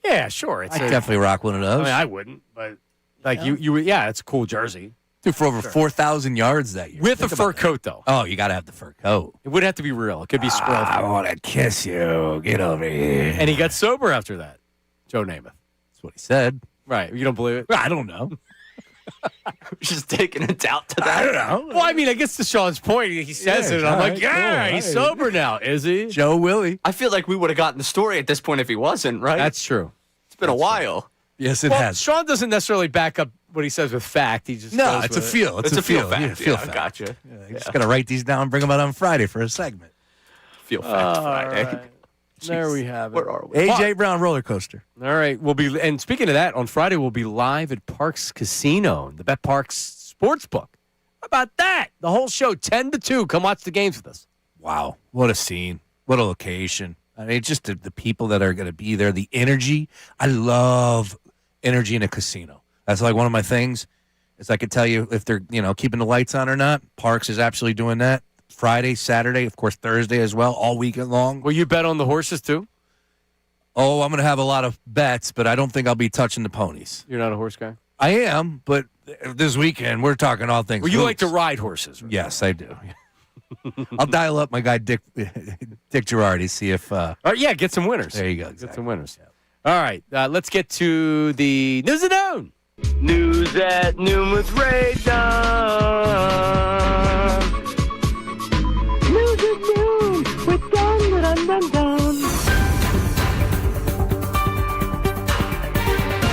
Yeah, sure. I'd definitely rock one of those. I mean, I wouldn't, but it's a cool jersey. Dude, for over 4,000 yards that year. With a fur coat, though. Oh, you got to have the fur coat. It would have to be real. It could be squirrel. I want to kiss you. Get over here. And he got sober after that, Joe Namath. That's what he said. Right. You don't believe it? I don't know. Just taking a doubt to that. I don't know. Well, I mean, I guess to Sean's point, he says it, and I'm like, he's sober now. Is he? Joe Willie. I feel like we would have gotten the story at this point if he wasn't, right? That's true. It's been a while. Yes, it has. Sean doesn't necessarily back up what he says with fact. He just No, goes it's a with feel. It's a feel fact. Yeah, Feel fact. Gotcha. You just got to write these down and bring them out on Friday for a segment. Feel fact Friday. Right. There we have it. Where are we? AJ Brown roller coaster. All right, and speaking of that, on Friday we'll be live at Parks Casino, the Bet Parks Sportsbook. How about that? The whole show, 10 to 2. Come watch the games with us. Wow, what a scene! What a location! I mean, just the people that are going to be there, the energy. I love energy in a casino. That's like one of my things. Is I could tell you if they're keeping the lights on or not. Parks is absolutely doing that. Friday, Saturday, of course, Thursday as well, all weekend long. Will you bet on the horses too? Oh, I'm going to have a lot of bets, but I don't think I'll be touching the ponies. You're not a horse guy? I am, but this weekend we're talking all things. Well, you hoops. like to ride horses, right? Yes, I do. I'll dial up my guy Dick Girardi, see if. Yeah, get some winners. There you go. Get some winners. Yeah. All right, let's get to the news at noon. News at noon with Ray Dunn. News at noon with Dunn.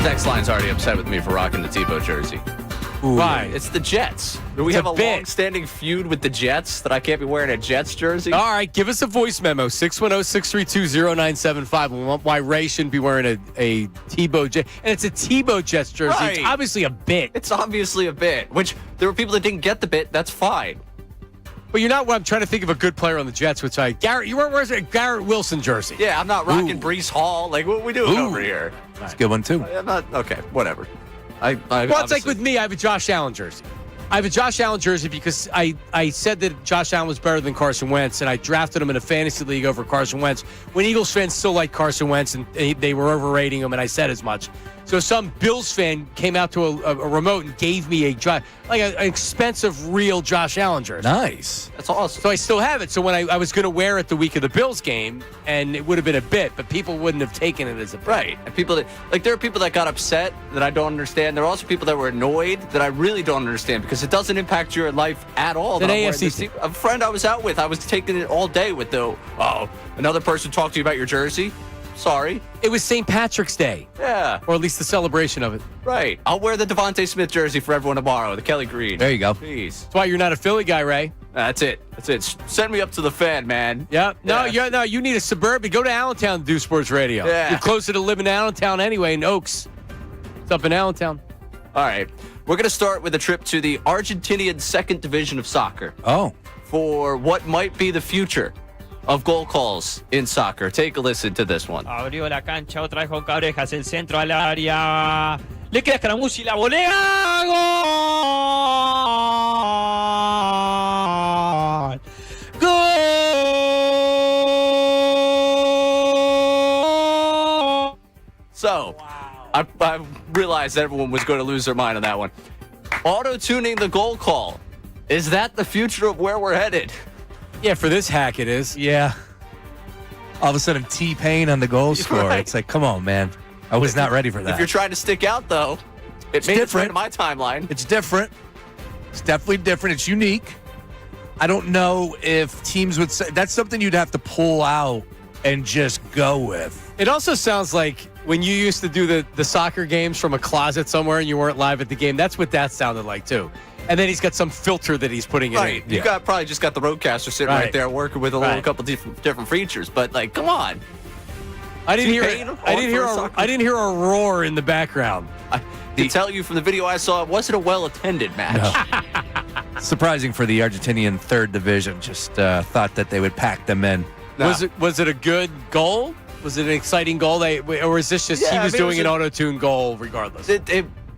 Text line's already upset with me for rocking the Tebow jersey. Why? It's the Jets. We have a long-standing feud with the Jets that I can't be wearing a Jets jersey. All right, give us a voice memo, 610-632-0975. We want why Ray shouldn't be wearing a Tebow Jet. And it's a Tebow Jets jersey. Right. It's obviously a bit. It's obviously a bit, which there were people that didn't get the bit. That's fine. But you're not I'm trying to think of a good player on the Jets, you weren't wearing a Garrett Wilson jersey. Yeah, I'm not rocking Breece Hall. Like, what are we doing over here? That's a good one, too. I'm not, okay, whatever. Well, it's like with me, I have a Josh Allen jersey. I have a Josh Allen jersey because I said that Josh Allen was better than Carson Wentz, and I drafted him in a fantasy league over Carson Wentz when Eagles fans still like Carson Wentz, and they were overrating him, and I said as much. So some Bills fan came out to a remote and gave me an expensive, real Josh Allen jersey. Nice. That's awesome. So I still have it. So when I was going to wear it the week of the Bills game, and it would have been a bit, but people wouldn't have taken it as a bit. Right. And people that, there are people that got upset that I don't understand. There are also people that were annoyed that I really don't understand because it doesn't impact your life at all. An AFC a friend I was out with, I was taking it all day with another person talked to you about your jersey. Sorry. It was St. Patrick's Day. Yeah. Or at least the celebration of it. Right. I'll wear the Devontae Smith jersey for everyone tomorrow, the Kelly Green. There you go. Please. That's why you're not a Philly guy, Ray. That's it. Send me up to the fan, man. Yeah. No, you need a suburban. Go to Allentown to do sports radio. Yeah. You're closer to living in Allentown anyway, in Oaks. It's up in Allentown. All right. We're going to start with a trip to the Argentinian second division of soccer. Oh. For what might be the future of goal calls in soccer. Take a listen to this one. Abrió la cancha, otra vez con Cabrejas, el centro al área. le queda Scaramucci, la volea, gol! Gol! So, I realized everyone was going to lose their mind on that one. Auto-tuning the goal call. Is that the future of where we're headed? Yeah, for this hack it is. Yeah. All of a sudden, T-Pain on the goal scorer. Right. It's like, come on, man. I was not ready for that. If you're trying to stick out, though, it's made its way to my timeline. It's different. It's definitely different. It's unique. I don't know if teams would say that's something you'd have to pull out and just go with. It also sounds like when you used to do the soccer games from a closet somewhere and you weren't live at the game, that's what that sounded like, too. And then he's got some filter that he's putting Right. in. You probably just got the roadcaster sitting right there working with a couple different features. But, like, come on. I didn't hear a roar in the background. I can tell you from the video I saw, it wasn't a well-attended match. No. Surprising for the Argentinian third division. Just thought that they would pack them in. No. Was it a good goal? Was it an exciting goal? Or is this just he was doing an auto-tune goal regardless?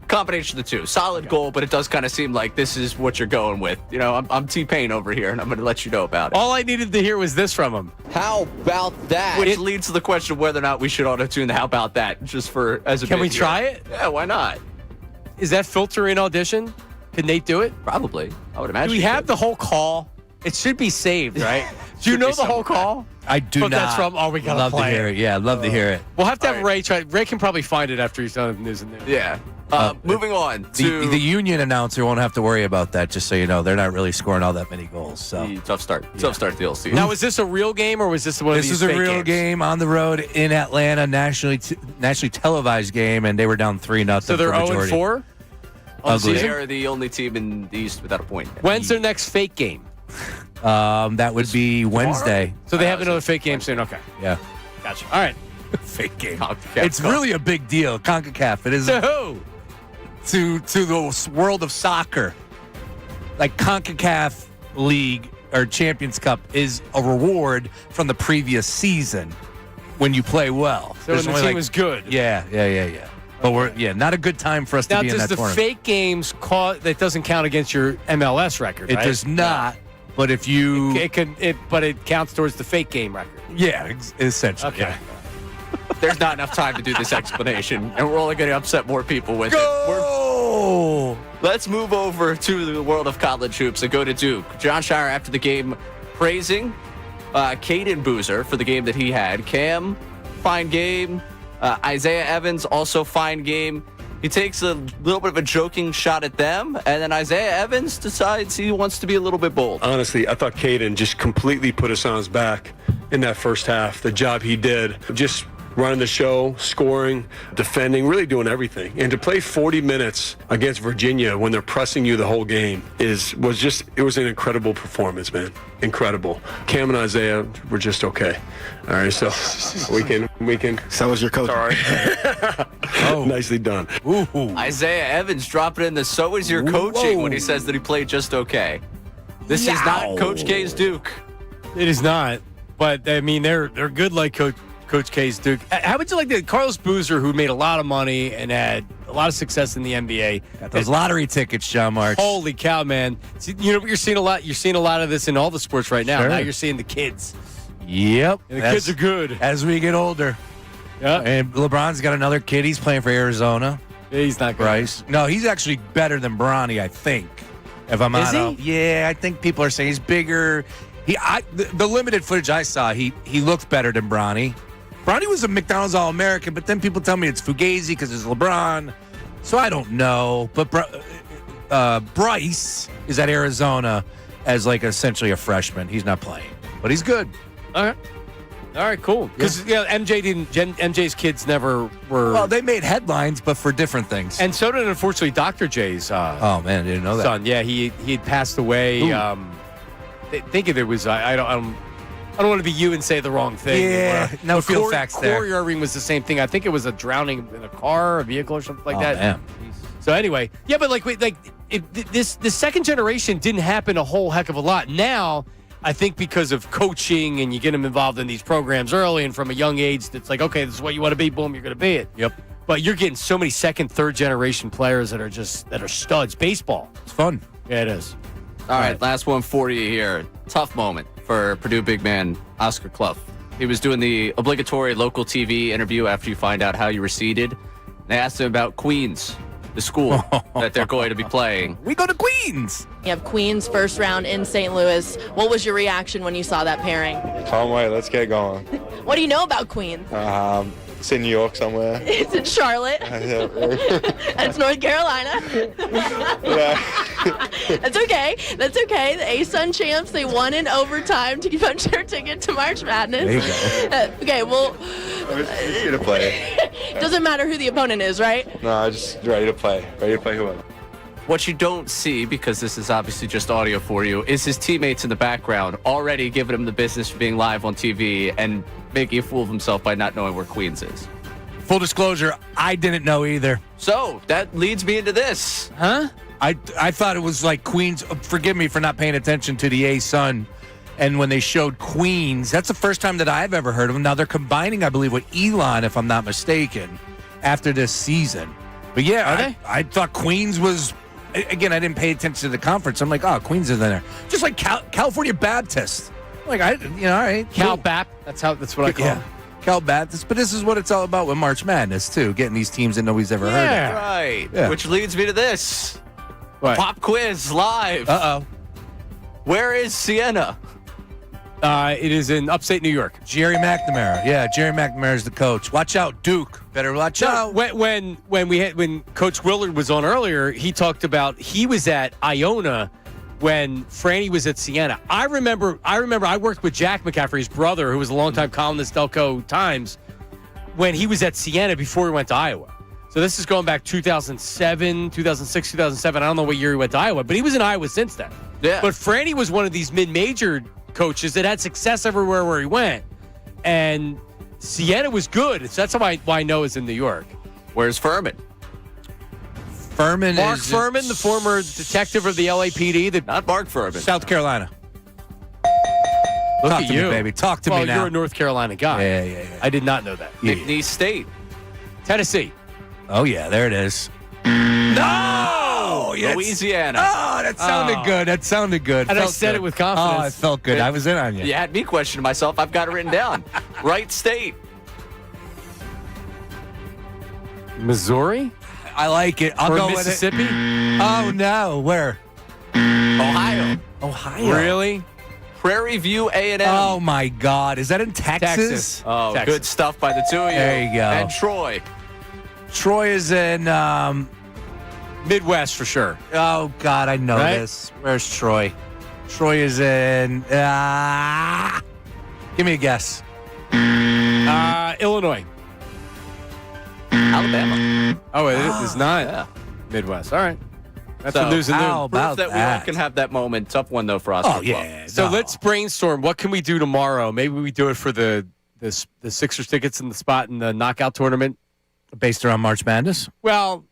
Combination of the two. Solid goal, but it does kind of seem like this is what you're going with. You know, I'm T-Pain over here, and I'm going to let you know about it. All I needed to hear was this from him. How about that? Which leads to the question of whether or not we should auto-tune the how about that, just for as a Can we bit try here. it? Yeah, why not? Is that filter in Audition? Can Nate do it? Probably. I would imagine. Do we have the whole call? It should be saved, right? Do you know the whole call? I do but not. That's from, we got love play to hear it. Yeah, I'd love to hear it. We'll have to have Ray try. Ray can probably find it after he's done with News and News. Yeah. Moving on to the union announcer won't have to worry about that. Just so you know, they're not really scoring all that many goals. So tough start. Tough start to the season. Now, is this a real game or was this one of these? This is a fake real games? game on the road in Atlanta, nationally televised game, and they were down 3-0. So they're 0-4. They are the only team in the East without a point. When's their next fake game? That would be Wednesday. So they have another fake game soon. Okay. Yeah. Gotcha. All right. Fake game. It's really a big deal. CONCACAF. It is. To who? To the world of soccer. Like CONCACAF League or Champions Cup is a reward from the previous season when you play well. So when the team was good. Yeah. But we're not a good time for us to be in that tournament. Now, does the fake games that doesn't count against your MLS record? It right? does not. But if you, but it counts towards the fake game record. Yeah, essentially. Okay. Yeah. There's not enough time to do this explanation, and we're only going to upset more people with it. Let's move over to the world of college hoops and go to Duke. John Shire, after the game, praising Caden Boozer for the game that he had. Cam, fine game. Isaiah Evans, also fine game. He takes a little bit of a joking shot at them, and then Isaiah Evans decides he wants to be a little bit bold. Honestly, I thought Caden just completely put us on his back in that first half. The job he did, just running the show, scoring, defending, really doing everything. And to play 40 minutes against Virginia when they're pressing you the whole game was an incredible performance, man. Incredible. Cam and Isaiah were just okay. All right, so we can. So was your coach. Sorry. Nicely done. Ooh. Isaiah Evans dropping in the "so is your coaching" when he says that he played just okay. This is not Coach K's Duke. It is not. But I mean, they're good like Coach K's Duke. How would you like that? Carlos Boozer, who made a lot of money and had a lot of success in the NBA. Got those lottery tickets, John Marks. Holy cow, man. See, you're seeing a lot. You're seeing a lot of this in all the sports right now. Sure. Now you're seeing the kids. Yep. And the kids are good. As we get older. Yeah. And LeBron's got another kid. He's playing for Arizona. He's not good. Bryce. No, he's actually better than Bronny, I think. If I'm Is honest. Yeah, I think people are saying he's bigger. The limited footage I saw, he looked better than Bronny. Bronny was a McDonald's All-American, but then people tell me it's Fugazi because it's LeBron. So I don't know. But Bryce is at Arizona as like essentially a freshman. He's not playing, but he's good. All right, cool. Because MJ's kids never were. Well, they made headlines, but for different things. And so did, unfortunately, Dr. J's oh, man, I didn't know that. son. Yeah, he had passed away. I think it was, I don't want to be you and say the wrong thing. Yeah, no field facts there. Corey Irving was the same thing. I think it was a drowning in a car, a vehicle, or something like that. Man. So anyway, yeah, but this second generation didn't happen a whole heck of a lot. Now, I think because of coaching and you get them involved in these programs early and from a young age, that's like, okay, this is what you want to be. Boom, you're going to be it. Yep. But you're getting so many second, third generation players that are studs. Baseball. It's fun. Yeah, it is. All right, last one for you here. Tough moment for Purdue big man Oscar Clough. He was doing the obligatory local TV interview after you find out how you were seeded. They asked him about Queens, the school that they're going to be playing. We go to Queens. You have Queens first round in St. Louis. What was your reaction when you saw that pairing? Can't wait. Let's get going. What do you know about Queens? It's in New York somewhere. It's in Charlotte. That's North Carolina. That's okay. That's okay. The A-Sun champs, they won in overtime to punch their ticket to March Madness. There you go. Okay, well, It's here to play. doesn't matter who the opponent is, right? No, just ready to play. Ready to play whoever. What you don't see, because this is obviously just audio for you, is his teammates in the background already giving him the business for being live on TV and making a fool of himself by not knowing where Queens is. Full disclosure, I didn't know either. So that leads me into this. Huh? I thought it was like Queens. Forgive me for not paying attention to the A-Sun. And when they showed Queens, that's the first time that I've ever heard of them. Now they're combining, I believe, with Elon, if I'm not mistaken, after this season. But yeah, I thought Queens was. Again, I didn't pay attention to the conference. I'm like, oh, Queens is in there. Just like California Baptist. Like, all right. Cal Bap. That's what I call it. Cal Baptist. But this is what it's all about with March Madness, too. Getting these teams that nobody's ever heard of. Right. Yeah. Which leads me to this. What? Pop quiz live. Uh-oh. Where is Siena? It is in upstate New York. Jerry McNamara. Yeah, Jerry McNamara is the coach. Watch out, Duke. Better watch out. When Coach Willard was on earlier, he talked about he was at Iona when Franny was at Siena. I remember I worked with Jack McCaffrey, his brother, who was a longtime columnist Delco Times, when he was at Siena before he went to Iowa. So this is going back 2007, 2006, 2007. I don't know what year he went to Iowa, but he was in Iowa since then. Yeah. But Franny was one of these mid-major coaches that had success everywhere where he went. And Siena was good. So that's why I know it's in New York. Where's Furman? Mark Furman, the former detective of the LAPD. Not Mark Furman. South Carolina. Look Talk at to you. me, baby. Talk to me Well, now. you're a North Carolina guy. Yeah. I did not know that. McNeese State. Tennessee. Oh, yeah, there it is. No! Yes. Louisiana. Oh, that sounded good. That sounded good. And I Felt said good. it with confidence. Oh, it felt good. I was in on you. You had me questioning myself. I've got it written down. Right state. Missouri? I like it. I'll Or go Mississippi? with it. Oh, no. Where? Ohio. Ohio. Really? Prairie View A&M. Oh, my God. Is that in Texas? Oh, Texas. good stuff by the two of you. There you go. And Troy. Troy is in, Midwest for sure. oh, God, I know Right? this. Where's Troy? Troy is in, give me a guess. Illinois. Alabama. Oh, it is not Yeah. Midwest. All right. That's So, the news and how noon. about Proof that we all that? can have that moment. Tough one, though, for us. Oh, yeah. So no. let's brainstorm. What can we do tomorrow? Maybe we do it for the Sixers tickets in the spot in the knockout tournament. Based around March Madness? Well,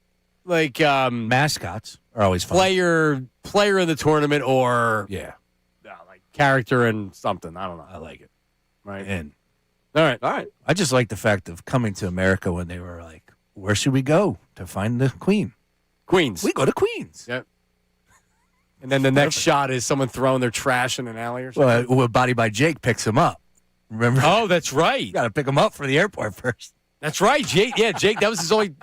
like Mascots are always fun. player in the tournament or Yeah. like character and something. I don't know. I like it. Right. And All right. All right. I just like the fact of coming to America when they were like, where should we go to find the Queen? Queens. We go to Queens. Yep. And then the next shot is someone throwing their trash in an alley or something. Well, Body by Jake picks him up. Remember? Oh, that's right. You got to pick him up for the airport first. That's right. Jake. Yeah, Jake. That was his only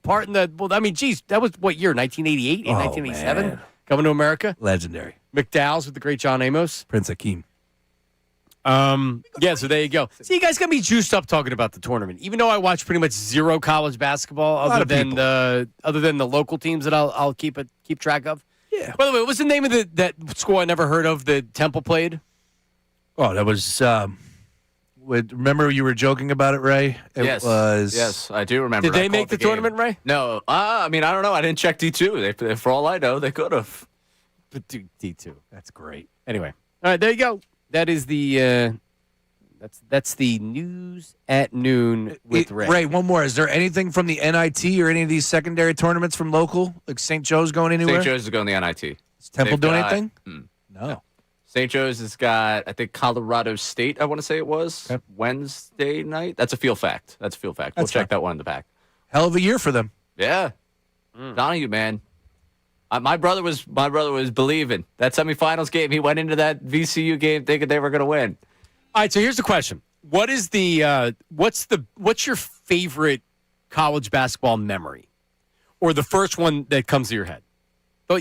part in the. Well, I mean, geez, that was what year? 1988 and 1987. man. Coming to America. Legendary. McDowell's with the great John Amos. Prince Akeem. Yeah. So there you go. So you guys got me juiced up talking about the tournament, even though I watch pretty much zero college basketball other than the local teams that I'll keep track of. Yeah. By the way, what was the name of that school I never heard of that Temple played? Oh, that was. Remember you were joking about it, Ray? It was. Yes, I do remember. Did they I make called the tournament, Ray? No. I mean, I don't know. I didn't check D2. For all I know, they could have. But D2. That's great. Anyway, all right, there you go. That is the that's the news at noon with Ray. Ray, one more. Is there anything from the NIT or any of these secondary tournaments from local, like St. Joe's going anywhere? St. Joe's is going to the NIT. Is Temple They've doing got- anything? No. St. Joe's has got, I think, Colorado State, I want to say it was, Wednesday night. That's a field fact. We'll check that one in the back. Hell of a year for them. Yeah. Donahue, man. My brother was believing that semifinals game. He went into that VCU game thinking they were going to win. All right, so here's the question: What is what's your favorite college basketball memory, or the first one that comes to your head?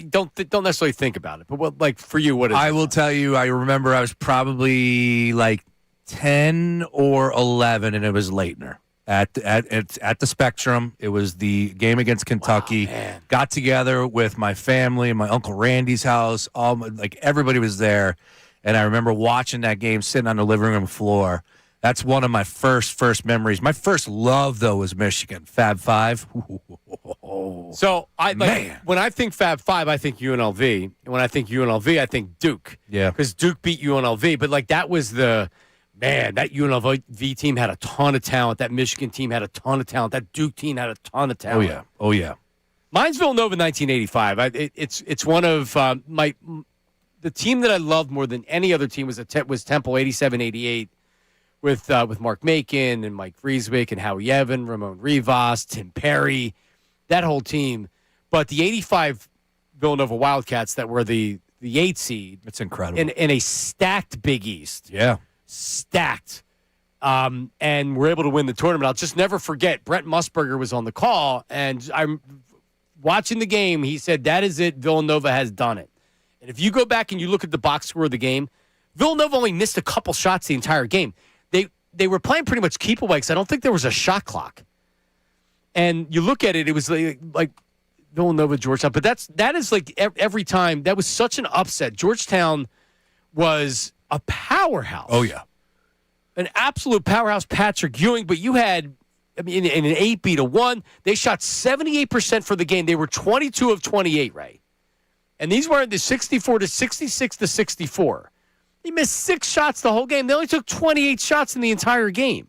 Don't necessarily think about it, but what, like for you, what is? I will tell you. I remember I was probably like 10 or 11, and it was Leitner. At the Spectrum. It was the game against Kentucky. Wow, got together with my family, my Uncle Randy's house. Everybody was there. And I remember watching that game sitting on the living room floor. That's one of my first memories. My first love, though, was Michigan. Fab Five. So when I think Fab Five, I think UNLV. And when I think UNLV, I think Duke. Yeah. Because Duke beat UNLV. But that was that UNLV team had a ton of talent. That Michigan team had a ton of talent. That Duke team had a ton of talent. Oh, yeah. Mine's Villanova 1985. It's one of the team that I loved more than any other team was Temple 87-88 with Mark Macon and Mike Frieswick and Howie Evan, Ramon Rivas, Tim Perry, that whole team. But the 85 Villanova Wildcats that were the 8 seed. It's incredible. In a stacked Big East. Yeah. Stacked. And we're able to win the tournament. I'll just never forget, Brent Musburger was on the call, and I'm watching the game. He said, that is it. Villanova has done it. And if you go back and you look at the box score of the game, Villanova only missed a couple shots the entire game. They were playing pretty much keep away because I don't think there was a shot clock. And you look at it, it was like Villanova, Georgetown. But that is like every time. That was such an upset. Georgetown was a powerhouse. Oh, yeah. An absolute powerhouse, Patrick Ewing. But you had, in an 8-1, they shot 78% for the game. They were 22 of 28, right? And these were the 64 to 66 to 64. They missed 6 shots the whole game. They only took 28 shots in the entire game.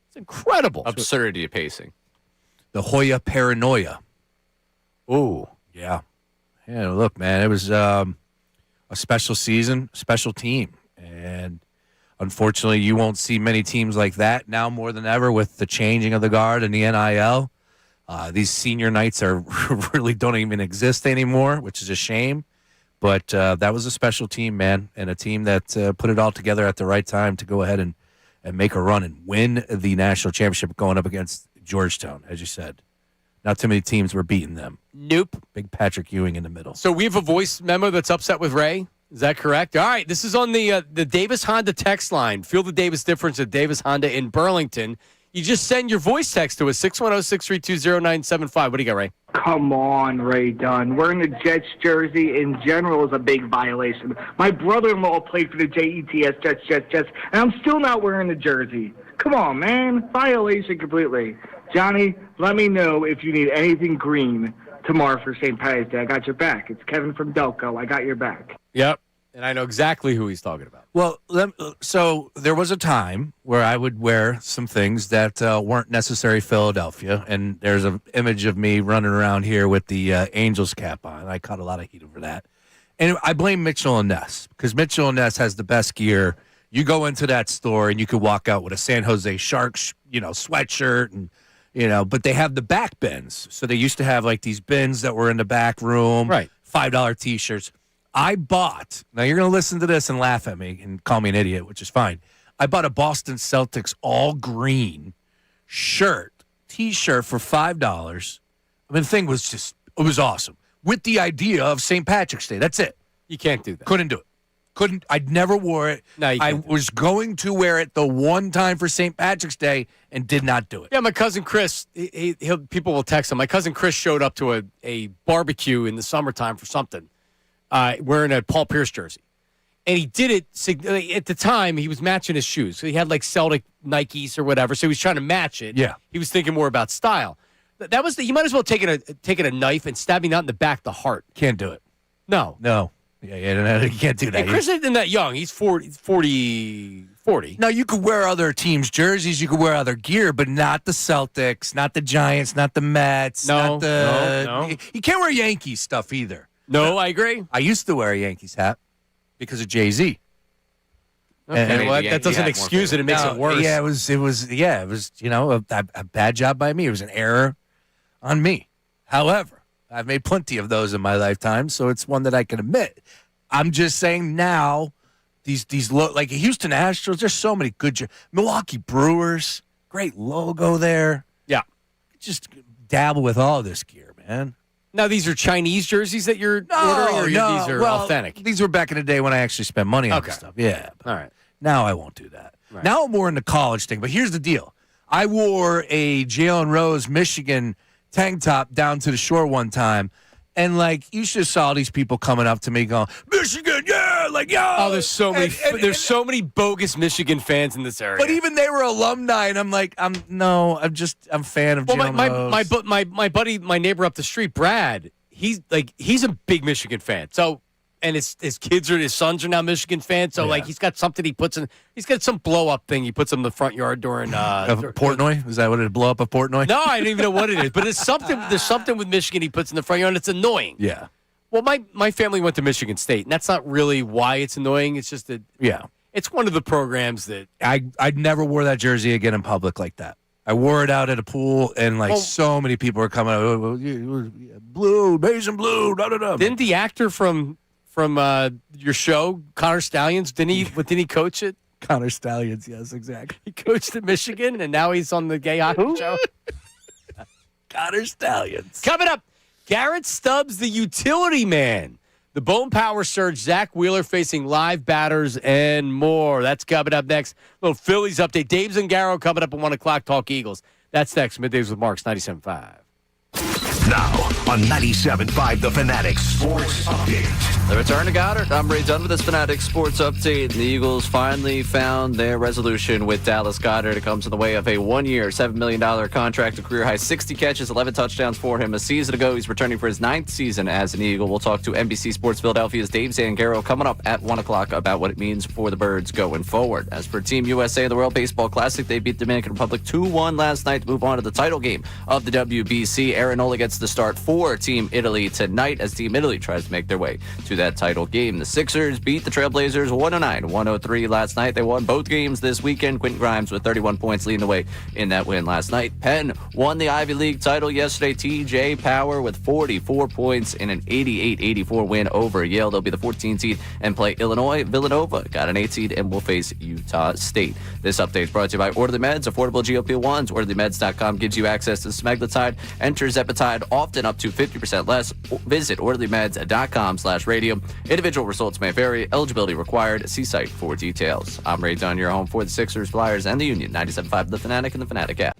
It's incredible. Absurdity of pacing. The Hoya paranoia. Ooh. Yeah. Yeah, look, man, it was a special season, special team. And unfortunately, you won't see many teams like that now more than ever with the changing of the guard and the NIL. These senior nights really don't even exist anymore, which is a shame. But that was a special team, man, and a team that put it all together at the right time to go ahead and make a run and win the national championship going up against Georgetown, as you said. Not too many teams were beating them. Nope. Big Patrick Ewing in the middle. So we have a voice memo that's upset with Ray. Is that correct? All right. This is on the Davis Honda text line. Feel the Davis difference at Davis Honda in Burlington. You just send your voice text to us, 610-632-0975. What do you got, Ray? Come on, Ray Dunn. Wearing a Jets jersey in general is a big violation. My brother-in-law played for the Jets, and I'm still not wearing the jersey. Come on, man. Violation completely. Johnny, let me know if you need anything green tomorrow for St. Patty's Day. I got your back. It's Kevin from Delco. I got your back. Yep. And I know exactly who he's talking about. Well, so there was a time where I would wear some things that weren't necessarily Philadelphia, and there's an image of me running around here with the Angels cap on. I caught a lot of heat over that. And I blame Mitchell and Ness, because Mitchell and Ness has the best gear. You go into that store, and you could walk out with a San Jose Sharks, sweatshirt, and but they have the back bins. So they used to have like these bins that were in the back room, right? $5 T-shirts. I bought, now you're going to listen to this and laugh at me and call me an idiot, which is fine. I bought a Boston Celtics all green T-shirt for $5. I mean, the thing was it was awesome. With the idea of St. Patrick's Day. That's it. You can't do that. Couldn't do it. I'd never wore it. No, I was going to wear it the one time for St. Patrick's Day and did not do it. Yeah, my cousin Chris, people will text him. My cousin Chris showed up to a barbecue in the summertime for something. Wearing a Paul Pierce jersey. And he did it, at the time, he was matching his shoes. So he had like Celtic Nikes or whatever, so he was trying to match it. Yeah. He was thinking more about style. That was you might as well take a knife and stab me out in the back of the heart. Can't do it. No. Yeah, you can't do that. And Chris isn't that young. He's 40. No, you could wear other teams' jerseys. You could wear other gear, but not the Celtics, not the Giants, not the Mets. No. You can't wear Yankees stuff either. No, I agree. I used to wear a Yankees hat because of Jay-Z. Okay, well, that doesn't excuse it. It makes it worse. Yeah, it was a bad job by me. It was an error. on me. However, I've made plenty of those in my lifetime, so it's one that I can admit. I'm just saying now, like Houston Astros, there's so many good. Milwaukee Brewers, great logo there. Yeah. Just dabble with all this gear, man. Now, these are Chinese jerseys that you're ordering, or these are authentic? These were back in the day when I actually spent money on this stuff. Yeah. All right. Now I won't do that. Right. Now I'm more in the college thing. But here's the deal. I wore a Jalen Rose, Michigan tank top down to the shore one time. And, like, you should have saw all these people coming up to me going, Michigan, yeah, like, yo. Oh, there's so many so many bogus Michigan fans in this area. But even they were alumni, and I'm like, I'm a fan of Jalen Rose. My buddy, my neighbor up the street, Brad, he's a big Michigan fan. So, and his sons are now Michigan fans. So, like, he's got something he's got some blow up thing he puts in the front yard during Portnoy? Is that what it blow up of Portnoy? No, I don't even know what it is. But it's something. There's something with Michigan he puts in the front yard, and it's annoying. Yeah. Well, my family went to Michigan State, and that's not really why it's annoying. It's just that it's one of the programs that I never wore that jersey again in public like that. I wore it out at a pool, and so many people were coming out. Blue, Mason Blue, da-da-da. Didn't the actor from your show, Connor Stallions, didn't he coach it? Connor Stallions, yes, exactly. He coached at Michigan, and now he's on the gay hockey show. Connor Stallions. Coming up, Garrett Stubbs, the utility man. The Bone Power Surge, Zach Wheeler facing live batters and more. That's coming up next. Little Phillies update. Dave Zangaro coming up at 1 o'clock, Talk Eagles. That's next. Middays with Marks, 97.5. Now on 97.5 The Fanatic Sports Update. The return to Goedert. I'm Ray Dunn with this Fanatic Sports Update. The Eagles finally found their resolution with Dallas Goedert. It comes in the way of a 1-year, $7 million contract, a career high 60 catches, 11 touchdowns for him a season ago. He's returning for his 9th season as an Eagle. We'll talk to NBC Sports Philadelphia's Dave Zangaro coming up at 1 o'clock about what it means for the Birds going forward. As for Team USA in the World Baseball Classic, they beat Dominican Republic 2-1 last night to move on to the title game of the WBC. Aaron Nola gets the start for Team Italy tonight as Team Italy tries to make their way to that title game. The Sixers beat the Trailblazers 109-103 last night. They won both games this weekend. Quentin Grimes with 31 points leading the way in that win last night. Penn won the Ivy League title yesterday. TJ Power with 44 points in an 88-84 win over Yale. They'll be the 14th seed and play Illinois. Villanova got an 8th seed and will face Utah State. This update is brought to you by Orderly Meds, affordable GLP-1s. OrderlyMeds.com gives you access to semaglutide. Enter Zepatide, often up to 50% less. Visit OrderlyMeds.com/radio. Individual results may vary. Eligibility required. See site for details. I'm Ray Dunn, your home for the Sixers, Flyers, and the Union. 97.5 The Fanatic and the Fanatic app.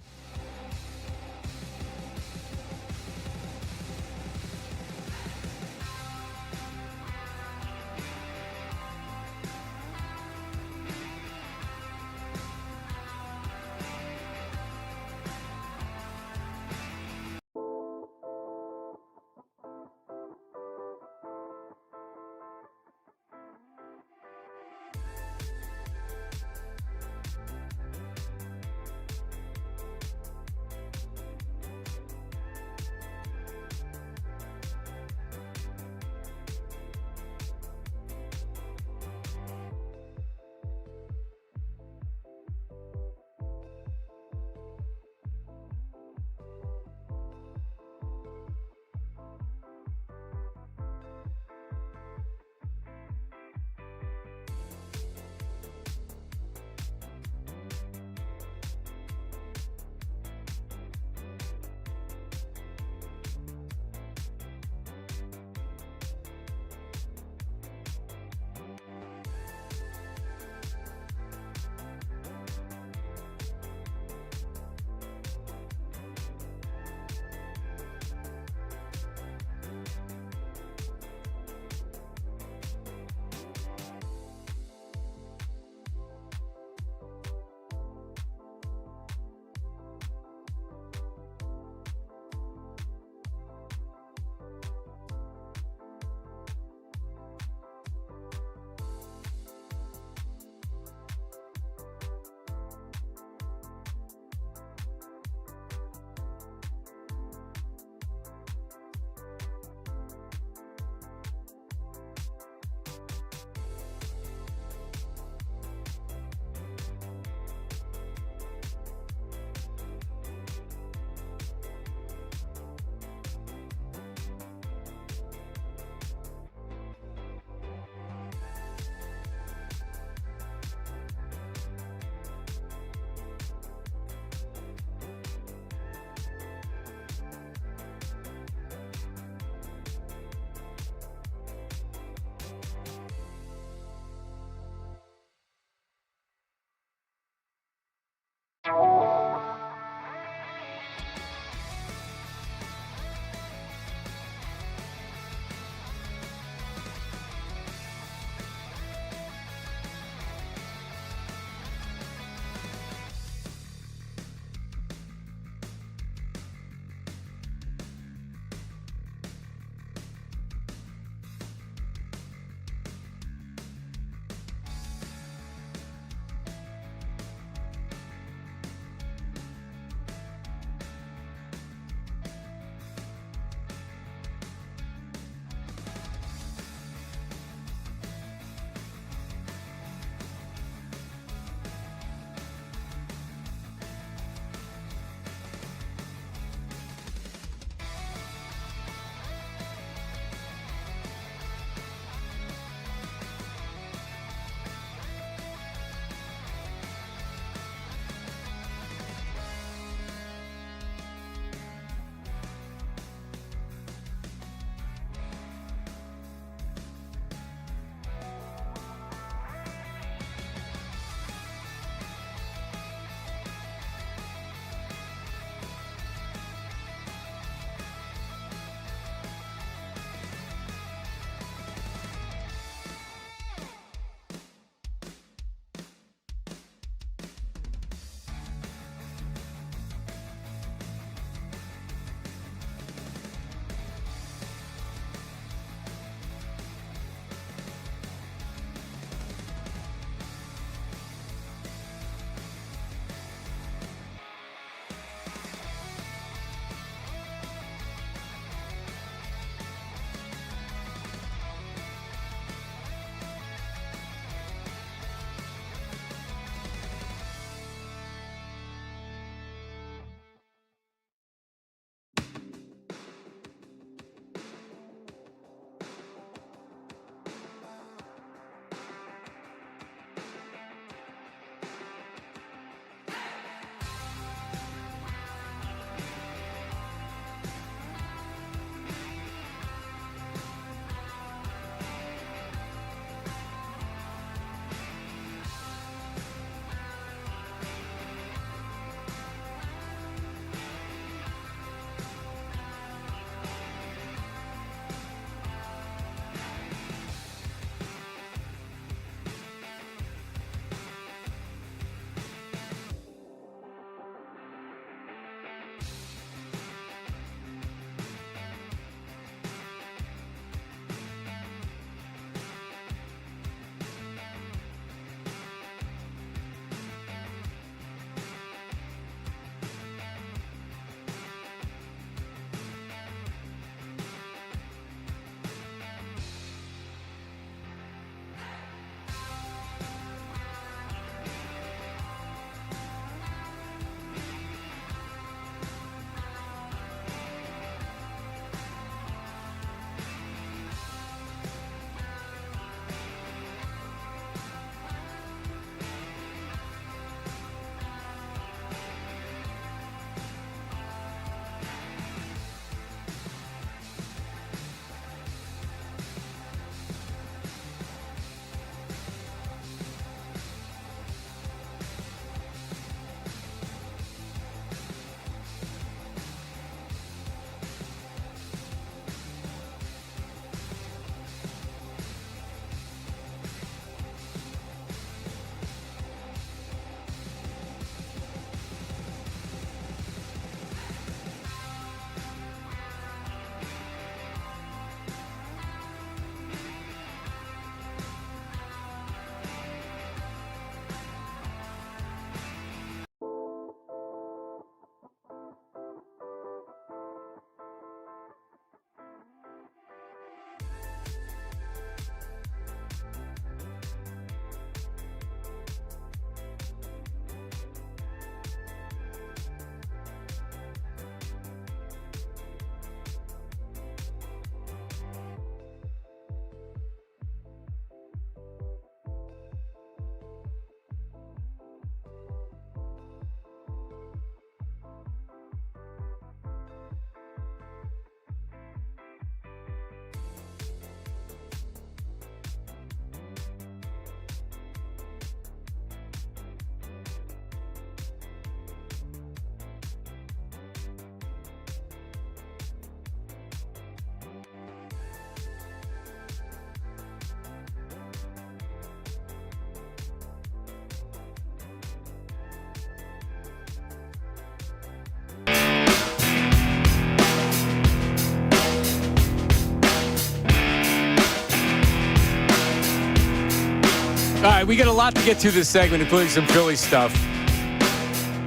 right, we got a lot to get to this segment, including some Philly stuff.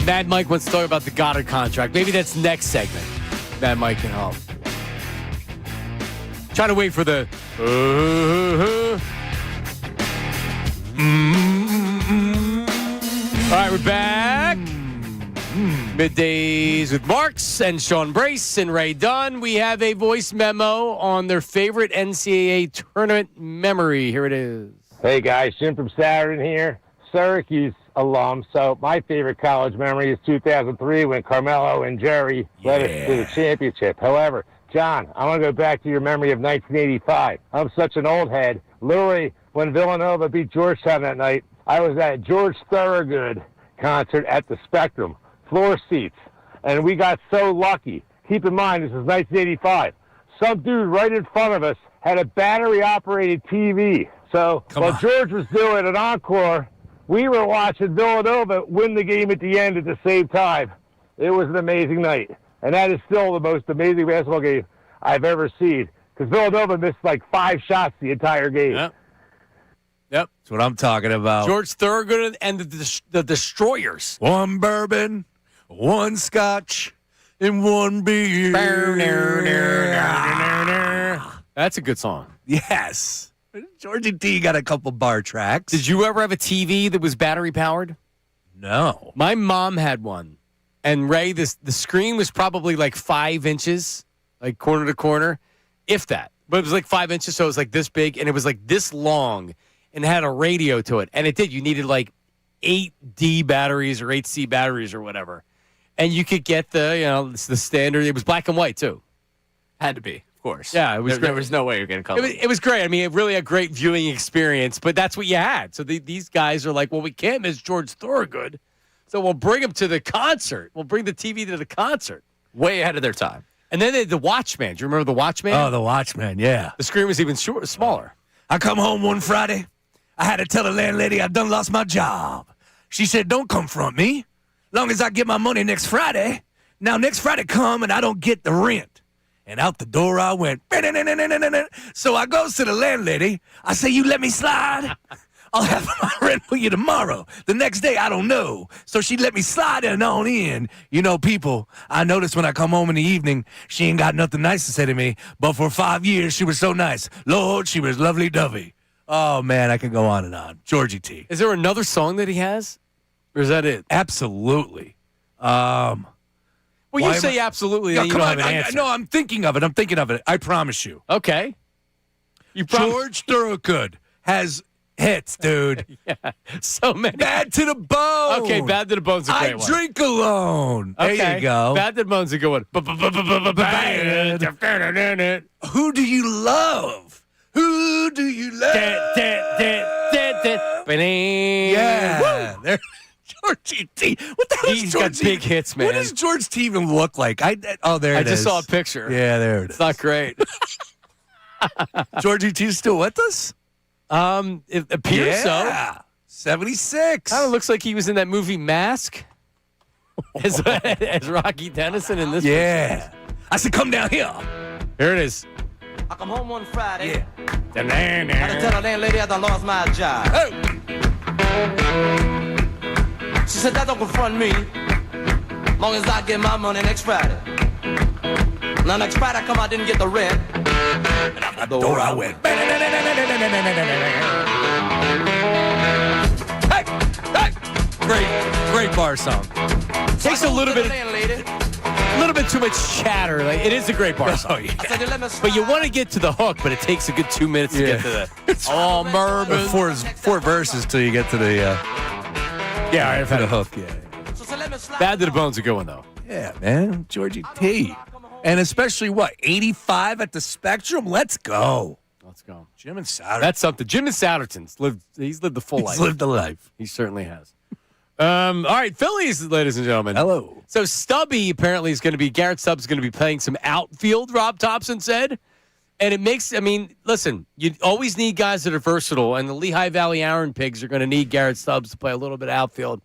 Mad Mike wants to talk about the Goedert contract. Maybe that's next segment. Mad Mike can help. Trying to wait for the. All right, we're back. Middays with Marks and Sean Brace and Ray Dunn. We have a voice memo on their favorite NCAA tournament memory. Here it is. Hey guys, Jim from Saturn here, Syracuse alum. So my favorite college memory is 2003 when Carmelo and Jerry led us to the championship. However, John, I want to go back to your memory of 1985. I'm such an old head. Literally, when Villanova beat Georgetown that night, I was at George Thorogood concert at the Spectrum, floor seats, and we got so lucky. Keep in mind, this is 1985. Some dude right in front of us had a battery-operated TV. So while George was doing an encore, we were watching Villanova win the game at the end at the same time. It was an amazing night. And that is still the most amazing basketball game I've ever seen. Because Villanova missed like 5 shots the entire game. Yep. That's what I'm talking about. George Thorogood and the Destroyers. One bourbon, one scotch, and one beer. That's a good song. Yes. Georgie T got a couple bar tracks. Did you ever have a TV that was battery powered? No. My mom had one. And Ray, the screen was probably like 5 inches, like corner to corner, if that. But it was like 5 inches, so it was like this big, and it was like this long, and had a radio to it. And it did. You needed like 8D batteries or 8C batteries or whatever. And you could get the standard. It was black and white, too. Had to be, of course. Yeah, it was. There was no way you're going to color. It was great. I mean, it really a great viewing experience, but that's what you had. So these guys are like, well, we can't miss George Thorogood. So we'll bring him to the concert. We'll bring the TV to the concert. Way ahead of their time. And then they had the Watchman. Do you remember the Watchman? Oh, the Watchman, yeah. The screen was even smaller. I come home one Friday. I had to tell the landlady I done lost my job. She said, don't confront me. Long as I get my money next Friday. Now, next Friday come and I don't get the rent. And out the door I went. So I goes to the landlady. I say, you let me slide? I'll have my rent for you tomorrow. The next day, I don't know. So she let me slide in on in. You know, people, I noticed when I come home in the evening, she ain't got nothing nice to say to me. But for 5 years, she was so nice. Lord, she was lovely-dovey. Oh, man, I can go on and on. Georgie T. Is there another song that he has? Or is that it? Absolutely. Well, you say absolutely, then you don't have an answer. No, I'm thinking of it. I promise you. Okay. George Thorogood has hits, dude. Yeah, so many. Bad to the Bone. Okay, Bad to the Bone's a great one. I Drink Alone. Okay. There you go. Bad to the Bone's a good one. Who do you love? Who do you love? Yeah. There. Georgie T. What the hell is He's George got big hits, man. What does George T even look like? There it is. I just saw a picture. Yeah, there it is. It's not great. Georgie T still with us? It appears so. 76. Kind of looks like he was in that movie Mask as Rocky Dennison in this. Yeah. I said, come down here. Here it is. I come home one Friday. Yeah. I had to tell the landlady I done lost my job. Oh. She said, that don't confront me. Long as I get my money next Friday. Now next Friday I come, I didn't get the rent. And out the door I went. Great bar song. Takes a little bit too much chatter. Like, it is a great bar song. I said, let me slide. But you want to get to the hook, but it takes a good 2 minutes to get to the. Oh, bourbon. Four verses till you get to the. Yeah, I've had the a hook. Yeah. So let me slide. Bad to the Bone's a good one though. Yeah, man. Georgie T. And especially 85 at the Spectrum? Let's go. Let's go. Jim and Souter. That's something. Jim and Souterton's he's lived the full life. He's lived the life. He certainly has. All right, Phillies, ladies and gentlemen. Hello. So Stubby apparently is going to be, Garrett Stubbs is going to be playing some outfield, Rob Thompson said. And it makes, listen, you always need guys that are versatile, and the Lehigh Valley Iron Pigs are going to need Garrett Stubbs to play a little bit of outfield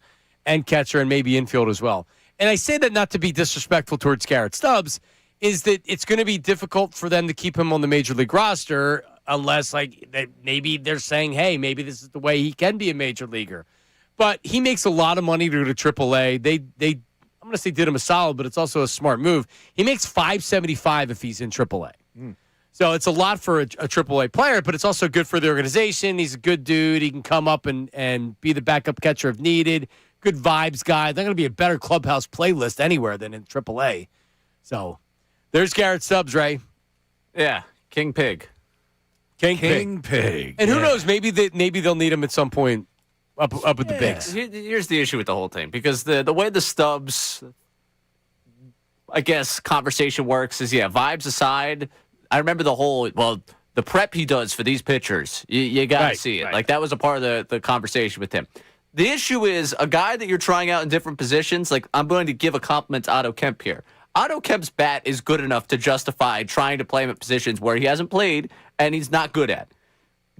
and catcher and maybe infield as well. And I say that not to be disrespectful towards Garrett Stubbs, is that it's going to be difficult for them to keep him on the Major League roster unless maybe they're saying, hey, maybe this is the way he can be a major leaguer. But he makes a lot of money to go to AAA. They I'm going to say did him a solid, but it's also a smart move. He makes $575 if he's in AAA. So it's a lot for a AAA player, but it's also good for the organization. He's a good dude. He can come up and be the backup catcher if needed. Good vibes guy. They're going to be a better clubhouse playlist anywhere than in AAA. So there's Garrett Stubbs, Ray. Yeah, King Pig. King Pig. And who knows? Maybe they'll need him at some point up with the bigs. Here's the issue with the whole thing, because the way the Stubbs, I guess, conversation works is, vibes aside, I remember the prep he does for these pitchers. You got to see it. Right. Like, that was a part of the conversation with him. The issue is a guy that you're trying out in different positions. Like, I'm going to give a compliment to Otto Kemp here. Otto Kemp's bat is good enough to justify trying to play him at positions where he hasn't played and he's not good at.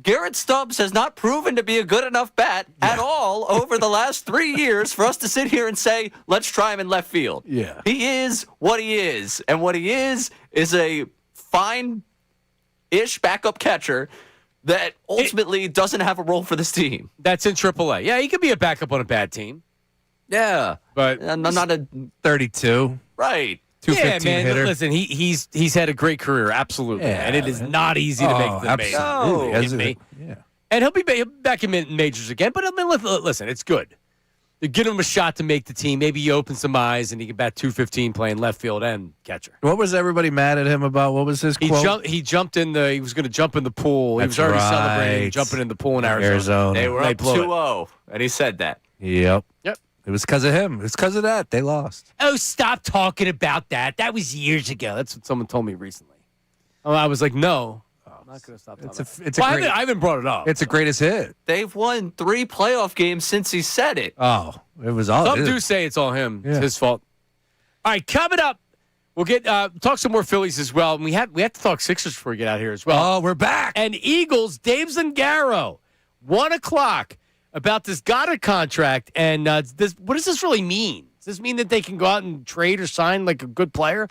Garrett Stubbs has not proven to be a good enough bat at all over the last 3 years for us to sit here and say, let's try him in left field. Yeah. He is what he is. And what he is a fine-ish backup catcher that ultimately doesn't have a role for this team. That's in AAA. Yeah, he could be a backup on a bad team. Yeah. But I'm not a 32. Right. 215 man, hitter. Listen, he's had a great career, absolutely. Yeah, and it is not easy to make the majors. absolutely. Kidding me? Yeah. And he'll be back in majors again. But I mean, listen, it's good. You give him a shot to make the team. Maybe you open some eyes and he can bat 215 playing left field and catcher. What was everybody mad at him about? What was his quote? He jumped in he was going to jump in the pool. He was already celebrating jumping in the pool in Arizona. They were up 2-0, and he said that. Yep. Yep. It was because of him. It was because of that. They lost. Oh, stop talking about that. That was years ago. That's what someone told me recently. Oh, I was like, no. I'm not going to stop talking about it. I haven't brought it up. It's a greatest hit. They've won 3 playoff games since he said it. Oh, it was all. Some do say it's all him. Yeah. It's his fault. All right, coming up, we'll get talk some more Phillies as well. And we have to talk Sixers before we get out here as well. Oh, we're back. And Eagles, Dave Zangaro, 1 o'clock about this Goedert contract. And what does this really mean? Does this mean that they can go out and trade or sign like a good player?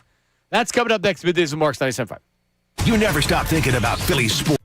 That's coming up next. Middays with Marks 97.5. You never stop thinking about Phillies sports.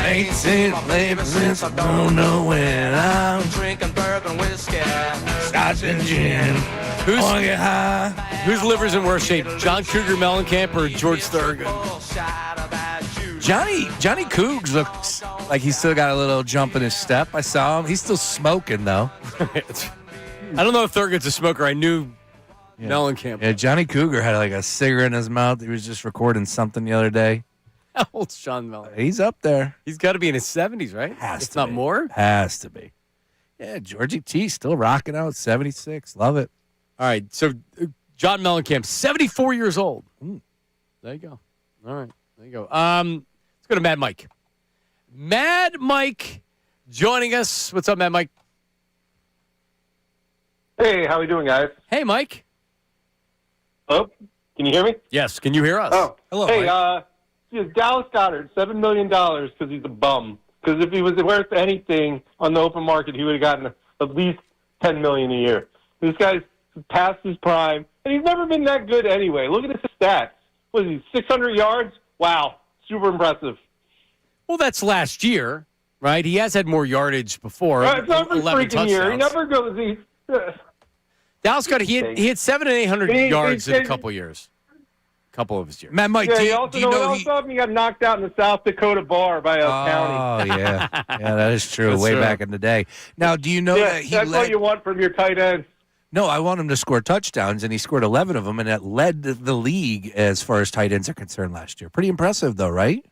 Ain't seen a flavor since I don't know when I'm drinking bourbon whiskey. scotch and gin. Whose liver's in worse shape, John Cougar Mellencamp or George Thorogood? Johnny Cougs looks like he's still got a little jump in his step. I saw him. He's still smoking, though. I don't know if Thorogood's a smoker. I knew Mellencamp. Yeah, Johnny Cougar had like a cigarette in his mouth. He was just recording something the other day. How old's Sean Mellencamp? He's up there. He's got to be in his 70s, right? Has if to not be. more. Has to be. Yeah, Georgie T still rocking out, 76. Love it. All right, so John Mellencamp, 74 years old. There you go. All right, there you go. Let's go to Mad Mike. Mad Mike joining us. What's up, Mad Mike? Hey, how we doing, guys? Hey, Mike. Oh, can you hear me? Yes, can you hear us? Oh, hello. Hey, Mike. Dallas Goedert, $7 million because he's a bum. Because if he was worth anything on the open market, he would have gotten at least $10 million a year. This guy's past his prime, and he's never been that good anyway. Look at his stats. What is he, 600 yards? Wow, super impressive. Well, that's last year, right? He has had more yardage before. It's every 11 freaking year. He touchdowns. never goes. Dallas got he had 700 and 800 He- yards he- in a couple years. Couple of his years. Mad Mike, Yeah, do he you, also, do you know he... he got knocked out in the South Dakota bar by a county. Oh, yeah. Yeah, that is true. That's Way true. back in the day. Now, do you know Yeah, that he that's led... what you want from your tight end. No, I want him to score touchdowns, and he scored 11 of them, and that led the league as far as tight ends are concerned last year. Pretty impressive, though, right?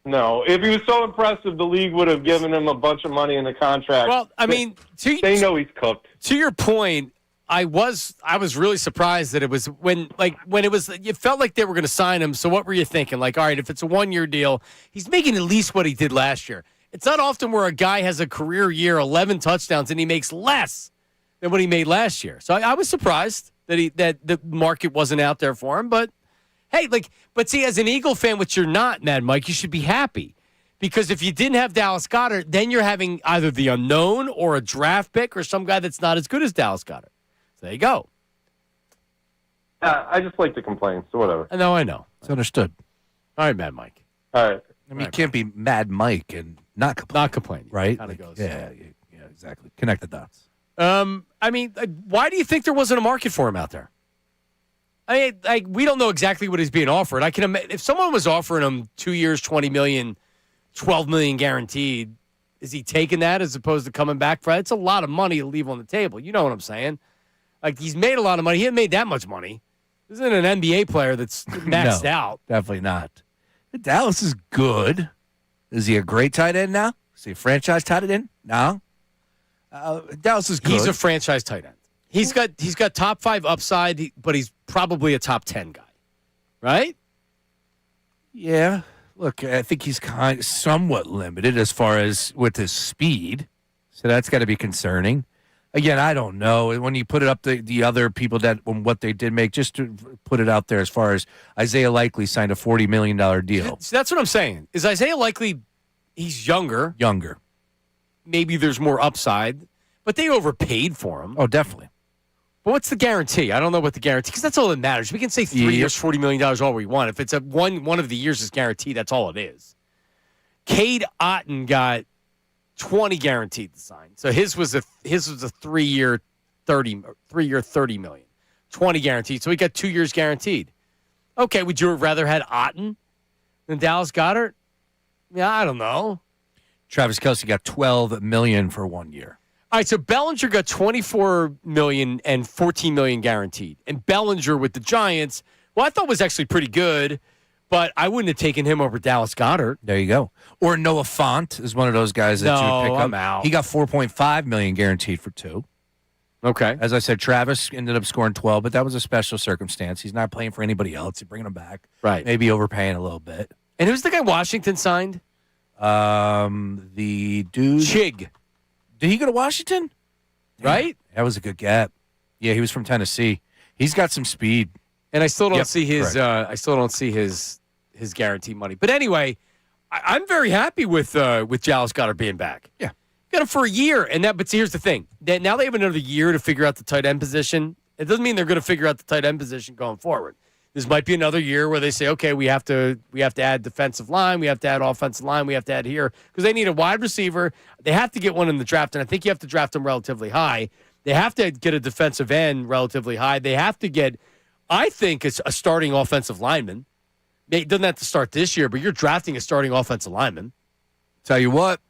No, if he was so impressive, the league would have given him a bunch of money in the contract. Well, I mean, they know he's cooked. To your point, I was really surprised that it was when it felt like they were going to sign him. So what were you thinking? Like, all right, if it's a 1-year deal, he's making at least what he did last year. It's not often where a guy has a career year, 11 touchdowns, and he makes less than what he made last year. So I was surprised that the market wasn't out there for him. But hey, but see, as an Eagle fan, which you're not, Mad Mike, you should be happy. Because if you didn't have Dallas Goedert, then you're having either the unknown or a draft pick or some guy that's not as good as Dallas Goedert. So there you go. I just like to complain, so whatever. I know. It's understood. All right, Mad Mike. All right. I mean, you can't be Mad Mike and not complain. Not complaining. Right? Kind of goes. Yeah, exactly. Connect the dots. I mean, why do you think there wasn't a market for him out there? I mean, we don't know exactly what he's being offered. I can imagine if someone was offering him 2 years, $20 million, $12 million guaranteed, is he taking that as opposed to coming back for that? It's a lot of money to leave on the table. You know what I'm saying? Like, he's made a lot of money. He hasn't made that much money. This isn't an NBA player that's maxed out. Definitely not. Dallas is good. Is he a great tight end now? Is he a franchise tight end? No. Dallas is good. He's a franchise tight end. He's got top 5 upside, but he's probably a top 10 guy, right? Yeah. Look, I think he's somewhat limited as far as with his speed, so that's got to be concerning. Again, I don't know. When you put it up the other people that what they did make, just to put it out there as far as Isaiah Likely signed a $40 million deal. So that's what I'm saying. Is Isaiah Likely, he's younger. Maybe there's more upside, but they overpaid for him. Oh, definitely. But what's the guarantee? I don't know what the guarantee, because that's all that matters. We can say 3 years, $40 million all we want. If it's one of the years is guaranteed, that's all it is. Cade Otton got 20 guaranteed to sign. So his was a 3-year $30 million. 20 guaranteed. So he got 2 years guaranteed. Okay, would you have rather had Otton than Dallas Goedert? Yeah, I don't know. Travis Kelce got $12 million for 1 year. All right, so Bellinger got $24 million and $14 million guaranteed. And Bellinger with the Giants, well, I thought was actually pretty good, but I wouldn't have taken him over Dallas Goedert. There you go. Or Noah Fant is one of those guys that you would pick up. I'm out. He got $4.5 million guaranteed for 2. Okay. As I said, Travis ended up scoring 12, but that was a special circumstance. He's not playing for anybody else. You're bringing him back. Right. Maybe overpaying a little bit. And who's the guy Washington signed? The dude. Chig. Did he go to Washington? Right? That was a good gap. Yeah, he was from Tennessee. He's got some speed. And I still don't see his his guarantee money. But anyway, I'm very happy with Dallas Goedert being back. Yeah. Got him for a year. But see, here's the thing. Now they have another year to figure out the tight end position. It doesn't mean they're going to figure out the tight end position going forward. This might be another year where they say, okay, we have to add defensive line, we have to add offensive line, we have to add here because they need a wide receiver. They have to get one in the draft, and I think you have to draft them relatively high. They have to get a defensive end relatively high. They have to get, I think, it's a starting offensive lineman. It doesn't have to start this year, but you're drafting a starting offensive lineman. Tell you what,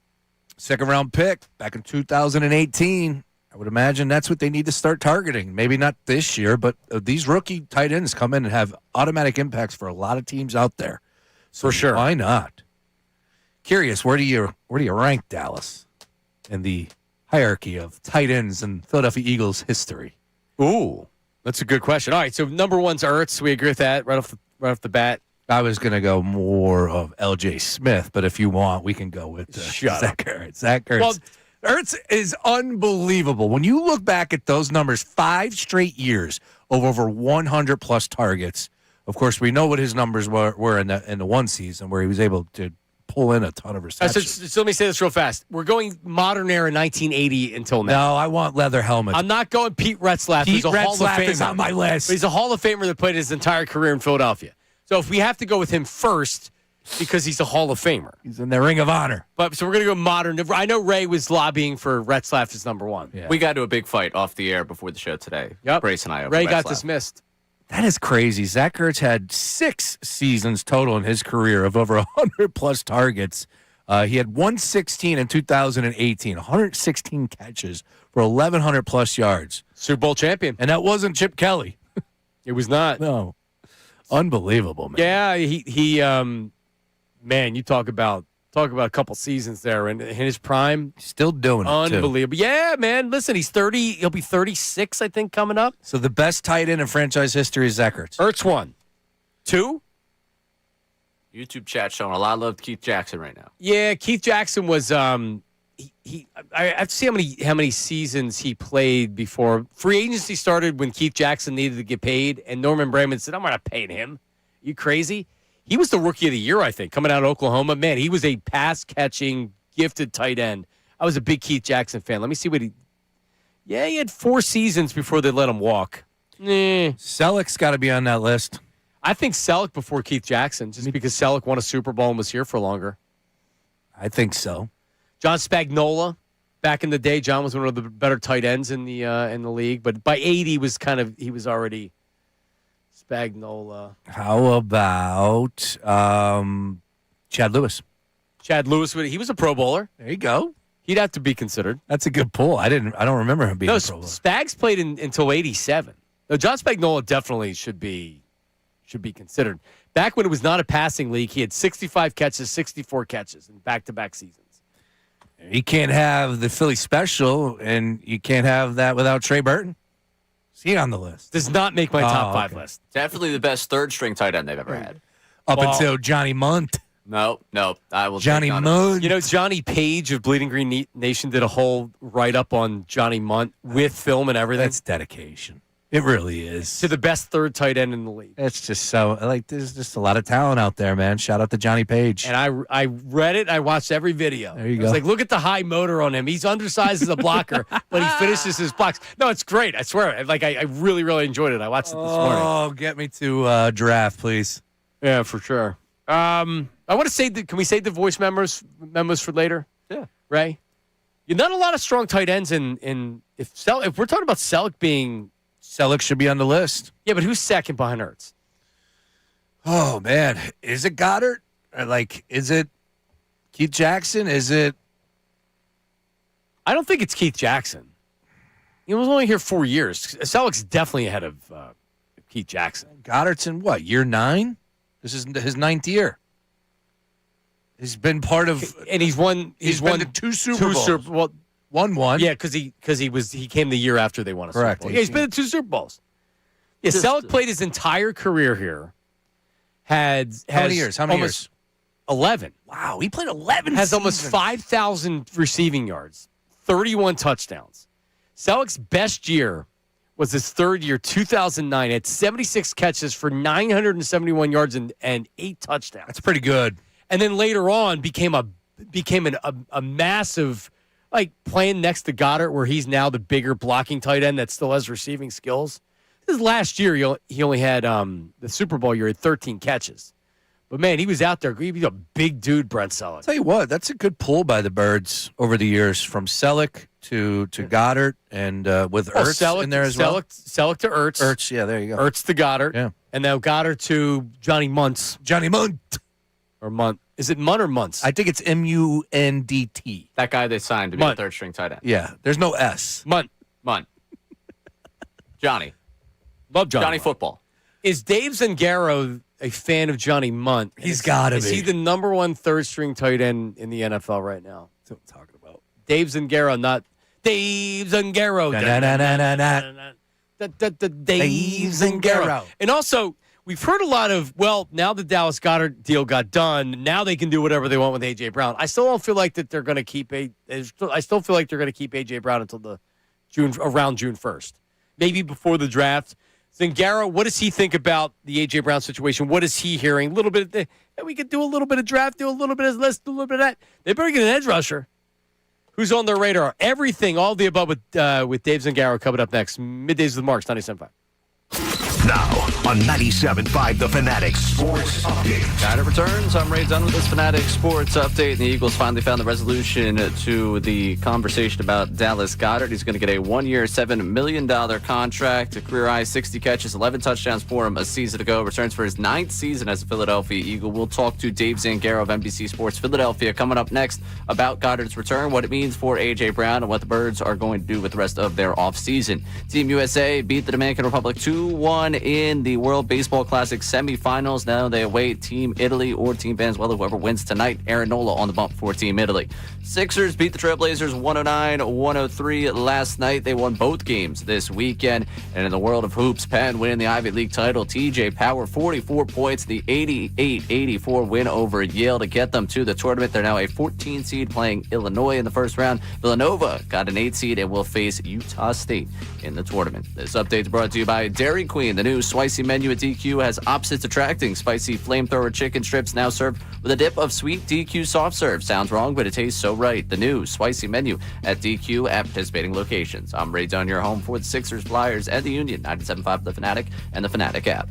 second-round pick back in 2018. I would imagine that's what they need to start targeting. Maybe not this year, but these rookie tight ends come in and have automatic impacts for a lot of teams out there. So for sure. Why not? Curious, where do you rank Dallas in the hierarchy of tight ends in Philadelphia Eagles history? Ooh, that's a good question. All right, so number one's Ertz. We agree with that right off the bat. I was going to go more of L.J. Smith, but if you want, we can go with Zach Ertz. Zach Ertz. Well, Ertz is unbelievable. When you look back at those numbers, 5 straight years of over 100-plus targets. Of course, we know what his numbers were in the one season where he was able to pull in a ton of receptions. So let me say this real fast. We're going modern era 1980 until now. No, I want leather helmets. I'm not going Pete Retzlaff. Pete He's a Hall of Retzlaff Famer. is on my list. But he's a Hall of Famer that played his entire career in Philadelphia. So if we have to go with him first, because he's a Hall of Famer. He's in the Ring of Honor. So we're going to go modern. I know Ray was lobbying for Retzlaff as number one. Yeah. We got to a big fight off the air before the show today. Yep. Brace and I over Ray got Retzlaff. dismissed. That is crazy. Zach Ertz had 6 seasons total in his career of over 100-plus targets. He had 116 in 2018, 116 catches for 1,100-plus yards. Super Bowl champion. And that wasn't Chip Kelly. It was not. No. Unbelievable, man. Yeah, he man, you talk about a couple seasons there in his prime. Still doing it, Unbelievable. too. Yeah, man. Listen, he's 30. He'll be 36, I think, coming up. So the best tight end in franchise history is Zach Ertz. Ertz 1. 2? YouTube chat showing a lot of love to Keith Jackson right now. Yeah, Keith Jackson was I have to see how many seasons he played before. Free agency started when Keith Jackson needed to get paid, and Norman Bramman said, I'm not paying him. You crazy? He was the rookie of the year, I think, coming out of Oklahoma. Man, he was a pass-catching, gifted tight end. I was a big Keith Jackson fan. Let me see what he had 4 seasons before they let him walk. Selleck's got to be on that list. I think Selleck before Keith Jackson, just because Selleck won a Super Bowl and was here for longer. I think so. John Spagnuolo, back in the day, John was one of the better tight ends in the league. But by 80, he was already Spagnuolo. How about Chad Lewis? Chad Lewis, he was a Pro Bowler. There you go. He'd have to be considered. That's a good pull. I don't remember him being a Pro Bowler. Spags played until 87. No, John Spagnuolo definitely should be considered. Back when it was not a passing league, he had 65 catches, 64 catches in back-to-back seasons. You can't have the Philly special, and you can't have that without Trey Burton. Is he on the list? Does not make my top 5 list. Definitely the best third-string tight end they've ever had. Up until Johnny Munt. No. I will. Johnny Munt. You know, Johnny Page of Bleeding Green Nation did a whole write-up on Johnny Munt with film and everything. That's dedication. It really is. To the best third tight end in the league. It's just so, there's just a lot of talent out there, man. Shout out to Johnny Page. And I read it. I watched every video. There you go. I was like, look at the high motor on him. He's undersized as a blocker, but he finishes his blocks. No, it's great. I swear. I really, really enjoyed it. I watched it this morning. Oh, get me to draft, please. Yeah, for sure. I want to say, can we save the voice memos for later? Yeah. Ray? You're not a lot of strong tight ends if we're talking about Selleck being... Selleck should be on the list. Yeah, but who's second behind Ertz? Oh, man. Is it Goedert? Is it Keith Jackson? Is it... I don't think it's Keith Jackson. He was only here 4 years. Selleck's definitely ahead of Keith Jackson. Goddard's in what, year 9? This is his 9th year. He's been part of... And he's won to 2 Super Bowls. Won one. Yeah, because he came the year after they won a Correct. Super Bowl. Yeah, he's been to 2 Super Bowls. Yeah, Selleck played his entire career here. How many years? 11. Wow, he played 11 Has seasons. almost 5,000 receiving yards, 31 touchdowns. Selleck's best year was his third year, 2009, at 76 catches for 971 yards and 8 touchdowns. That's pretty good. And then later on became a massive... playing next to Goedert, where he's now the bigger blocking tight end that still has receiving skills. This is last year. He only had the Super Bowl year, he had 13 catches. But, man, he was out there. He was a big dude, Brent Selleck. Tell you what, that's a good pull by the Birds over the years, from Selleck to Goedert, and with Ertz in there as well. Selleck to Ertz. Ertz, yeah, there you go. Ertz to Goedert. Yeah. And now Goedert to Johnny Muntz. Johnny Munt. Or Munt. Is it Munt or Muntz? I think it's M-U-N-D-T. That guy they signed to be the third-string tight end. Yeah, there's no S. Munt. Johnny. Love Johnny. Johnny football. Is Dave Zangaro a fan of Johnny Munt? He's got to be. Is he the number one third-string tight end in the NFL right now? That's what I'm talking about. Dave Zangaro, not Dave Zangaro. Dave Zangaro. And also, we've heard a lot of, well, now the Dallas Goedert deal got done, now they can do whatever they want with A.J. Brown. I still don't feel like that they're going to keep I still feel like they're going to keep A.J. Brown until around June 1st. Maybe before the draft. Zangaro, what does he think about the A.J. Brown situation? What is he hearing? A little bit of we could do a little bit of draft, do a little bit of this, do a little bit of that. They better get an edge rusher. Who's on their radar? Everything, all the above with Dave Zangaro coming up next. Middays with Marks, 97.5. Now on 97.5, the Fanatic Sports Update. Goedert returns. I'm Ray Dunn with this Fanatic Sports Update. The Eagles finally found the resolution to the conversation about Dallas Goedert. He's going to get a 1-year, $7 million contract, a career-high 60 catches, 11 touchdowns for him a season ago. Returns for his 9th season as a Philadelphia Eagle. We'll talk to Dave Zangaro of NBC Sports Philadelphia coming up next about Goedert's return, what it means for A.J. Brown, and what the Birds are going to do with the rest of their offseason. Team USA beat the Dominican Republic 2-1 in the World Baseball Classic semifinals. Now they await Team Italy or Team Venezuela, whoever wins tonight. Aaron Nola on the bump for Team Italy. Sixers beat the Trailblazers 109-103 last night. They won both games this weekend. And in the world of hoops, Penn winning the Ivy League title. TJ Power, 44 points, the 88-84 win over Yale to get them to the tournament. They're now a 14 seed playing Illinois in the first round. Villanova got an 8 seed and will face Utah State in the tournament. This update is brought to you by Dairy Queen. The new spicy menu at DQ has opposites attracting. Spicy flamethrower chicken strips now served with a dip of sweet DQ soft serve. Sounds wrong, but it tastes so right. The new spicy menu at DQ at participating locations. I'm Ray Dunn, your home for the Sixers, Flyers, and the Union. 97.5 The Fanatic and the Fanatic app.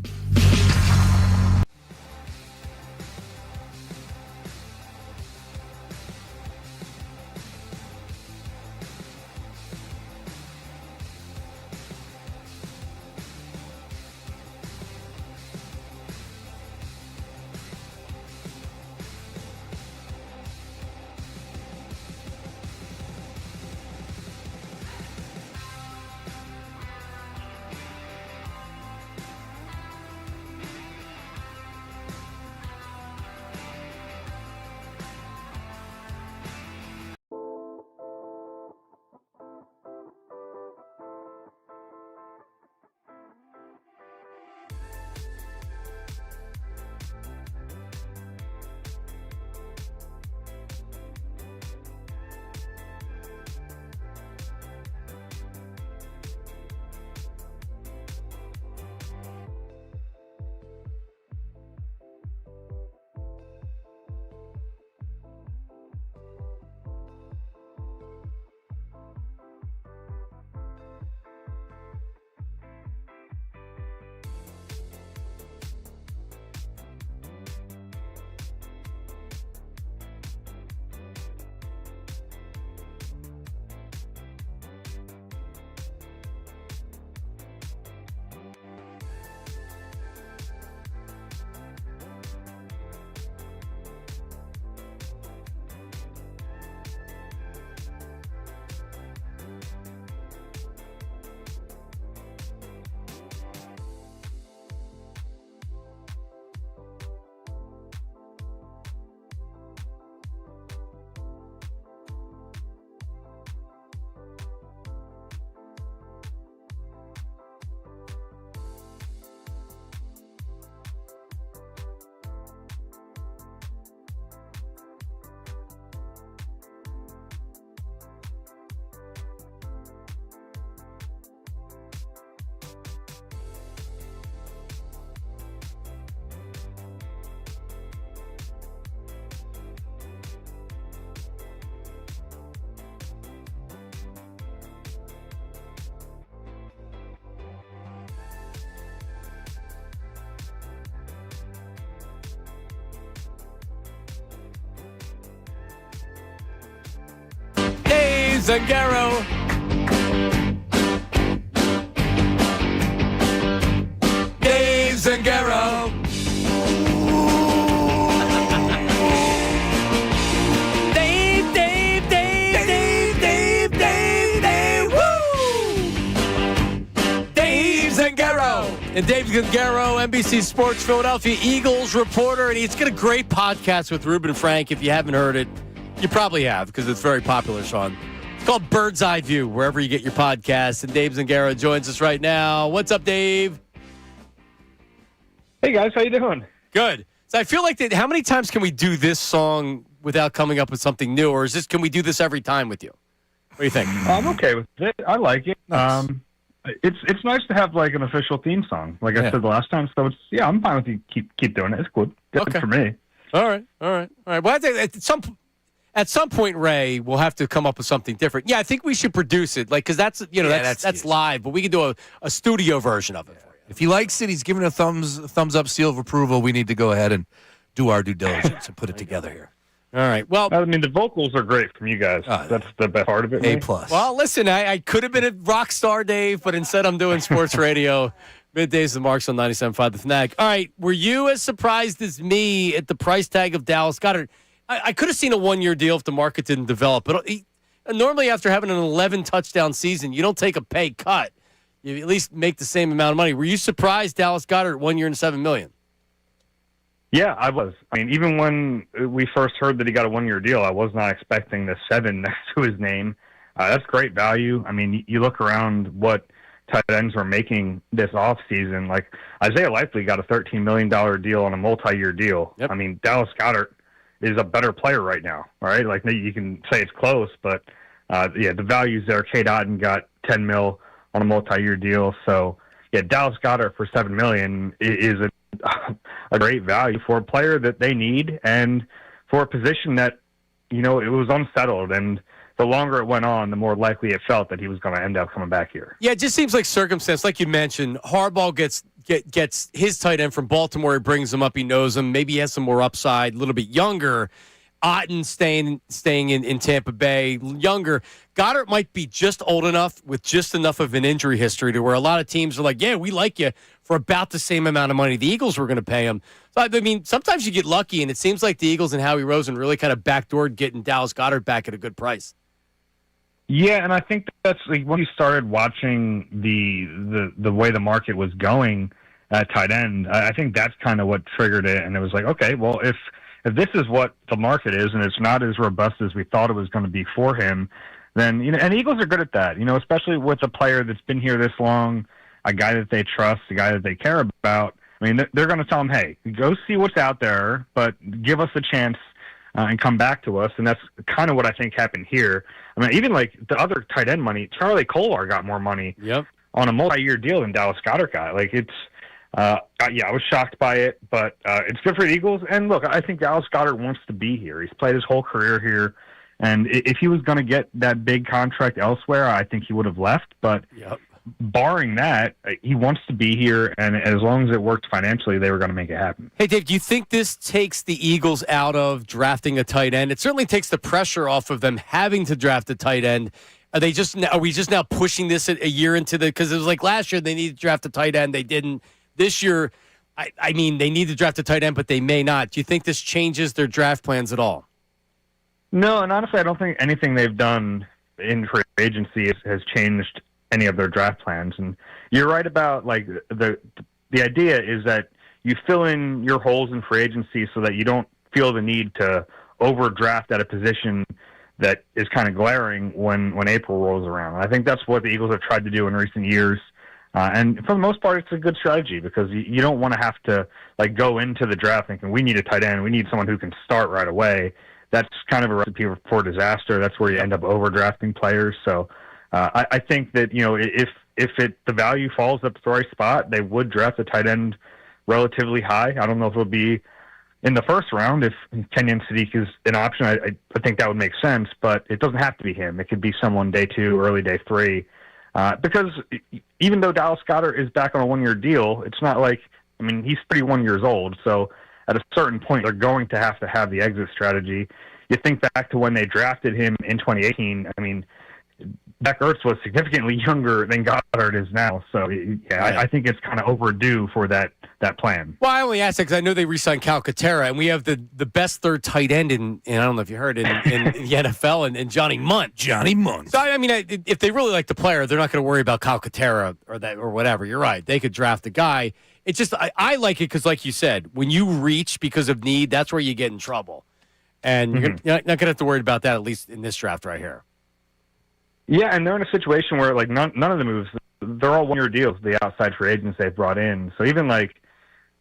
Zangaro. Dave Zangaro. And Dave Zangaro, NBC Sports Philadelphia Eagles reporter, and he's got a great podcast with Ruben Frank. If you haven't heard it, you probably have because it's very popular, Sean. It's called Bird's Eye View, wherever you get your podcasts. And Dave Zangaro joins us right now. What's up, Dave? Hey, guys. How you doing? Good. So I feel like how many times can we do this song without coming up with something new, or can we do this every time with you? What do you think? I'm okay with it. I like it. Nice. It's nice to have like an official theme song, like I said the last time. So I'm fine with you keep doing it. It's good. Good for me. All right. Well, I think at some point, Ray, we'll have to come up with something different. Yeah, I think we should produce it, like because that's live, but we can do a studio version of it. For you. If he likes it, he's giving a thumbs up, seal of approval. We need to go ahead and do our due diligence and put it together here. All right. Well, I mean, the vocals are great from you guys. That's the best part of it. A+. Well, listen, I could have been a rock star, Dave, but instead I'm doing sports radio. Middays, the Marks on 97.5 The Fanatic. All right. Were you as surprised as me at the price tag of Dallas Goedert? I could have seen a one-year deal if the market didn't develop. But normally after having an 11-touchdown season, you don't take a pay cut. You at least make the same amount of money. Were you surprised Dallas Goedert 1 year and $7 million? Yeah, I was. I mean, even when we first heard that he got a one-year deal, I was not expecting the 7 next to his name. That's great value. I mean, you look around what tight ends were making this offseason. Like, Isaiah Likely got a $13 million deal on a multi-year deal. Yep. I mean, Dallas Goedert is a better player right now, all right? Like, you can say it's close, but, the value's there. Cade Otton got $10 million on a multi-year deal. So, Dallas Goedert for $7 million is a great value for a player that they need and for a position that, it was unsettled. And the longer it went on, the more likely it felt that he was going to end up coming back here. Yeah, it just seems like circumstance. Like you mentioned, Harbaugh gets his tight end from Baltimore. He brings him up. He knows him. Maybe he has some more upside, a little bit younger. Otton staying in Tampa Bay, younger. Goedert might be just old enough with just enough of an injury history to where a lot of teams are like, yeah, we like you for about the same amount of money the Eagles were going to pay him. So, I mean, sometimes you get lucky, and it seems like the Eagles and Howie Roseman really kind of backdoored getting Dallas Goedert back at a good price. Yeah, and I think that's like when you started watching the way the market was going at tight end, I think that's kind of what triggered it, and it was like, okay, well, if this is what the market is and it's not as robust as we thought it was going to be for him, then, and the Eagles are good at that, especially with a player that's been here this long, a guy that they trust, a guy that they care about. I mean, they're going to tell him, hey, go see what's out there, but give us a chance and come back to us. And that's kind of what I think happened here. I mean, even like the other tight end money, Charlie Kolar got more money on a multi-year deal than Dallas Goedert got. Like, it's, I was shocked by it, but it's good for the Eagles. And look, I think Dallas Goedert wants to be here. He's played his whole career here. And if he was going to get that big contract elsewhere, I think he would have left. But barring that, he wants to be here. And as long as it worked financially, they were going to make it happen. Hey, Dave, do you think this takes the Eagles out of drafting a tight end? It certainly takes the pressure off of them having to draft a tight end. Are we just now pushing this a year into because it was like last year they needed to draft a tight end. They didn't. This year, I mean, they need to draft a tight end, but they may not. Do you think this changes their draft plans at all? No, and honestly, I don't think anything they've done in free agency has changed any of their draft plans. And you're right about like the idea is that you fill in your holes in free agency so that you don't feel the need to overdraft at a position that is kind of glaring when April rolls around. And I think that's what the Eagles have tried to do in recent years. And for the most part, it's a good strategy because you don't want to have to like go into the draft thinking we need a tight end, we need someone who can start right away. That's kind of a recipe for disaster. That's where you end up overdrafting players. So I think that if the value falls at the right spot, they would draft a tight end relatively high. I don't know if it'll be in the first round. If Kenyon Sadiq is an option, I think that would make sense. But it doesn't have to be him. It could be someone day 2, early day 3. Because even though Dallas Goedert is back on a 1-year deal, it's not like, I mean, he's 31 years old. So at a certain point, they're going to have the exit strategy. You think back to when they drafted him in 2018, I mean, Zach Ertz was significantly younger than Goddard is now. So, I think it's kind of overdue for that plan. Well, I only asked that because I know they re-signed Calcaterra, and we have the best third tight end in I don't know if you heard, in the NFL, and Johnny Munt. Johnny Munt. So, I mean, if they really like the player, they're not going to worry about Calcaterra or whatever. You're right. They could draft a guy. It's just I like it because, like you said, when you reach because of need, that's where you get in trouble. And you're not going to have to worry about that, at least in this draft right here. Yeah, and they're in a situation where, like, none of the moves, they're all one-year deals, the outside free agents they've brought in. So even, like,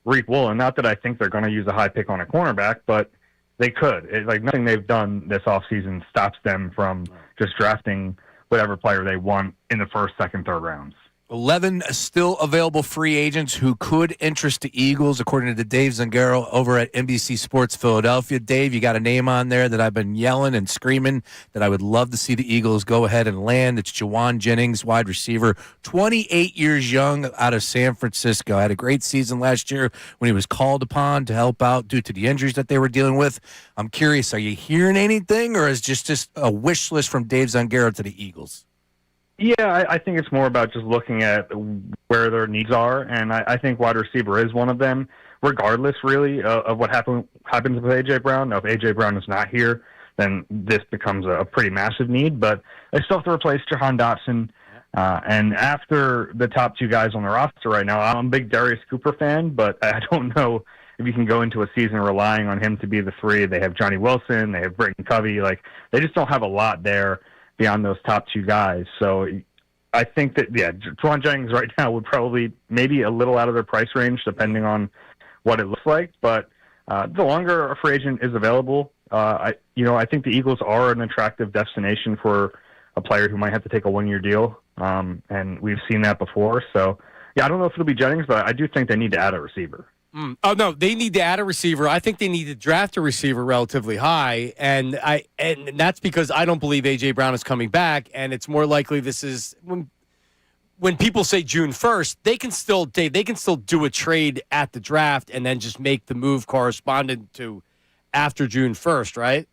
Reek Woolen, not that I think they're going to use a high pick on a cornerback, but they could. Nothing they've done this offseason stops them from just drafting whatever player they want in the first, second, third rounds. 11 still available free agents who could interest the Eagles, according to Dave Zangaro over at NBC Sports Philadelphia. Dave, you got a name on there that I've been yelling and screaming that I would love to see the Eagles go ahead and land. It's Jawan Jennings, wide receiver, 28 years young, out of San Francisco. Had a great season last year when he was called upon to help out due to the injuries that they were dealing with. I'm curious, are you hearing anything, or is just a wish list from Dave Zangaro to the Eagles? Yeah, I think it's more about just looking at where their needs are, and I think wide receiver is one of them, regardless, really, of what happens with A.J. Brown. Now, if A.J. Brown is not here, then this becomes a pretty massive need, but they still have to replace Jahan Dotson, and after the top two guys on the roster right now, I'm a big Darius Cooper fan, but I don't know if you can go into a season relying on him to be the three. They have Johnny Wilson, they have Britton Covey, they just don't have a lot there beyond those top two guys. So I think that, Jawan Jennings right now would probably maybe a little out of their price range, depending on what it looks like. But the longer a free agent is available, I think the Eagles are an attractive destination for a player who might have to take a one-year deal. And we've seen that before. So, I don't know if it'll be Jennings, but I do think they need to add a receiver. Oh, no, they need to add a receiver. I think they need to draft a receiver relatively high, and that's because I don't believe A.J. Brown is coming back, and it's more likely this is when people say June 1st, they can still do a trade at the draft and then just make the move correspondent to after June 1st, right?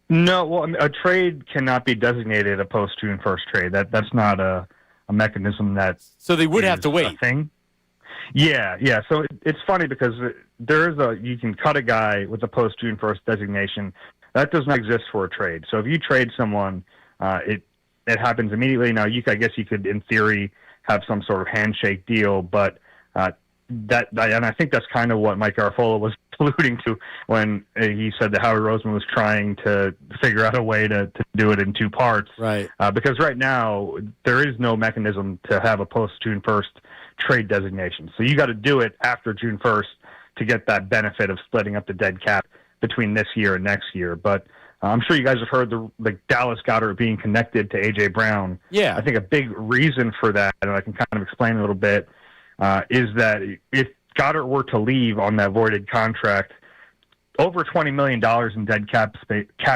No, well, a trade cannot be designated a post-June 1st trade. That's not a mechanism that so they would have to wait. Thing. Yeah. So it's funny because you can cut a guy with a post-June 1st designation. That does not exist for a trade. So if you trade someone, it happens immediately. Now, I guess you could, in theory, have some sort of handshake deal, but and I think that's kind of what Mike Garafolo was alluding to when he said that Howie Roseman was trying to figure out a way to do it in two parts. Right. Because right now, there is no mechanism to have a post-June 1st trade designation. So you got to do it after June 1st to get that benefit of splitting up the dead cap between this year and next year. But I'm sure you guys have heard the Dallas Goedert being connected to A.J. Brown. Yeah. I think a big reason for that, and I can kind of explain a little bit, is that if Goedert were to leave on that voided contract, over $20 million in dead cap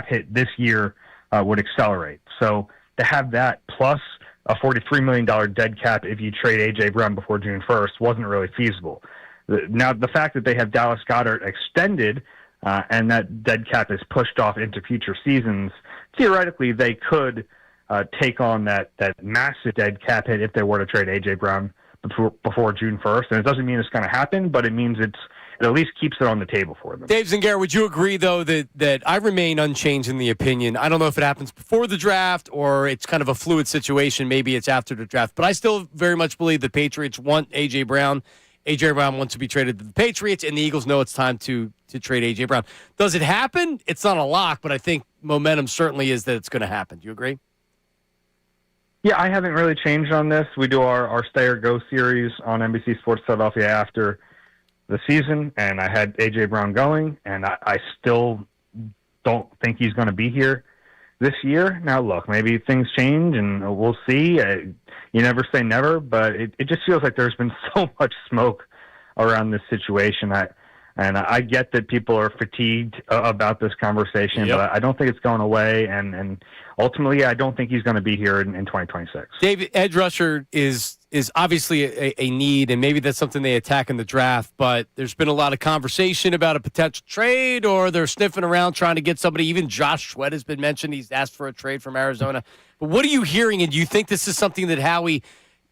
hit this year would accelerate. So to have that plus a $43 million dead cap if you trade A.J. Brown before June 1st wasn't really feasible. Now, the fact that they have Dallas Goedert extended and that dead cap is pushed off into future seasons, theoretically they could take on that massive dead cap hit if they were to trade A.J. Brown before June 1st. And it doesn't mean it's going to happen, but it means it at least keeps it on the table for them. Dave Zangaro, would you agree, though, that I remain unchanged in the opinion? I don't know if it happens before the draft or it's kind of a fluid situation. Maybe it's after the draft. But I still very much believe the Patriots want A.J. Brown. A.J. Brown wants to be traded to the Patriots, and the Eagles know it's time to trade A.J. Brown. Does it happen? It's not a lock, but I think momentum certainly is that it's going to happen. Do you agree? Yeah, I haven't really changed on this. We do our Stay or Go series on NBC Sports Philadelphia after the season, and I had A.J. Brown going, and I still don't think he's going to be here this year. Now, look, maybe things change, and we'll see. You never say never, but it just feels like there's been so much smoke around this situation. And I get that people are fatigued about this conversation, but I don't think it's going away. And ultimately, I don't think he's going to be here in 2026. David, edge rusher is obviously a need, and maybe that's something they attack in the draft, but there's been a lot of conversation about a potential trade, or they're sniffing around trying to get somebody. Even Josh Sweat has been mentioned. He's asked for a trade from Arizona. But what are you hearing, and do you think this is something that Howie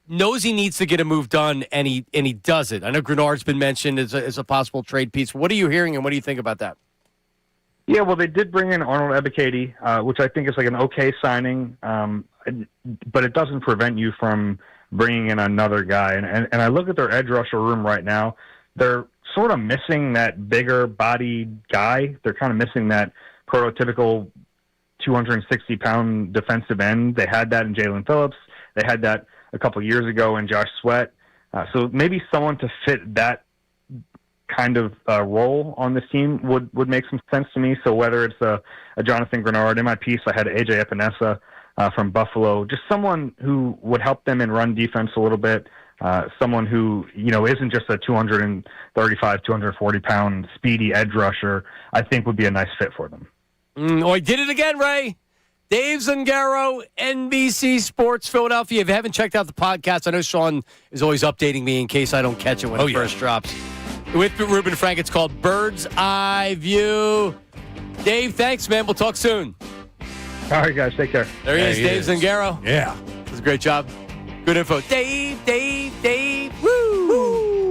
knows he needs to get a move done, and he does it? I know Goedert's been mentioned as a possible trade piece. What are you hearing, and what do you think about that? Yeah, well, they did bring in Arnold Ebiketie, which I think is like an okay signing, but it doesn't prevent you from bringing in another guy. And I look at their edge rusher room right now. They're sort of missing that bigger bodied guy. They're kind of missing that prototypical 260-pound defensive end. They had that in Jalen Phillips. They had that a couple years ago in Josh Sweat. So maybe someone to fit that kind of role on this team would make some sense to me. So whether it's a Jonathan Goedert, in my piece I had AJ Epinesa from Buffalo, just someone who would help them in run defense a little bit, someone who, isn't just a 235, 240-pound speedy edge rusher, I think would be a nice fit for them. I did it again, Ray. Dave Zangaro, NBC Sports Philadelphia. If you haven't checked out the podcast, I know Sean is always updating me in case I don't catch it when it first drops. With Ruben Frank, it's called Bird's Eye View. Dave, thanks, man. We'll talk soon. All right, guys. Take care. There he is, Dave Zangaro. Yeah. That was a great job. Good info. Dave. Woo!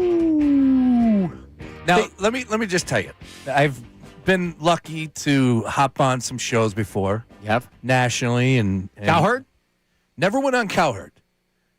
Now, let me just tell you. I've been lucky to hop on some shows before. You have? Nationally. And Cowherd? Never went on Cowherd.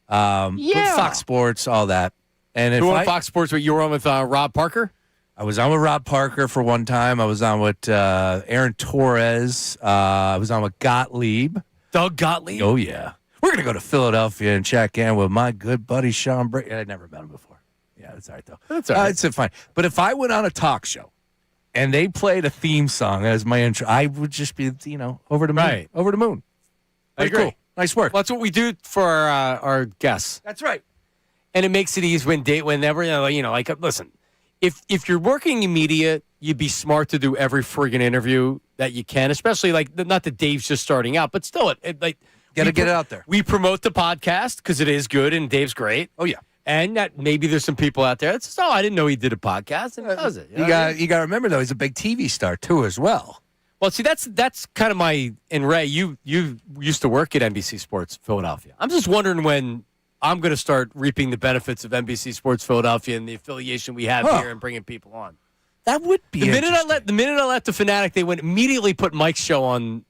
With Fox Sports, all that. And you were on Fox Sports, but you were on with Rob Parker? I was on with Rob Parker for one time. I was on with Aaron Torres. I was on with Gottlieb. Doug Gottlieb? Oh, yeah. We're going to go to Philadelphia and check in with my good buddy Sean Brady. I'd never met him before. Yeah, that's all right, though. That's all right. It's fine. But if I went on a talk show and they played a theme song as my intro, I would just be, over the moon. Right. Over the moon. I agree. Cool. Nice work. Well, that's what we do for our guests. That's right. And it makes it easy whenever, listen, if you're working in media, you'd be smart to do every friggin' interview that you can, especially not that Dave's just starting out, but still, got to get it out there. We promote the podcast because it is good and Dave's great. Oh, yeah. And that maybe there's some people out there that says, I didn't know he did a podcast, and he does it. You got to remember, though, he's a big TV star, too, as well. Well, see, that's kind of and Ray, you used to work at NBC Sports Philadelphia. I'm just wondering when I'm going to start reaping the benefits of NBC Sports Philadelphia and the affiliation we have here and bringing people on. That would be the minute I left the Fanatic, they went immediately put Mike's show on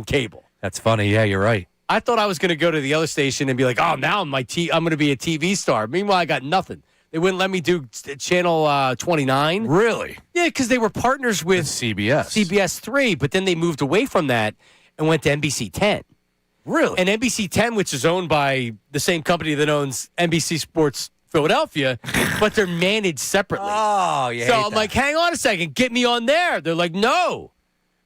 cable. That's funny. Yeah, you're right. I thought I was going to go to the other station and be like, now I'm going to be a TV star. Meanwhile, I got nothing. They wouldn't let me do Channel 29. Really? Yeah, because they were partners with CBS 3, but then they moved away from that and went to NBC 10. Really? And NBC 10, which is owned by the same company that owns NBC Sports Philadelphia, but they're managed separately. Oh, yeah. So I'm like, hang on a second, get me on there. They're like, no.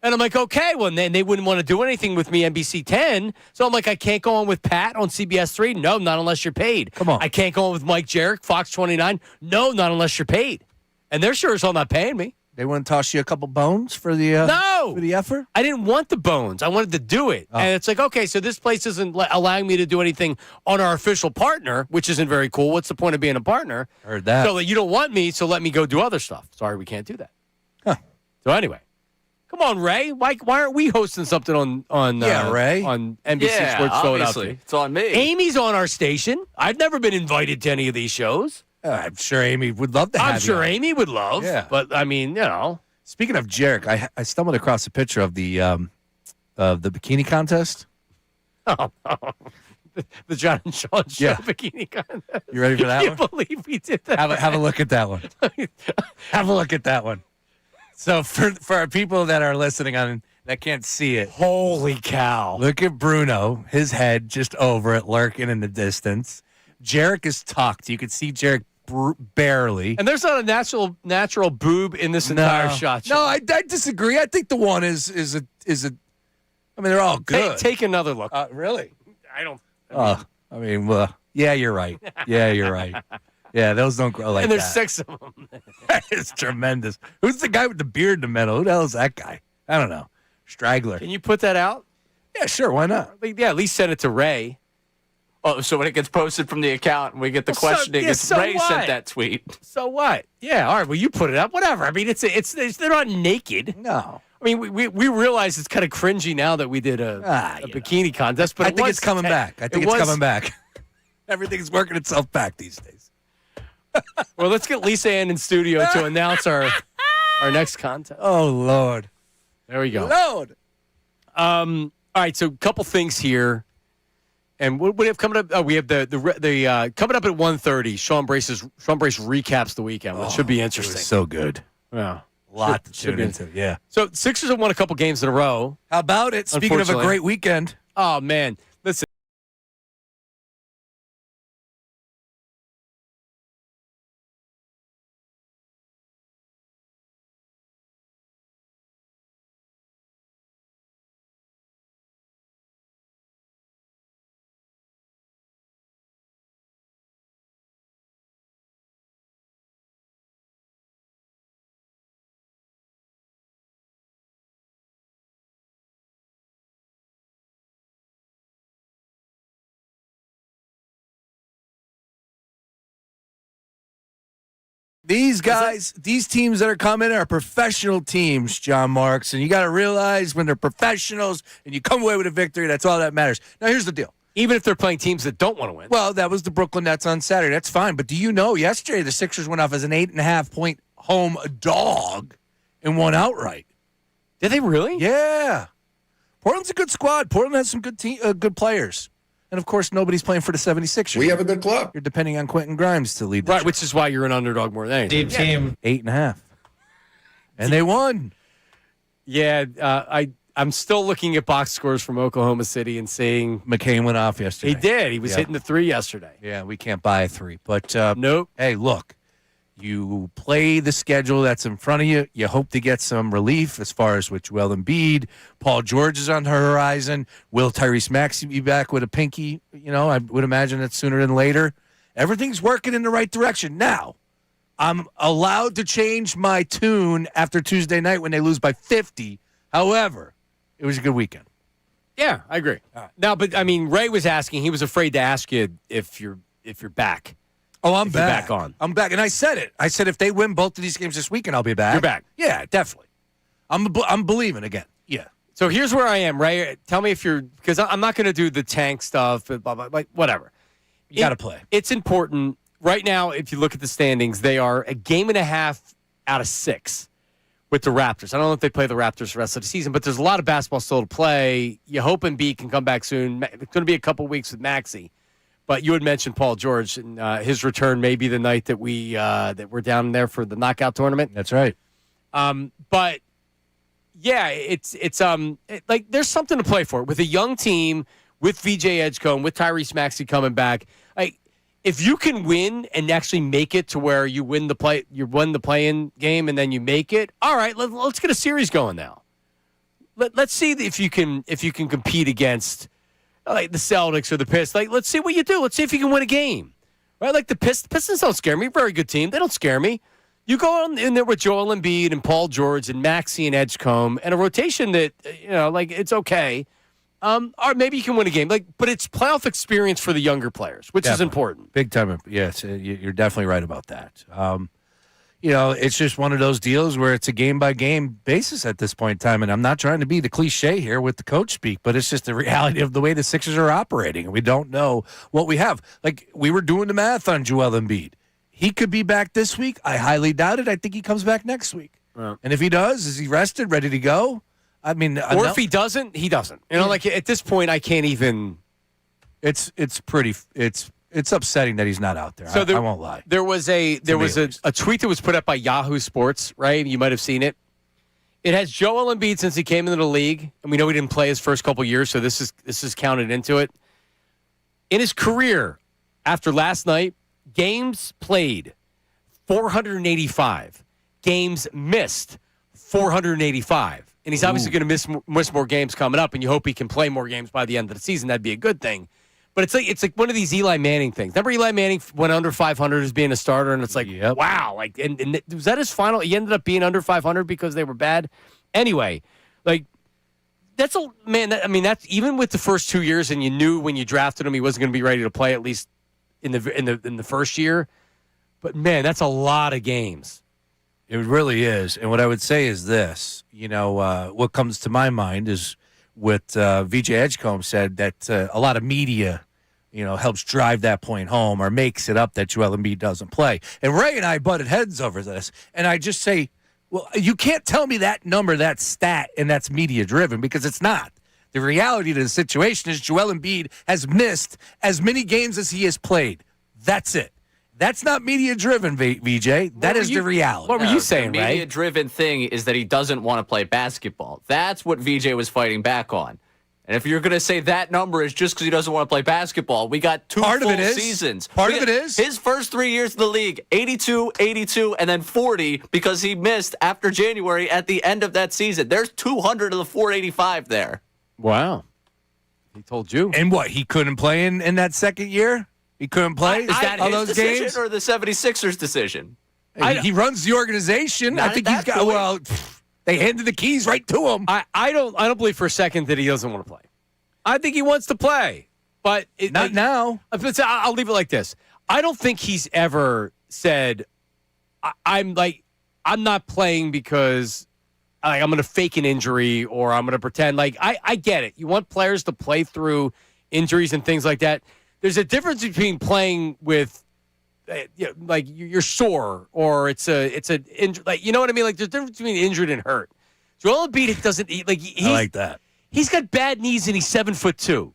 And I'm like, okay, well, then they wouldn't want to do anything with me, NBC 10. So I'm like, I can't go on with Pat on CBS 3. No, not unless you're paid. Come on. I can't go on with Mike Jarek, Fox 29. No, not unless you're paid. And they're sure as hell not paying me. They wouldn't toss you a couple bones for the for the effort? I didn't want the bones. I wanted to do it. Oh. And it's like, okay, so this place isn't allowing me to do anything on our official partner, which isn't very cool. What's the point of being a partner? Heard that. So you don't want me, so let me go do other stuff. Sorry, we can't do that. Huh. So anyway. Come on, Ray. Why aren't we hosting something on Ray. on NBC Sports Philadelphia? It's on me. Amy's on our station. I've never been invited to any of these shows. I'm sure Amy would love to have I'm sure Amy would love. Yeah. But, I mean, Speaking of Jarek, I stumbled across a picture of the bikini contest. Oh, the John and Sean show bikini contest. You ready for that one? I can't believe we did that. Have a look at that one. Have a look at that one. So for our people that are listening on that can't see it, holy cow! Look at Bruno, his head just over it, lurking in the distance. Jarek is tucked. You can see Jarek barely. And there's not a natural boob in this entire shot. No, I disagree. I think the one is a. I mean, they're all good. Take another look. Really? I don't. Yeah, you're right. Yeah, you're right. Yeah, those don't grow like and there's that. 6 of them. That is tremendous. Who's the guy with the beard in the middle? Who the hell is that guy? I don't know. Straggler. Can you put that out? Yeah, sure. Why not? Yeah, at least send it to Ray. Oh, so when it gets posted from the account and we get the Well, so- questioning, yeah, it's so Ray what? sent that tweet. So what? Yeah, all right. Well, you put it up. Whatever. I mean, it's they're not naked. No. I mean, we realize it's kind of cringy now that we did a bikini contest, but I think it's coming back. I think it's coming back. Everything's working itself back these days. Well, let's get Lisa Ann in studio to announce our next contest. Oh, Lord. There we go. Lord. All right, so a couple things here. And what do we have coming up? Oh, we have the coming up at 1:30. Sean Brace recaps the weekend, which should be interesting. So good. Yeah. A lot to Should tune be. into. Yeah. So Sixers have won a couple games in a row. How about it? Speaking of a Unfortunately. great weekend. Oh, man. Listen. These guys, these teams that are coming are professional teams, John Marks, and you got to realize when they're professionals and you come away with a victory, that's all that matters. Now, here's the deal. Even if they're playing teams that don't want to win. Well, that was the Brooklyn Nets on Saturday. That's fine. But do you know, yesterday the Sixers went off as an 8.5-point home dog and won outright. Did they really? Yeah. Portland's a good squad. Portland has some good players. And, of course, nobody's playing for the 76ers. We have a good club. You're depending on Quentin Grimes to lead the Right, charge. which is why you're an underdog more than anything. Deep team. 8.5. And they won. Yeah, I'm still looking at box scores from Oklahoma City and seeing McCain went off yesterday. he did. He was Yeah. hitting the 3 yesterday. Yeah, we can't buy a 3. But, Nope. hey, look, you play the schedule that's in front of you. You hope to get some relief as far as with Joel Embiid. Paul George is on the horizon. Will Tyrese Maxey be back with a pinky? You know, I would imagine it's sooner than later. Everything's working in the right direction. Now, I'm allowed to change my tune after Tuesday night when they lose by 50. However, it was a good weekend. Yeah, I agree. Now, but I mean, Ray was asking. He was afraid to ask you if you're back. Oh, I'm If you're back. back on. I'm back, and I said it. I said if they win both of these games this weekend, I'll be back. You're back. Yeah, definitely. I'm believing again. Yeah. So here's where I am, Ray. Tell me if you're because I'm not going to do the tank stuff, blah, blah, like whatever. You got to play. It's important right now. If you look at the standings, they are a game and a half out of 6 with the Raptors. I don't know if they play the Raptors the rest of the season, but there's a lot of basketball still to play. You hope Embiid can come back soon. It's going to be a couple weeks with Maxey. But you had mentioned Paul George, and his return may be the night that we're down there for the knockout tournament. That's right. But yeah, it's like there's something to play for with a young team, with VJ Edgecombe, with Tyrese Maxey coming back. Like if you can win and actually make it to where you win the play-in game, and then you make it. All right, let's get a series going now. Let's see if you can compete against. Like the Celtics or the Pistons. Like, let's see what you do. Let's see if you can win a game. Right? Like the Pistons don't scare me. Very good team. They don't scare me. You go in there with Joel Embiid and Paul George and Maxey and Edgecombe and a rotation that, like it's okay. Or maybe you can win a game. Like, but it's playoff experience for the younger players, which is important. Big time. Yes, you're definitely right about that. It's just one of those deals where it's a game-by-game basis at this point in time, and I'm not trying to be the cliche here with the coach speak, but it's just the reality of the way the Sixers are operating, and we don't know what we have. Like, we were doing the math on Joel Embiid. He could be back this week. I highly doubt it. I think he comes back next week. Yeah. And if he does, is he rested, ready to go? I mean, or if he doesn't, he doesn't. Like at this point, I can't even. It's upsetting that he's not out there. So I won't lie. There was a tweet that was put up by Yahoo Sports, right? You might have seen it. It has Joel Embiid since he came into the league, and we know he didn't play his first couple years, so this is counted into it. In his career, after last night, games played 485, games missed 485, and he's obviously going to miss more games coming up. And you hope he can play more games by the end of the season. That'd be a good thing. But it's like one of these Eli Manning things. Remember Eli Manning went under 500 as being a starter, and it's like, wow. Like, and was that his final? He ended up being under 500 because they were bad. Anyway, like, that's a man. That's even with the first 2 years, and you knew when you drafted him he wasn't going to be ready to play at least in the first year. But man, that's a lot of games. It really is. And what I would say is this, what comes to my mind is what VJ Edgecombe said, that a lot of media, helps drive that point home or makes it up that Joel Embiid doesn't play. And Ray and I butted heads over this. And I just say, well, you can't tell me that number, that stat, and that's media driven, because it's not. The reality of the situation is Joel Embiid has missed as many games as he has played. That's it. That's not media-driven, VJ. That is the reality. What were you saying, the Ray? The media-driven thing is that he doesn't want to play basketball. That's what VJ was fighting back on. And if you're going to say that number is just because he doesn't want to play basketball, we got two full seasons. Part of it is. His first 3 years in the league, 82, 82, and then 40 because he missed after January at the end of that season. There's 200 of the 485 there. Wow. He told you. And what, he couldn't play in that second year? He couldn't play? Is that all his those decision games? or the 76ers decision? He runs the organization. I think he's got, they handed the keys right to him. I don't believe for a second that he doesn't want to play. I think he wants to play. But not now. I'll leave it like this. I don't think he's ever said, I'm not playing because I'm going to fake an injury or I'm going to pretend. Like, I get it. You want players to play through injuries and things like that. There's a difference between playing with, like, you're sore or it's a injury. Like, you know what I mean? Like, there's a difference between injured and hurt. Joel Embiid doesn't like. I like that. He's got bad knees and he's 7'2".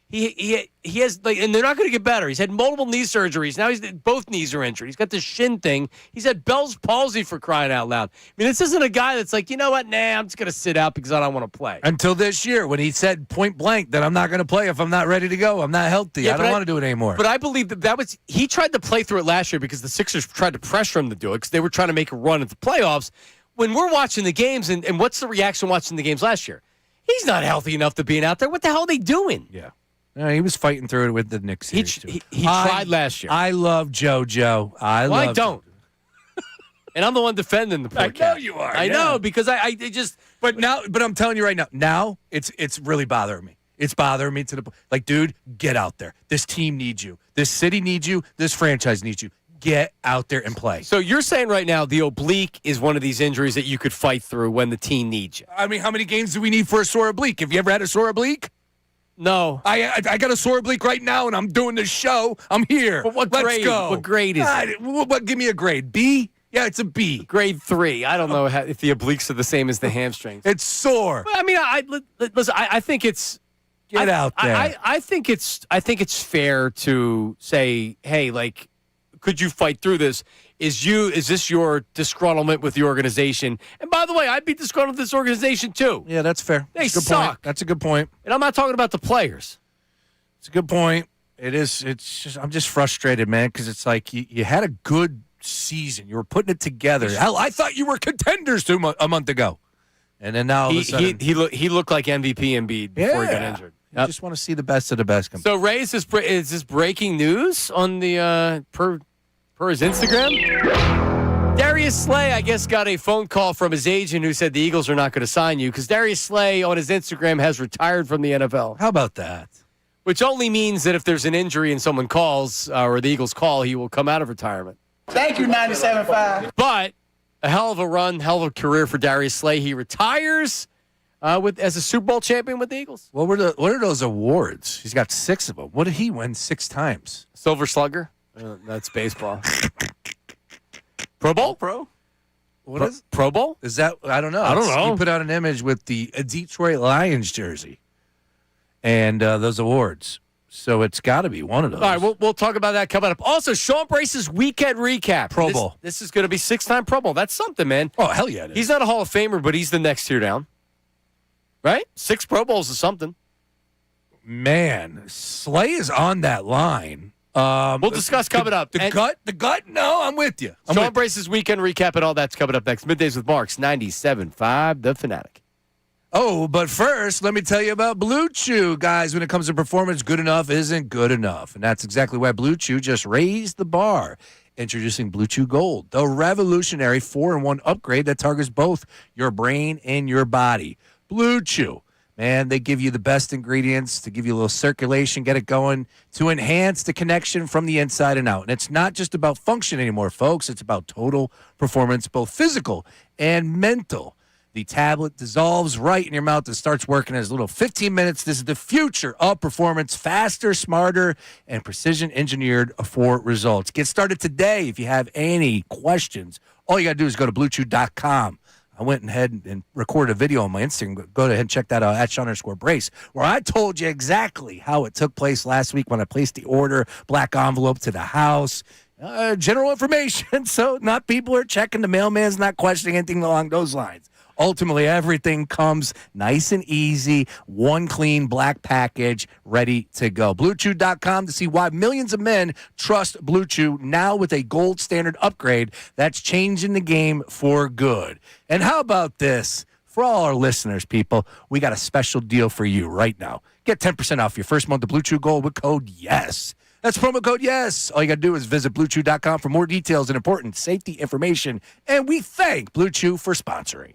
He has, like, and they're not going to get better. He's had multiple knee surgeries. Now both knees are injured. He's got the shin thing. He's had Bell's palsy, for crying out loud. I mean, this isn't a guy that's like, you know what? Nah, I'm just going to sit out because I don't want to play. Until this year, when he said point blank that I'm not going to play if I'm not ready to go. I'm not healthy. Yeah, I don't want to do it anymore. But I believe that was, he tried to play through it last year because the Sixers tried to pressure him to do it because they were trying to make a run at the playoffs. When we're watching the games, and what's the reaction watching the games last year? He's not healthy enough to be out there. What the hell are they doing? Yeah. No, he was fighting through it with the Knicks. He tried last year. I love JoJo. I don't. And I'm the one defending the poor I know you are. I know, because I just. But I'm telling you right now, it's really bothering me. It's bothering me to the like, dude, get out there. This team needs you. This city needs you. This franchise needs you. Get out there and play. So you're saying right now the oblique is one of these injuries that you could fight through when the team needs you. I mean, how many games do we need for a sore oblique? Have you ever had a sore oblique? No. I got a sore oblique right now, and I'm doing this show. I'm here. But what Let's grade? go. What grade is it? Give me a grade. B? Yeah, it's a B. Grade 3. I don't know if the obliques are the same as the hamstrings. It's sore. But I mean, listen. I think it's get out there. I think it's fair to say, hey, like, could you fight through this? Is this your disgruntlement with the organization? And by the way, I'd be disgruntled with this organization too. Yeah, that's fair. They that's a good suck. Point. That's a good point. And I'm not talking about the players. It's a good point. It is. It's just I'm just frustrated, man, because it's like you had a good season. You were putting it together. Hell, I thought you were contenders a month a and then now all of a sudden he looked like MVP Embiid before he got injured. I just want to see the best of the best. So Ray, is this breaking news on the per his Instagram? Darius Slay, I guess, got a phone call from his agent who said the Eagles are not going to sign you because Darius Slay on his Instagram has retired from the NFL. How about that? Which only means that if there's an injury and someone calls or the Eagles call, he will come out of retirement. Thank you, 97.5. But a hell of a run, hell of a career for Darius Slay. He retires as a Super Bowl champion with the Eagles. What are those awards? He's got 6 of them. What did he win 6 times? Silver Slugger. That's baseball. Pro Bowl? Pro? What is Pro Bowl? Is that? I don't know. I don't know. He put out an image with the Detroit Lions jersey and those awards. So it's got to be one of those. All right, we'll talk about that coming up. Also, Sean Brace's weekend recap. Pro Bowl. This is going to be 6-time Pro Bowl. That's something, man. Oh, hell yeah. He's not a Hall of Famer, but he's the next tier down. Right? 6 Pro Bowls is something. Man, Slay is on that line. We'll discuss coming up. The gut? No, I'm with you. Sean Brace's weekend recap and all that's coming up next. Middays with Marks, 97.5, The Fanatic. Oh, but first, let me tell you about Blue Chew. Guys, when it comes to performance, good enough isn't good enough. And that's exactly why Blue Chew just raised the bar. Introducing Blue Chew Gold, the revolutionary 4-in-1 upgrade that targets both your brain and your body. Blue Chew, man, they give you the best ingredients to give you a little circulation, get it going, to enhance the connection from the inside and out. And it's not just about function anymore, folks. It's about total performance, both physical and mental. The tablet dissolves right in your mouth and starts working in as little 15 minutes. This is the future of performance, faster, smarter, and precision engineered for results. Get started today. If you have any questions, all you got to do is go to bluechew.com. I went ahead and recorded a video on my Instagram. Go ahead and check that out at @Sean_Brace, where I told you exactly how it took place last week when I placed the order, black envelope to the house. General information, so not people are checking. The mailman's not questioning anything along those lines. Ultimately, everything comes nice and easy, one clean black package, ready to go. BlueChew.com to see why millions of men trust Blue Chew now with a gold standard upgrade that's changing the game for good. And how about this? For all our listeners, people, we got a special deal for you right now. Get 10% off your first month of Blue Chew Gold with code YES. That's promo code YES. All you got to do is visit BlueChew.com for more details and important safety information. And we thank Blue Chew for sponsoring.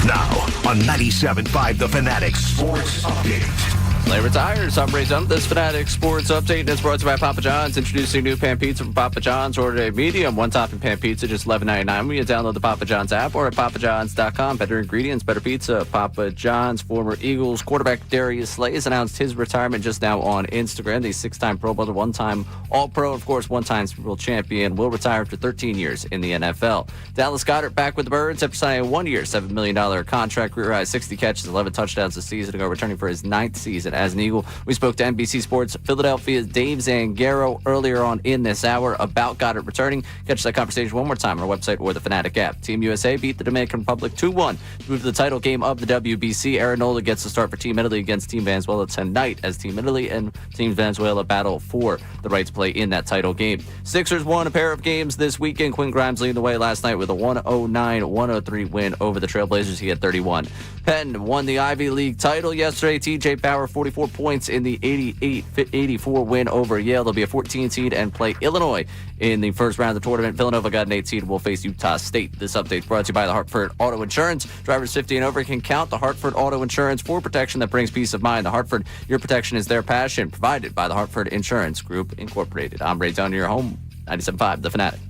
Now on 97.5 The Fanatic Sports Update. Slay retires. I'm Ray Dunn. This Fanatic Sports Update is brought to you by Papa John's. Introducing new pan pizza from Papa John's. Order a medium, one-topping pan pizza, just $11.99 when you download the Papa John's app or at papajohns.com. Better ingredients, better pizza. Papa John's. Former Eagles quarterback Darius Slay has announced his retirement just now on Instagram. The six-time Pro Bowler, one-time All-Pro, of course, one-time Super Bowl champion, will retire after 13 years in the NFL. Dallas Goedert back with the Birds after signing a one-year, $7 million contract. Career-high 60 catches, 11 touchdowns this season ago, returning for his 9th season as an Eagle. We spoke to NBC Sports Philadelphia's Dave Zangaro earlier on in this hour about Goedert returning. Catch that conversation one more time on our website or the Fanatic app. Team USA beat the Dominican Republic 2-1 to move to the title game of the WBC. Aranola gets the start for Team Italy against Team Venezuela tonight as Team Italy and Team Venezuela battle for the right to play in that title game. Sixers won a pair of games this weekend. Quinn Grimes leading the way last night with a 109-103 win over the Trailblazers. He had 31. Penn won the Ivy League title yesterday. TJ Bauer 44 points in the 88-84 win over Yale. They'll be a 14 seed and play Illinois in the first round of the tournament. Villanova got an 8 seed and will face Utah State. This update brought to you by the Hartford Auto Insurance. Drivers 50 and over can count the Hartford Auto Insurance for protection that brings peace of mind. The Hartford, your protection is their passion. Provided by the Hartford Insurance Group Incorporated. I'm Ray Down, your home, 97.5 The Fanatic.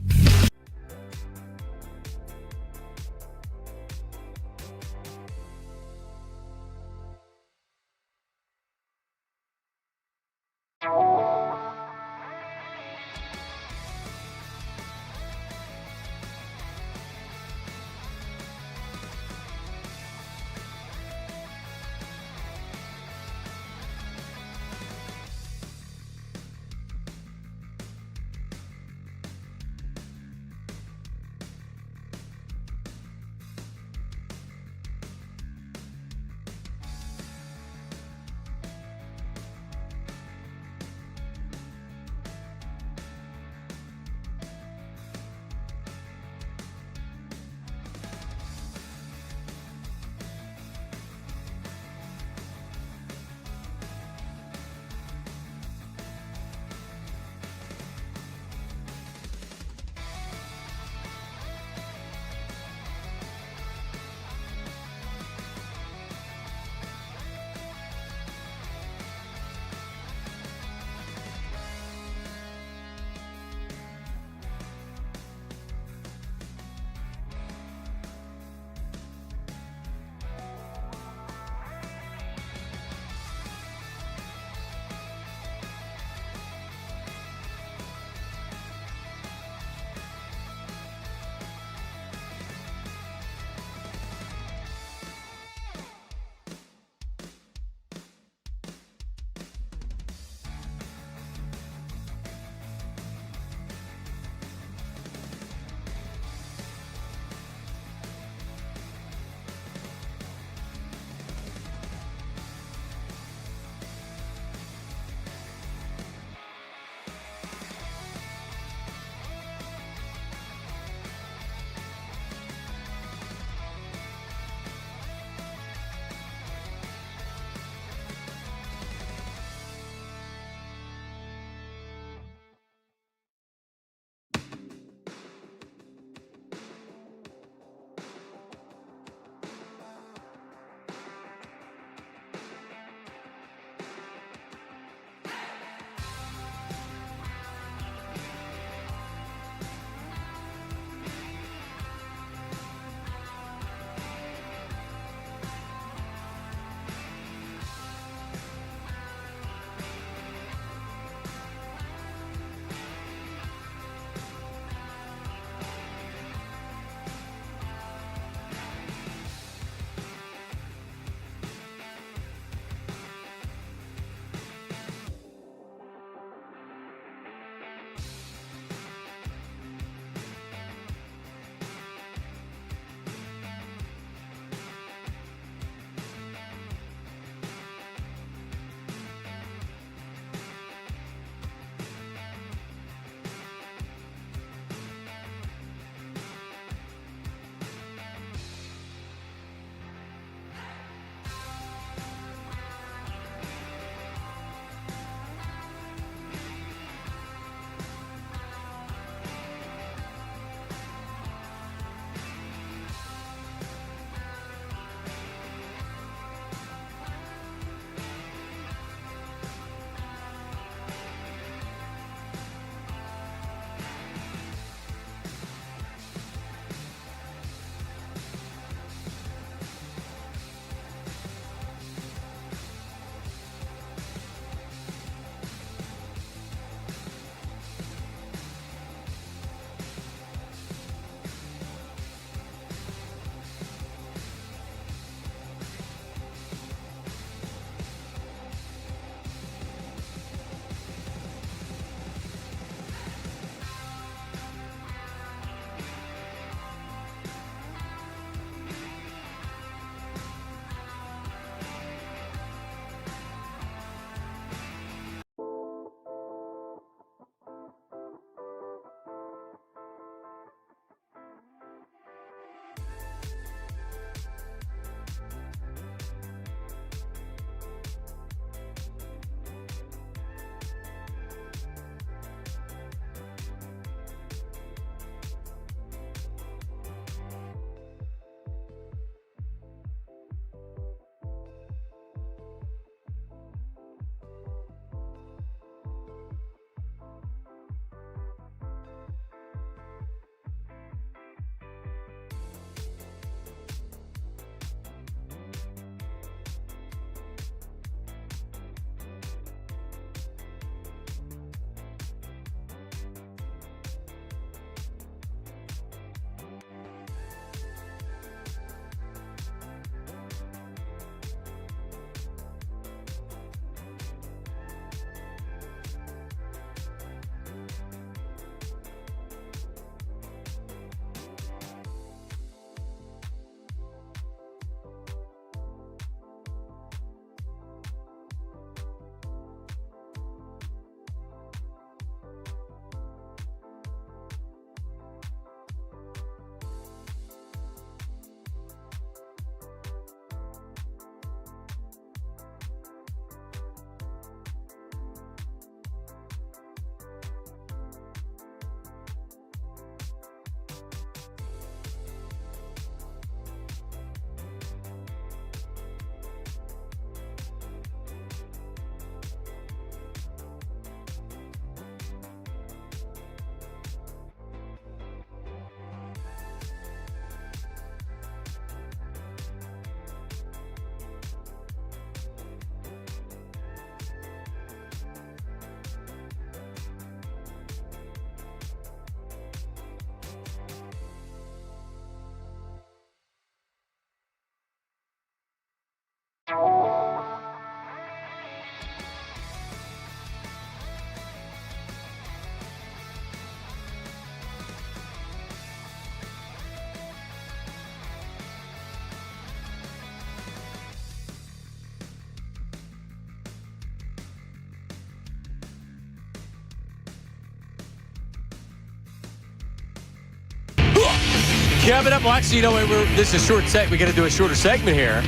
Coming up, well, actually, you know what? This is a short set. We got to do a shorter segment here.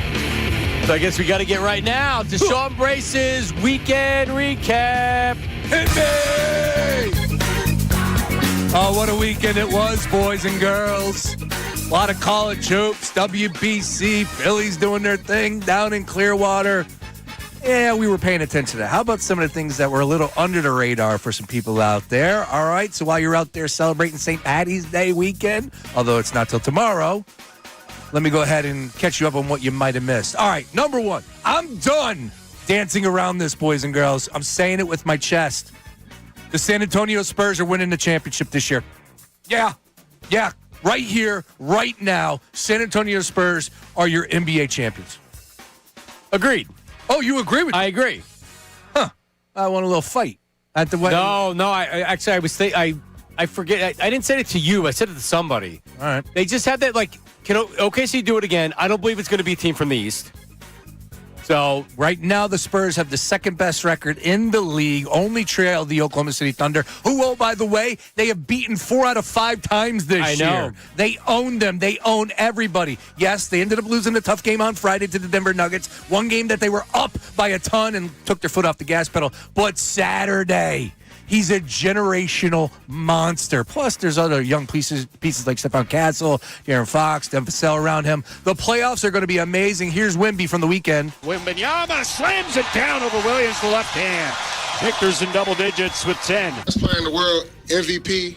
So I guess we got to get right now to Sean Brace's Weekend Recap. Hit me! Oh, what a weekend it was, boys and girls. A lot of college hoops, WBC, Phillies doing their thing down in Clearwater. Yeah, we were paying attention to that. How about some of the things that were a little under the radar for some people out there? All right, so while you're out there celebrating St. Paddy's Day weekend, although it's not till tomorrow, let me go ahead and catch you up on what you might have missed. All right, number one, I'm done dancing around this, boys and girls. I'm saying it with my chest. The San Antonio Spurs are winning the championship this year. Yeah, right here, right now, San Antonio Spurs are your NBA champions. Agreed. Oh, you agree with me? I agree. Huh. I want a little fight at the wedding. No. I forget. I didn't say it to you. I said it to somebody. All right. They just had that, like, can OKC do it again? I don't believe it's going to be a team from the East. So right now, the Spurs have the second best record in the league, only trail the Oklahoma City Thunder, who, oh, by the way, they have beaten 4 out of 5 times this year. They own them. They own everybody. Yes, they ended up losing a tough game on Friday to the Denver Nuggets, one game that they were up by a ton and took their foot off the gas pedal. But Saturday, he's a generational monster. Plus, there's other young pieces like Stephon Castle, Aaron Fox, Devin Vassell around him. The playoffs are going to be amazing. Here's Wemby from the weekend. Wembanyama slams it down over Williams, the left hand. Victor's in double digits with 10. Best player in the world, MVP.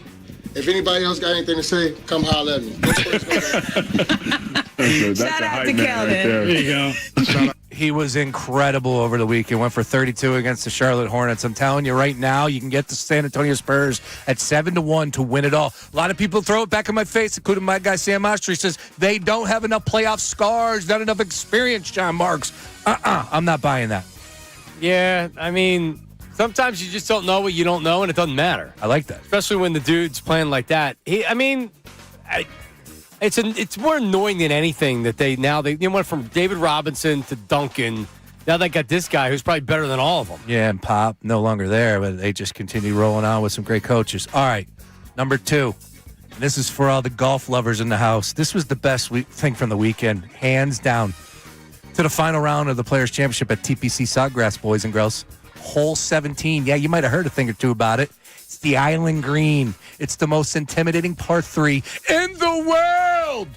If anybody else got anything to say, come holler at me. Shout out to Kevin. There you go. He was incredible over the weekend. Went for 32 against the Charlotte Hornets. I'm telling you right now, you can get the San Antonio Spurs at 7-1 to win it all. A lot of people throw it back in my face, including my guy Sam Ostry. Says they don't have enough playoff scars, not enough experience, John Marks. I'm not buying that. Yeah, I mean, sometimes you just don't know what you don't know, and it doesn't matter. I like that. Especially when the dude's playing like that. It's more annoying than anything that they went from David Robinson to Duncan. Now they got this guy who's probably better than all of them. Yeah, and Pop no longer there, but they just continue rolling on with some great coaches. All right, number 2. And this is for all the golf lovers in the house. This was the best thing from the weekend, hands down. To the final round of the Players' Championship at TPC Sawgrass, boys and girls. Hole 17. Yeah, you might have heard a thing or two about it. It's the Island Green. It's the most intimidating par 3 in the world.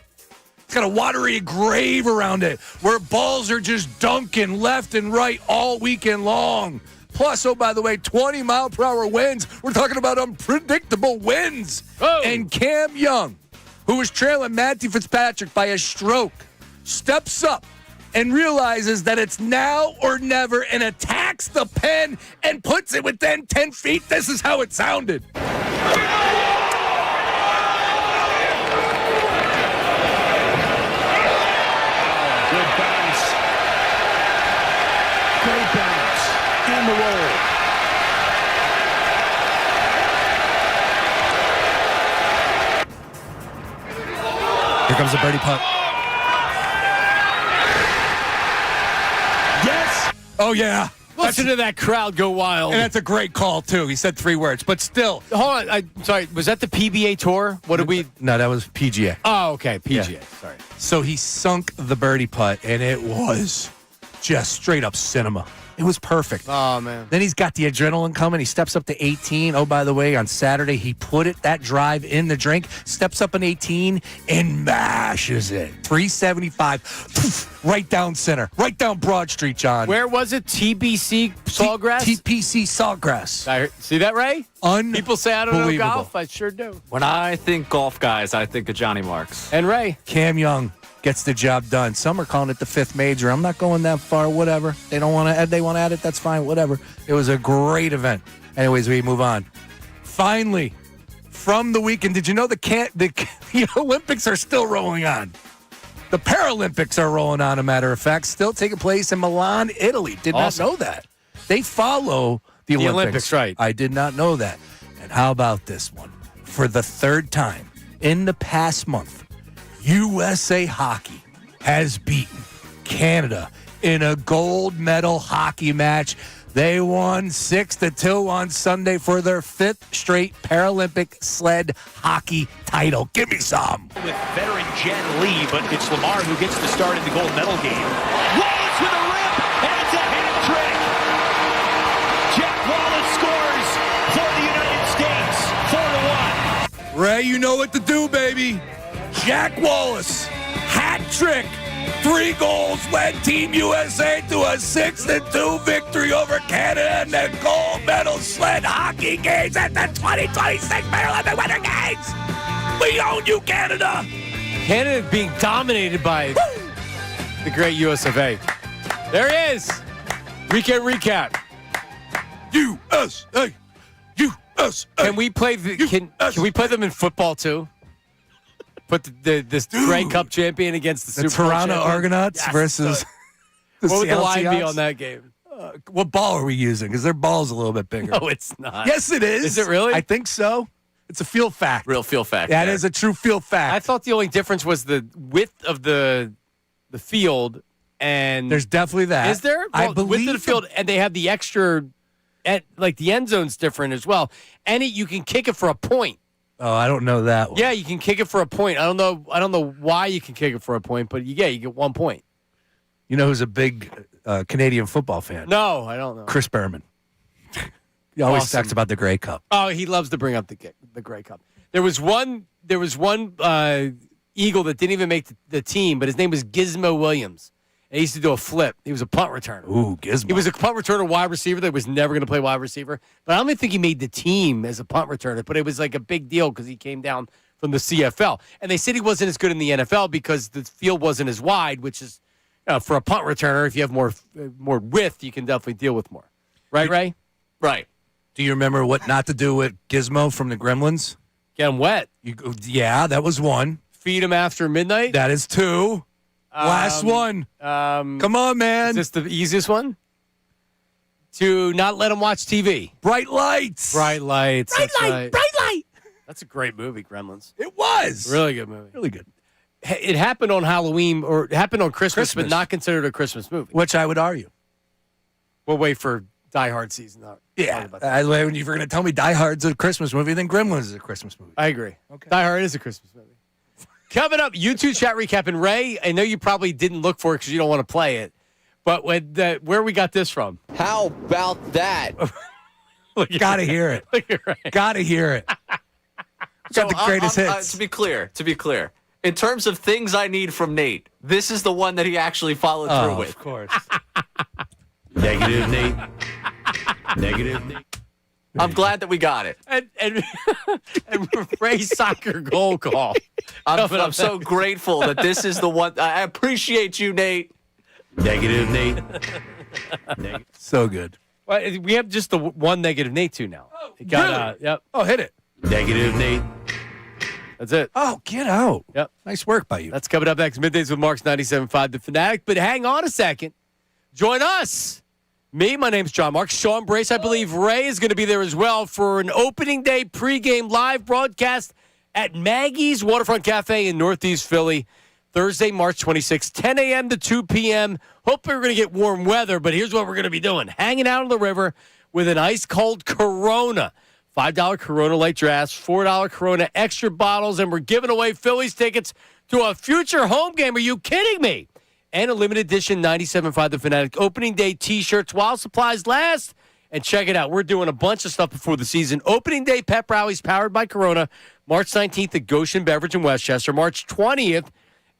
It's got a watery grave around it where balls are just dunking left and right all weekend long. Plus, oh, by the way, 20-mile-per-hour winds. We're talking about unpredictable winds. Oh. And Cam Young, who was trailing Matthew Fitzpatrick by a stroke, steps up and realizes that it's now or never and attacks the pen and puts it within 10 feet. This is how it sounded. Good bounce. Great bounce. And the roll. Here comes the birdie putt. Oh, yeah. Listen to that crowd go wild. And that's a great call, too. He said 3 words, but still. Hold on. Sorry, was that the PBA Tour? What did we... No, that was PGA. Oh, okay, PGA. Yeah. Sorry. So he sunk the birdie putt, and it was just straight up cinema. It was perfect. Oh, man. Then he's got the adrenaline coming. He steps up to 18. Oh, by the way, on Saturday, he put that drive in the drink, steps up an 18, and mashes it. 375, right down center, right down Broad Street, John. Where was it? TBC Sawgrass? TPC Sawgrass. See that, Ray? People say I don't know golf. I sure do. When I think golf guys, I think of Johnny Marks. And Ray. Cam Young gets the job done. Some are calling it the 5th major. I'm not going that far, whatever. They want to add it, that's fine, whatever. It was a great event. Anyways, we move on. Finally, from the weekend, did you know the Olympics are still rolling on? The Paralympics are rolling on, a matter of fact, still taking place in Milan, Italy. Did not know that. They follow the Olympics, right. I did not know that. And how about this one? For the 3rd time in the past month, USA Hockey has beaten Canada in a gold medal hockey match. They won 6-2 on Sunday for their 5th straight Paralympic sled hockey title. Give me some. With veteran Jen Lee, but it's Lamar who gets the start in the gold medal game. Wallace with a rip, and it's a hat trick. Jack Wallace scores for the United States, 4-1. Ray, you know what to do, baby. Jack Wallace, hat trick. 3 goals led Team USA to a 6-2 victory over Canada in the gold medal sled hockey games at the 2026 Paralympic Winter Games. We own you, Canada. Canada being dominated by the great US of A. There he is. Weekend recap. USA. USA. Can we play can we play them in football too? Put this Grey Cup champion against the Super Bowl Toronto champion? Argonauts versus the what would the line be Salciunas? on that game? What ball are we using? Because their ball's a little bit bigger. No, it's not. Yes, it is. Is it really? I think so. It's a field fact. Real feel fact. That there. is a true field fact. I thought the only difference was the width of the field, and There's definitely that. is there? I Well, believe width of the field, and they have the extra, like the end zone's different as well, and you can kick it for a point. Oh, I don't know that one. Yeah, you can kick it for a point. I don't know why you can kick it for a point, but you get 1 point. You know who's a big Canadian football fan? No, I don't know. Chris Berman. He always Awesome. talks about the Grey Cup. Oh, he loves to bring up the Grey Cup. There was one Eagle that didn't even make the team, but his name was Gizmo Williams. And he used to do a flip. He was a punt returner. Ooh, Gizmo. He was a punt returner wide receiver that was never going to play wide receiver. But I don't even think he made the team as a punt returner. But it was like a big deal because he came down from the CFL. And they said he wasn't as good in the NFL because the field wasn't as wide, which is for a punt returner, if you have more width, you can definitely deal with more. Right, Ray? Right. Do you remember what not to do with Gizmo from the Gremlins? Get him wet. Yeah, that was one. Feed him after midnight. That is 2. Last one. Come on, man. Is this the easiest one? To not let him watch TV. Bright lights. Bright lights. Bright That's light. right. Bright light. That's a great movie, Gremlins. It was. Really good movie. Really good. It happened on Halloween, or it happened on Christmas, but Christmas. not considered a Christmas movie. Which I would argue. We'll wait for Die Hard season. Yeah. When you're going to tell me Die Hard's a Christmas movie, then Gremlins is a Christmas movie. I agree. Okay. Die Hard is a Christmas movie. Coming up, YouTube chat recap. And Ray, I know you probably didn't look for it because you don't want to play it, but where we got this from? How about that? Gotta hear it. Look at Ray. Gotta hear it. Got the greatest hits. To be clear, in terms of things I need from Nate, this is the one that he actually followed through with. Of course. Negative Nate. Negative Nate. I'm glad that we got it. And Ray's soccer goal call. I'm so grateful that this is the one. I appreciate you, Nate. Negative Nate. So good. Well, we have just the one negative Nate too now. Really? Yep. Oh, hit it. Negative Nate. That's it. Oh, get out. Yep. Nice work by you. That's coming up next. Middays with Marks 97.5 The Fanatic. But hang on a second. Join us. My name's John Marks. Sean Brace. I believe Ray is going to be there as well for an opening day pregame live broadcast at Maggie's Waterfront Cafe in Northeast Philly. Thursday, March 26th, 10 a.m. to 2 p.m. Hopefully we're going to get warm weather, but here's what we're going to be doing. Hanging out on the river with an ice-cold Corona. $5 Corona Light Drafts, $4 Corona Extra bottles, and we're giving away Phillies tickets to a future home game. Are you kidding me? And a limited edition 97.5 The Fanatic opening day T-shirts while supplies last. And check it out. We're doing a bunch of stuff before the season. Opening day pep rallies powered by Corona. March 19th at Goshen Beverage in Westchester. March 20th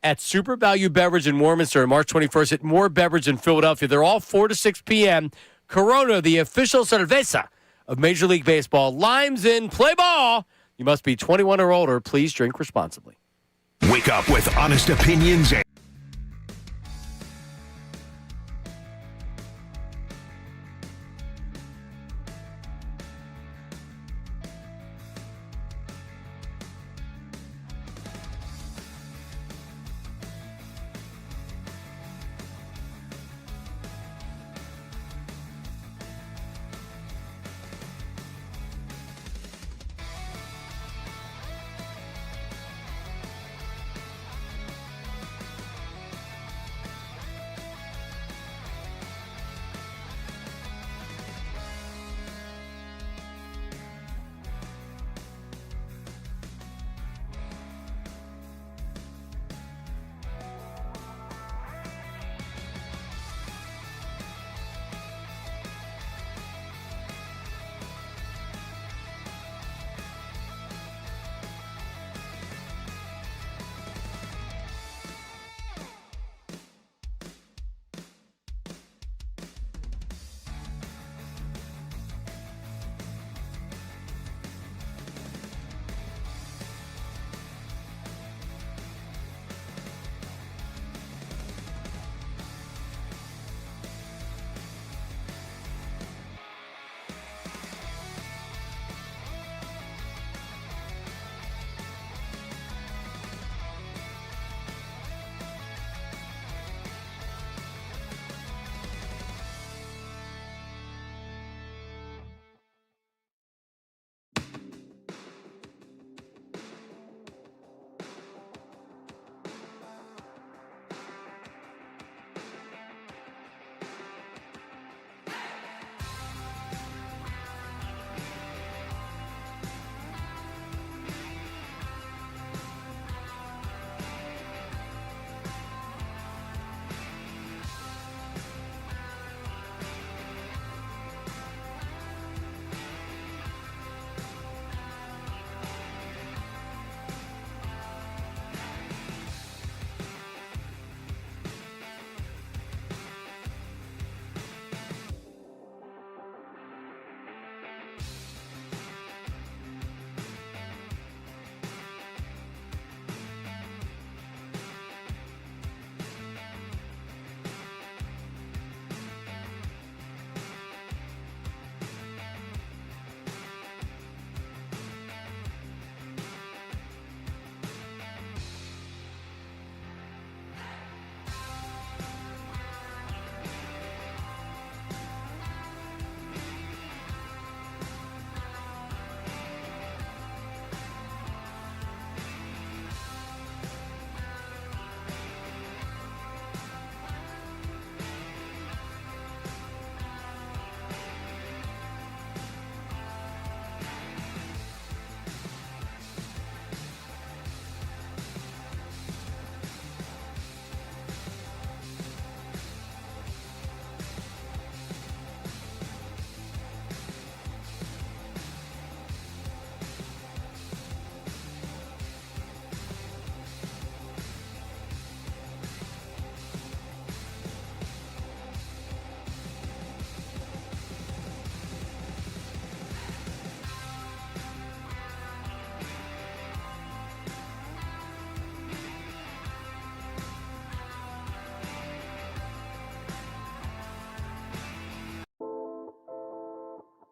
at Super Value Beverage in Warminster. And March 21st at Moore Beverage in Philadelphia. They're all 4 to 6 p.m. Corona, the official cerveza of Major League Baseball. Limes in, play ball. You must be 21 or older. Please drink responsibly. Wake up with honest opinions and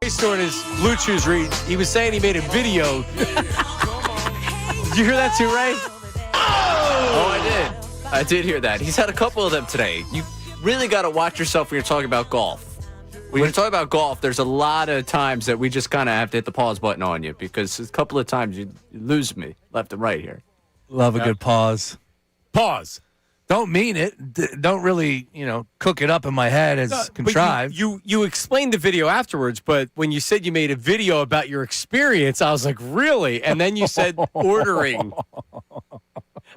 During his Blue Chews read, he was saying he made a video. Did you hear that too, Ray? Oh, I did. I did hear that. He's had a couple of them today. You really got to watch yourself when you're talking about golf. When you're talking about golf, there's a lot of times that we just kind of have to hit the pause button on you because a couple of times you lose me left and right here. Love a good pause. Pause. Don't mean it. Don't really, cook it up in my head as contrived. You explained the video afterwards, but when you said you made a video about your experience, I was like, really? And then you said ordering.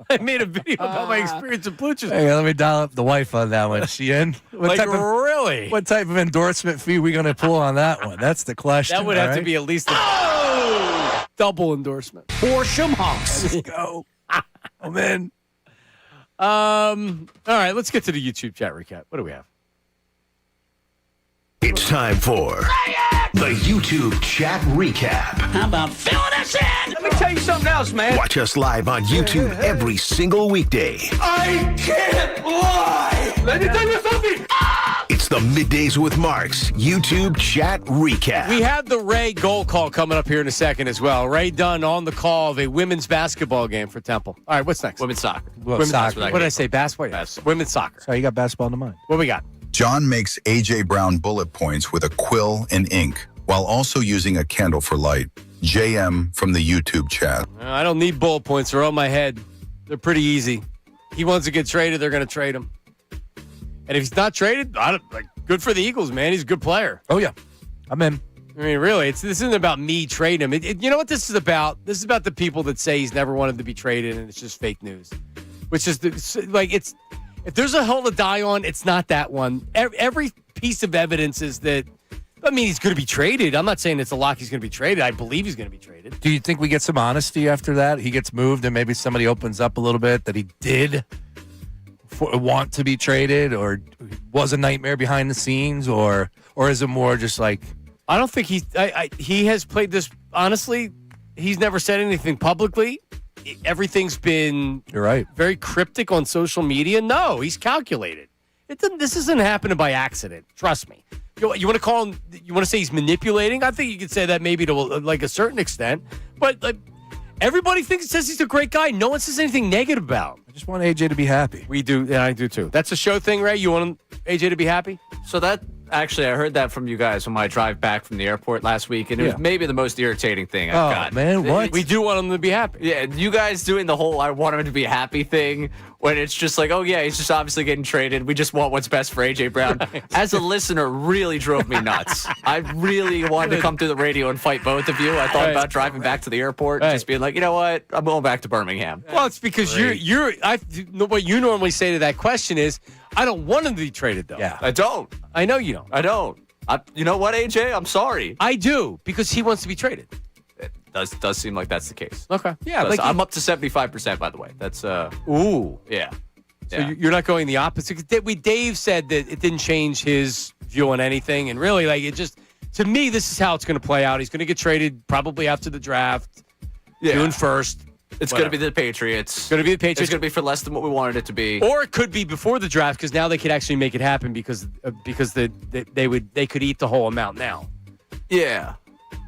I made a video about my experience at Blue Chews. Hey, let me dial up the wife on that one. Is she in? Really? What type of endorsement fee are we going to pull on that one? That's the question. That would have to be at least a double endorsement. For Shumhunks. Let's go. I'm in. All right, let's get to the YouTube chat recap. What do we have? It's time for the YouTube chat recap. How about filling us in? Let me tell you something else, man. Watch us live on YouTube every single weekday. I can't lie. Let me tell you something. It's the Middays with Marks YouTube chat recap. We have the Ray goal call coming up here in a second as well. Ray Dunn on the call of a women's basketball game for Temple. All right, what's next? Women's soccer. Women's soccer. What did I say? Basketball? Yes. Women's soccer. So you got basketball in mind. What we got? John makes A.J. Brown bullet points with a quill and ink while also using a candle for light. JM from the YouTube chat. I don't need bullet points. They're on my head. They're pretty easy. He wants to get traded. They're going to trade him. And if he's not traded, good for the Eagles, man. He's a good player. Oh, yeah. I'm in. I mean, really, this isn't about me trading him. You know what this is about? This is about the people that say he's never wanted to be traded and it's just fake news. Which is, if there's a hill to die on, it's not that one. Every piece of evidence is that, he's going to be traded. I'm not saying it's a lock he's going to be traded. I believe he's going to be traded. Do you think we get some honesty after that? He gets moved and maybe somebody opens up a little bit that he did want to be traded or was a nightmare behind the scenes or is it more just like... I don't think he has played this, honestly, he's never said anything publicly. Everything's been You're right. very cryptic on social media. No, he's calculated. This isn't happening by accident. Trust me. You want to call him? You want to say he's manipulating? I think you could say that maybe to a certain extent. But everybody says he's a great guy. No one says anything negative about him. I just want AJ to be happy. We do, and I do too. That's a show thing, Ray. You want AJ to be happy? So actually, I heard that from you guys on my drive back from the airport last week, and it was maybe the most irritating thing I've got. Oh, man, what? We do want him to be happy. Yeah, you guys doing the whole I want him to be happy thing when it's just like, oh, yeah, he's just obviously getting traded. We just want what's best for A.J. Brown. Right. As a listener, really drove me nuts. I really wanted to come through the radio and fight both of you. I thought about driving back to the airport and just being like, you know what? I'm going back to Birmingham. Well, it's because what you normally say to that question is, I don't want him to be traded, though. Yeah. I don't. I know you don't. I don't. You know what, AJ? I'm sorry. I do, because he wants to be traded. It does seem like that's the case. Okay. Yeah. I'm up to 75%, by the way. That's ooh. Yeah. So you're not going the opposite. Dave said that it didn't change his view on anything, and really, it just, to me, this is how it's going to play out. He's going to get traded probably after the draft, June 1st. It's going to be the Patriots. It's going to be the Patriots. It's going to be for less than what we wanted it to be. Or it could be before the draft, because now they could actually make it happen because they could eat the whole amount now. Yeah.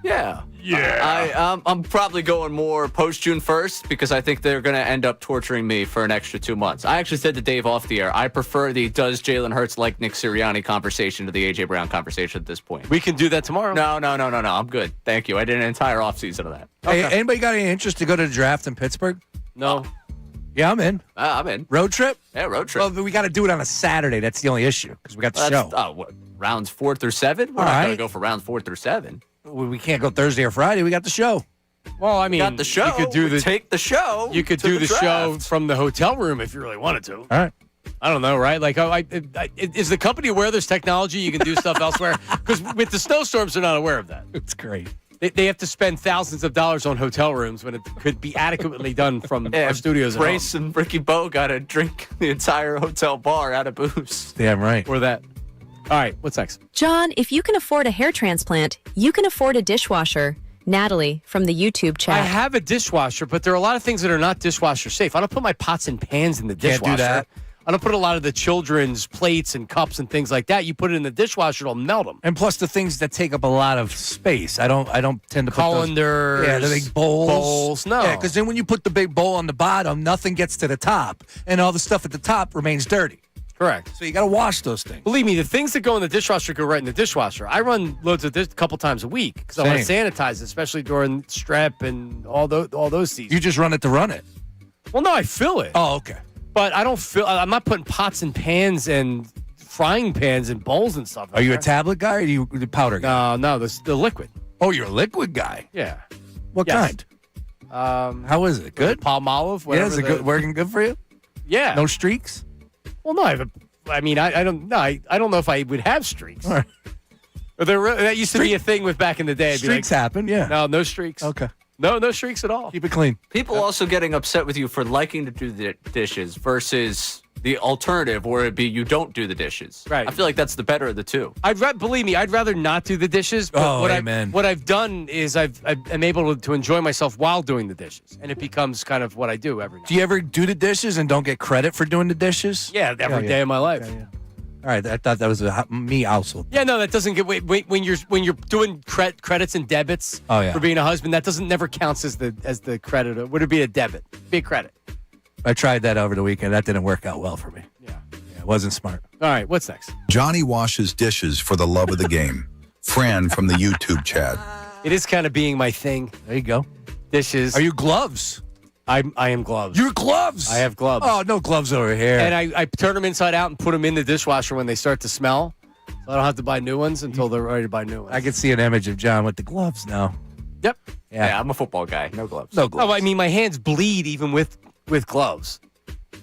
I'm probably going more post June 1st because I think they're going to end up torturing me for an extra 2 months. I actually said to Dave off the air, I prefer the does Jalen Hurts like Nick Sirianni conversation to the A.J. Brown conversation at this point. We can do that tomorrow. No. I'm good. Thank you. I did an entire offseason of that. Okay. Hey, anybody got any interest to go to the draft in Pittsburgh? No. Yeah, I'm in. I'm in. Road trip? Yeah, road trip. Well, we got to do it on a Saturday. That's the only issue because we got the show. What, rounds 4 through 7? We're not going to go for rounds 4 through 7. We can't go Thursday or Friday. We got the show. Well, I mean, got the show. You could take the show. You could do the show from the hotel room if you really wanted to. All right. I don't know, right? Is the company aware of this technology? You can do stuff elsewhere? Because with the snowstorms, they're not aware of that. It's great. They have to spend thousands of dollars on hotel rooms when it could be adequately done from our studios. Brace and Ricky Bo got to drink the entire hotel bar out of booze. Damn right. Or that. All right, what's next? John, if you can afford a hair transplant, you can afford a dishwasher. Natalie from the YouTube chat. I have a dishwasher, but there are a lot of things that are not dishwasher safe. I don't put my pots and pans in the dishwasher. Can't do that. I don't put a lot of the children's plates and cups and things like that. You put it in the dishwasher, it'll melt them. And plus the things that take up a lot of space. I don't tend to put colanders. Yeah, the big bowls. Bowls, no. Yeah, because then when you put the big bowl on the bottom, nothing gets to the top, and all the stuff at the top remains dirty. Correct. So you got to wash those things. Believe me, the things that go in the dishwasher go right in the dishwasher. I run loads of this a couple times a week because I want to sanitize, especially during strep and all those seasons. You just run it to run it. Well, no, I fill it. Oh, okay. But I don't fill. I'm not putting pots and pans and frying pans and bowls and stuff. Are you a tablet guy or are you the powder guy? No, the liquid. Oh, you're a liquid guy. Yeah. What kind? How is it? Good. Palmolive. Yeah, is it good? Working good for you? Yeah. No streaks? Well, no, I don't know. I don't know if I would have streaks. All right. But that used to be a thing with back in the day. Streaks happen, yeah. No streaks. Okay. No streaks at all. Keep it clean. People also getting upset with you for liking to do the dishes versus the alternative where it'd be you don't do the dishes. Right. I feel like that's the better of the two. Believe me, I'd rather not do the dishes. But what I've done is I'm able to enjoy myself while doing the dishes, and it becomes kind of what I do every night. Do you ever do the dishes and don't get credit for doing the dishes? Yeah, every day of my life. Yeah. All right, I thought that was a me household. Yeah, no, that doesn't get when you're doing credits and debits for being a husband. That never counts as the credit. Would it be a debit? Be a credit. I tried that over the weekend. That didn't work out well for me. Yeah, it wasn't smart. All right, what's next? Johnny washes dishes for the love of the game. Fran from the YouTube chat. It is kind of being my thing. There you go. Dishes. Are you gloves? I am gloves. You're gloves. I have gloves. Oh, no gloves over here. And I turn them inside out and put them in the dishwasher when they start to smell. So I don't have to buy new ones until they're ready to buy new ones. I can see an image of John with the gloves now. Yep. Yeah, I'm a football guy. No gloves. No gloves. Oh, I mean, my hands bleed even with gloves.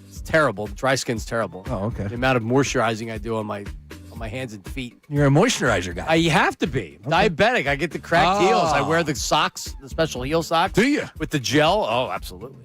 It's terrible. Dry skin's terrible. Oh, okay. The amount of moisturizing I do on my hands and feet. You're a moisturizer guy. You have to be. Okay. Diabetic. I get the cracked heels. I wear the socks, the special heel socks. Do you? With the gel. Oh, absolutely.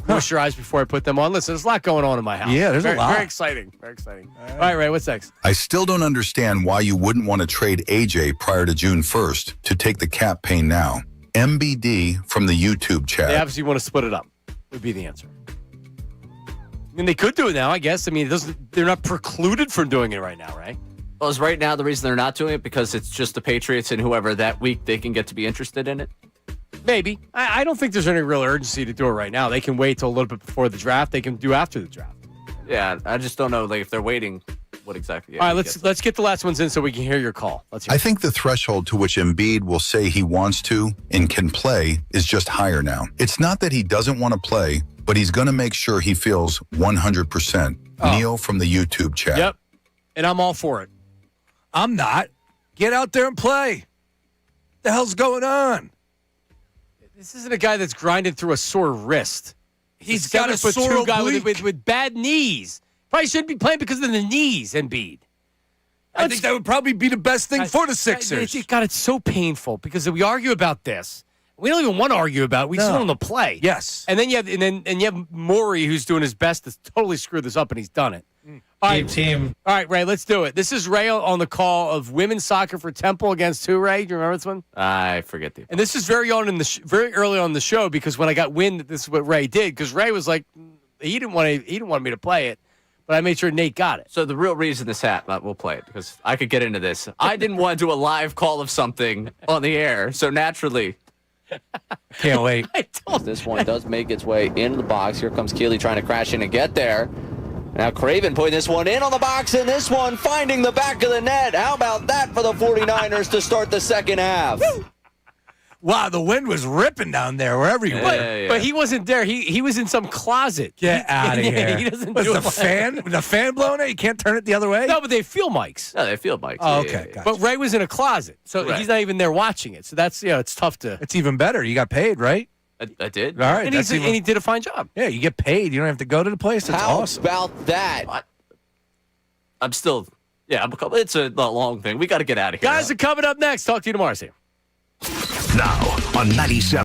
Moisturize before I put them on. Listen, there's a lot going on in my house. Yeah, there's a lot. Very exciting. Very exciting. All right, Ray, what's next? I still don't understand why you wouldn't want to trade AJ prior to June 1st to take the cap pain now. MBD from the YouTube chat. They obviously want to split it up, would be the answer. I mean, they could do it now, I guess. I mean, they're not precluded from doing it right now, right? Well, is right now the reason they're not doing it because it's just the Patriots and whoever that week they can get to be interested in it? Maybe. I don't think there's any real urgency to do it right now. They can wait till a little bit before the draft. They can do after the draft. Yeah, I just don't know if they're waiting, what exactly. All right, let's get the last ones in so we can hear your call. Let's hear I think the threshold to which Embiid will say he wants to and can play is just higher now. It's not that he doesn't want to play, but he's going to make sure he feels 100%. Neil from the YouTube chat. Yep, and I'm all for it. I'm not. Get out there and play. What the hell's going on? This isn't a guy that's grinding through a sore wrist. He's got a sore 7'2" guy oblique. with bad knees. Probably shouldn't be playing because of the knees, Embiid. I think that would probably be the best thing for the Sixers. God, it's so painful because we argue about this. We don't even want to argue about it. We just want him to play. Yes. And then you have Morey who's doing his best to totally screw this up, and he's done it. All right, team. All right, Ray, let's do it. This is Ray on the call of women's soccer for Temple against who, Ray? Do you remember this one? I forget the. And this is very early on in the show because when I got wind that this is what Ray did, because Ray was like, he didn't want me to play it, but I made sure Nate got it. So the real reason this happened, we'll play it because I could get into this. I didn't want to do a live call of something on the air, so naturally. Can't wait. This one does make its way into the box. Here comes Keeley trying to crash in and get there. Now Craven putting this one in on the box, and this one finding the back of the net. How about that for the 49ers to start the second half? Wow, the wind was ripping down there wherever you went. Yeah. But he wasn't there. He was in some closet. Get out of here. He doesn't was do the fan blowing it? You can't turn it the other way? No, but they feel mics. No, they feel mics. Oh, okay. Gotcha. But Ray was in a closet, so he's not even there watching it. So that's it's tough to. It's even better. You got paid, right? I did. All right. And he did a fine job. Yeah, you get paid. You don't have to go to the place. That's awesome. How about that? I'm still. Yeah, it's a long thing. We got to get out of here. Guys are coming up next. Talk to you tomorrow. See you. Now on 97.